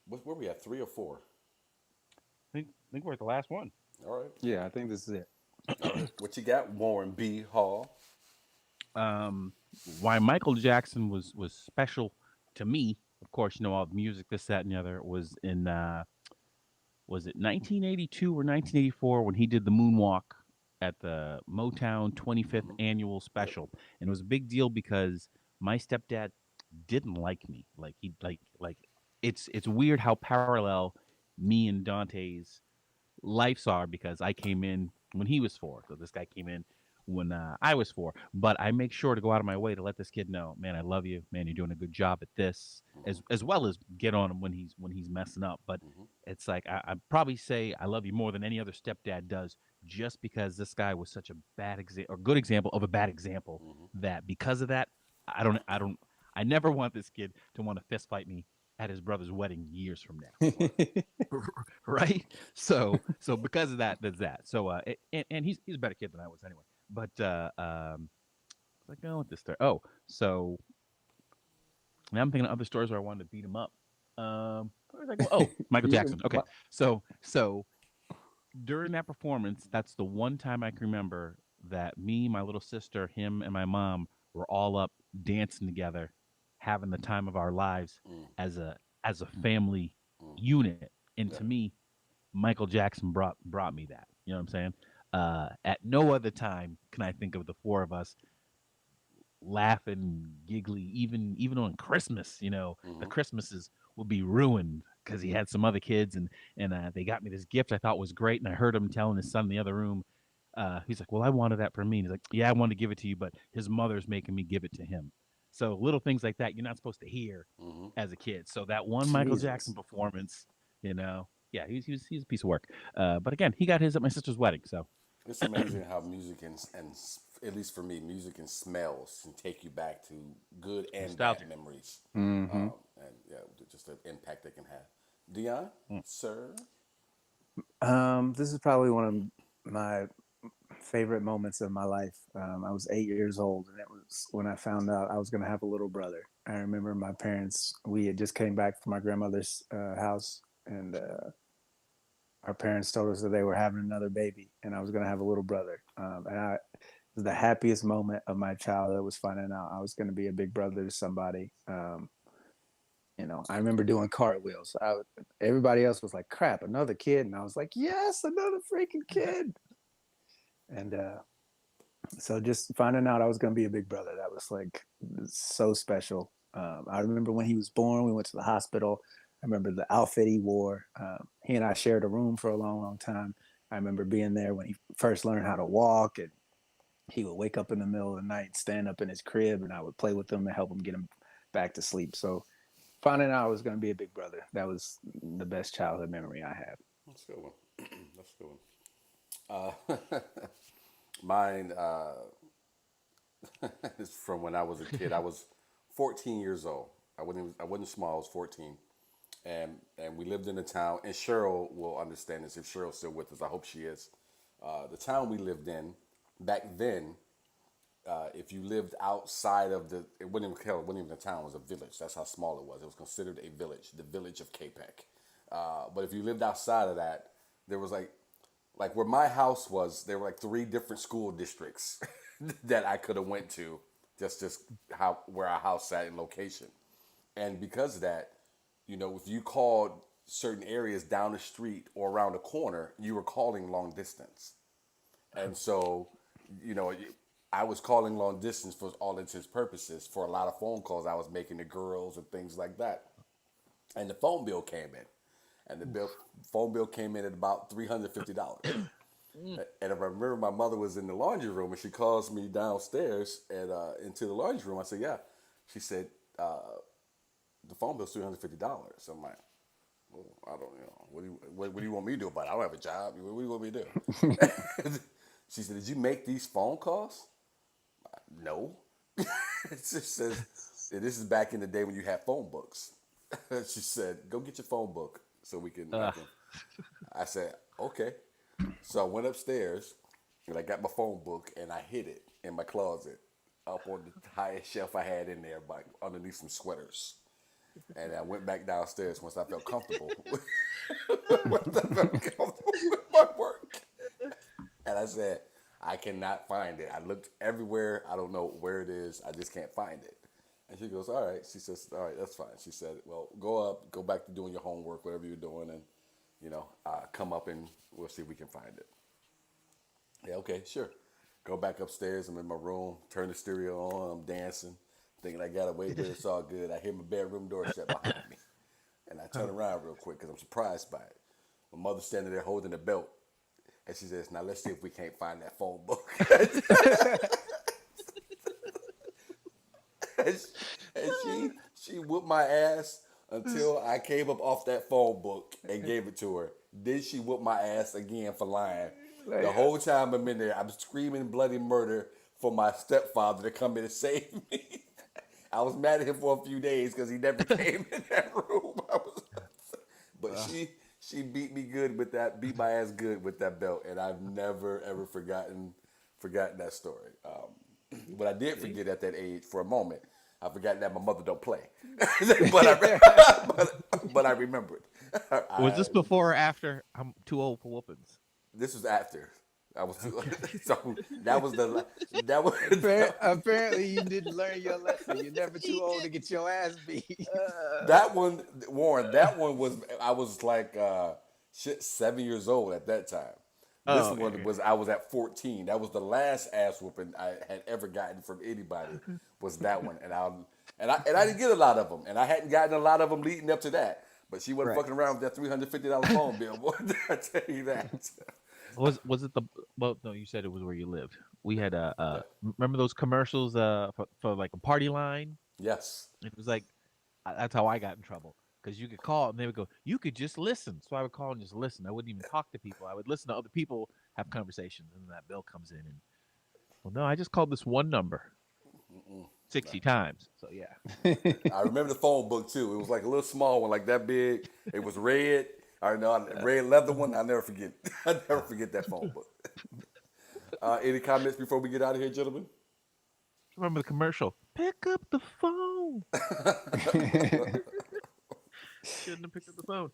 S1: where we at, 3 or 4?
S2: I think we're at the last one.
S1: All right,
S3: yeah, I think this is it.
S1: all right. What you got, Warren B. Hall?
S2: Um, why Michael Jackson was special to me, of course, all the music, this, that, and the other, was in was it 1982 or 1984 when he did the moonwalk at the Motown 25th annual special, and it was a big deal because my stepdad didn't like me. Like he like it's weird how parallel me and Dante's lives are because I came in when he was 4. So this guy came in when I was 4. But I make sure to go out of my way to let this kid know, man, I love you, man, you're doing a good job at this, as well as get on him when he's messing up. But it's like I probably say I love you more than any other stepdad does, just because this guy was such a bad example or good example of a bad example that because of that, I never want this kid to want to fist fight me at his brother's wedding years from now. Right? So because of that, there's that. So and he's a better kid than I was anyway. But where's I going with this story? Oh, so now I'm thinking of other stories where I wanted to beat him up. Where was I going? Oh, Michael Jackson. Okay, so during that performance, that's the one time I can remember that me, my little sister, him, and my mom were all up dancing together, having the time of our lives as a family unit. And to me, Michael Jackson brought me that. You know what I'm saying? At no other time can I think of the 4 of us laughing, giggly, even on Christmas. The Christmases will be ruined because he had some other kids, and they got me this gift I thought was great, and I heard him telling his son in the other room. He's like, "Well, I wanted that for me." And he's like, "Yeah, I wanted to give it to you, but his mother's making me give it to him." So little things like that you're not supposed to hear as a kid. So that one Michael Jackson
S3: Jesus.
S2: performance, yeah, he's a piece of work. But again, he got his at my sister's wedding. So
S1: It's amazing how music and at least for me, music and smells can take you back to good and
S2: nostalgia.
S1: bad memories.
S3: Mm-hmm.
S1: And yeah, just the impact they can have. Dion, sir.
S3: This is probably one of my favorite moments of my life. I was 8 years old, and it was when I found out I was going to have a little brother. I remember my parents. We had just came back from my grandmother's house, and our parents told us that they were having another baby, and I was going to have a little brother. And it was the happiest moment of my childhood was finding out I was going to be a big brother to somebody. I remember doing cartwheels. Everybody else was like, "Crap, another kid," and I was like, "Yes, another freaking kid!" And so just finding out I was going to be a big brother, that was like so special. I remember when he was born, we went to the hospital. I remember the outfit he wore. He and I shared a room for a long, long time. I remember being there when he first learned how to walk, and he would wake up in the middle of the night, stand up in his crib, and I would play with him and help him get him back to sleep. So finding out I was going to be a big brother, that was the best childhood memory I have.
S1: That's a good one. That's a good one. Mine is from when I was a kid. I was 14 years old. I wasn't small. I was 14, and we lived in a town. And Cheryl will understand this if Cheryl's still with us. I hope she is. The town we lived in back then, if you lived outside of it wasn't even it wasn't even a town. It was a village. That's how small it was. It was considered a village, the village of Capec. But if you lived outside of that, there was like like where my house was, there were like 3 different school districts that I could have went to, just how where our house sat in location. And because of that, if you called certain areas down the street or around the corner, you were calling long distance. And so, you know, I was calling long distance for all intents and purposes for a lot of phone calls I was making to girls and things like that. And the phone bill came in, and phone bill came in at about $350. And if I remember, my mother was in the laundry room, and she calls me downstairs and into the laundry room. I said, "Yeah." She said, "The phone bill's $350." I'm like, "Well, I don't, what do you want me to do about it? I don't have a job. What do you want me to do?" She said, "Did you make these phone calls?" No. It just says, this is back in the day when you had phone books. She said, "Go get your phone book so we can." I said, "Okay." So I went upstairs and I got my phone book and I hid it in my closet up on the highest shelf I had in there, underneath some sweaters. And I went back downstairs once I felt comfortable with my work. And I said, "I cannot find it. I looked everywhere. I don't know where it is. I just can't find it." And she goes, "All right." She says, "All right, that's fine." She said, "Well, go back to doing your homework, whatever you're doing, and come up and we'll see if we can find it." Yeah, okay, sure. Go back upstairs. I'm in my room. Turn the stereo on. I'm dancing, thinking I got away good. It's all good. I hear my bedroom door shut behind me, and I turn around real quick because I'm surprised by it. My mother's standing there holding the belt, and she says, "Now let's see if we can't find that phone book." and she whooped my ass until I came up off that phone book and gave it to her. Then she whooped my ass again for lying. The whole time I'm in there, I'm screaming bloody murder for my stepfather to come in and save me. I was mad at him for a few days because he never came in that room. But she beat me good with that, beat my ass good with that belt, and I've never ever forgotten that story. But I did forget at that age for a moment. I forgot that my mother don't play, but I remembered.
S2: Was this before or after I'm too old for whoopings?
S1: This was after. I was too, so that was
S3: Apparently, you didn't learn your lesson. You're never too old to get your ass beat.
S1: that one, Warren. That one was I was like 7 years old at that time. This
S2: Oh,
S1: one
S2: okay.
S1: was I was at 14. That was the last ass whooping I had ever gotten from anybody. Was that one, and I didn't get a lot of them, and I hadn't gotten a lot of them leading up to that. But she wasn't
S3: Right.
S1: fucking around with that $350 phone bill, boy. I tell you that.
S2: Was it the well? No, you said it was where you lived. We had remember those commercials for like a party line.
S1: Yes.
S2: It was like that's how I got in trouble because you could call and they would go, "You could just listen." So I would call and just listen. I wouldn't even talk to people. I would listen to other people have conversations, and then that bill comes in and well, no, I just called this one number 60 times. So yeah.
S1: I remember the phone book too. It was like a little small one, like that big. It was red. I know, red leather one. I'll never forget. I'll never forget that phone book. Any comments before we get out of here, gentlemen?
S2: Remember the commercial? Pick up the phone. Shouldn't have picked up the phone.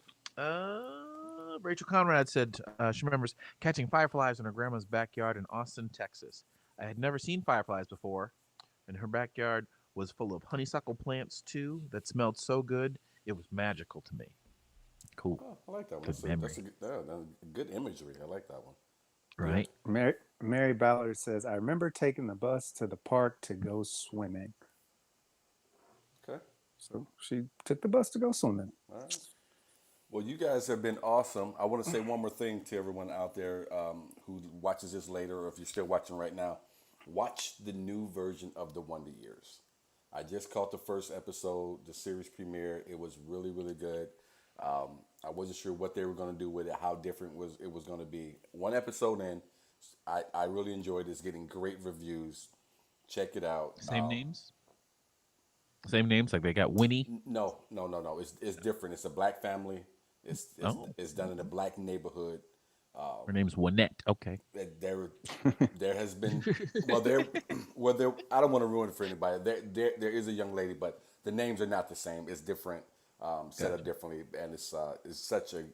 S2: Rachel Conrad said she remembers catching fireflies in her grandma's backyard in Austin, Texas. I had never seen fireflies before, and her backyard was full of honeysuckle plants too that smelled so good. It was magical to me. Cool.
S1: Oh, I like that one.
S2: Good memory.
S1: That's a good imagery. I like that one.
S2: Right?
S3: Mary Ballard says, "I remember taking the bus to the park to go swimming."
S1: Okay.
S3: So she took the bus to go swimming.
S1: All right. Well, you guys have been awesome. I want to say one more thing to everyone out there who watches this later, or if you're still watching right now, watch the new version of The Wonder Years. I just caught the first episode, the series premiere. It was really, really good. I wasn't sure what they were going to do with it, how different it was going to be. One episode in, I really enjoyed it. It's getting great reviews. Check it out.
S2: Same names? Same names? Like they got Winnie?
S1: No. It's different. It's a black family.
S2: Oh.
S1: It's done in a black neighborhood.
S2: Her name's Winnette. Okay.
S1: There has been there. I don't want to ruin it for anybody. There is a young lady, but the names are not the same. It's different, set up differently, and it's such a.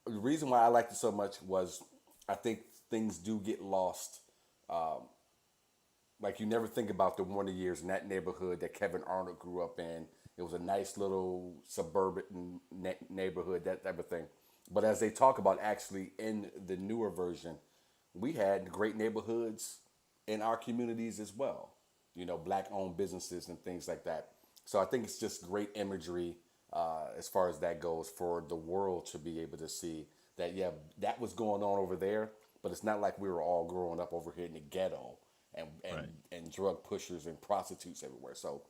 S1: The reason why I liked it so much was I think things do get lost. Like you never think about the Wonder Years in that neighborhood that Kevin Arnold grew up in. It was a nice little suburban neighborhood, that type of thing. But as they talk about actually in the newer version, we had great neighborhoods in our communities as well. You know, black-owned businesses and things like that. So I think it's just great imagery as far as that goes for the world to be able to see that, yeah, that was going on over there, but it's not like we were all growing up over here in the ghetto
S4: Right.
S1: and drug pushers and prostitutes everywhere. So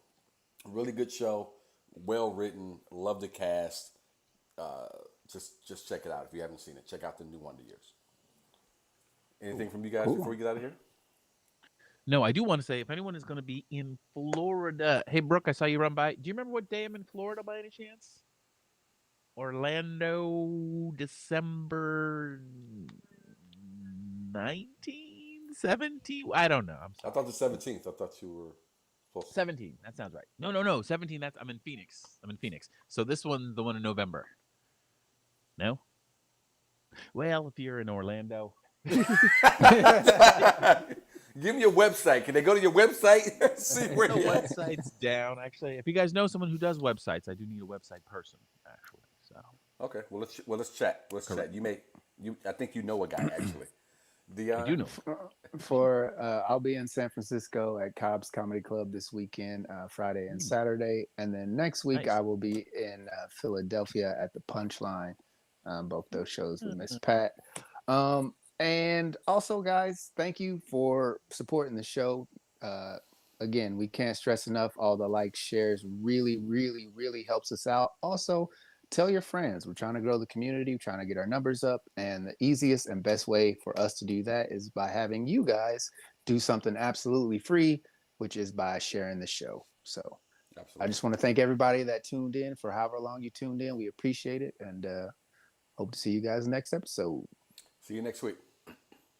S1: really good show, well written, love the cast. Uh, just check it out if you haven't seen it. Check out the new Wonder Years. Anything from you guys
S3: Cool.
S1: before we get out of here?
S2: No, I do want to say if anyone is going to be in Florida, hey Brooke, I saw you run by. Do you remember what day I'm in Florida by any chance? Orlando, December 19, 17. I don't know. I'm
S1: I
S2: sorry.
S1: thought the 17th. I thought you were supposed to.
S2: 17. That sounds right. No. 17. That's I'm in Phoenix. So this one, the one in November. No. Well, if you're in Orlando,
S1: Give me your website. Can they go to your website? See where
S2: the
S1: you at?
S2: website's down. Actually, if you guys know someone who does websites, I do need a website person. Actually, so
S1: Okay, let's chat. Let's chat. I think you know a guy actually. Dion?
S2: I do know.
S3: For I'll be in San Francisco at Cobb's Comedy Club this weekend, Friday and Saturday, and then next week
S2: Nice.
S3: I will be in Philadelphia at the Punchline. Both those shows with Miss Pat. And also, guys, thank you for supporting the show. Again, we can't stress enough. All the likes, shares really, really, really helps us out. Also, tell your friends. We're trying to grow the community, we're trying to get our numbers up. And the easiest and best way for us to do that is by having you guys do something absolutely free, which is by sharing the show. So
S1: Absolutely.
S3: I just want to thank everybody that tuned in for however long you tuned in. We appreciate it. And hope to see you guys next episode.
S1: See you next week.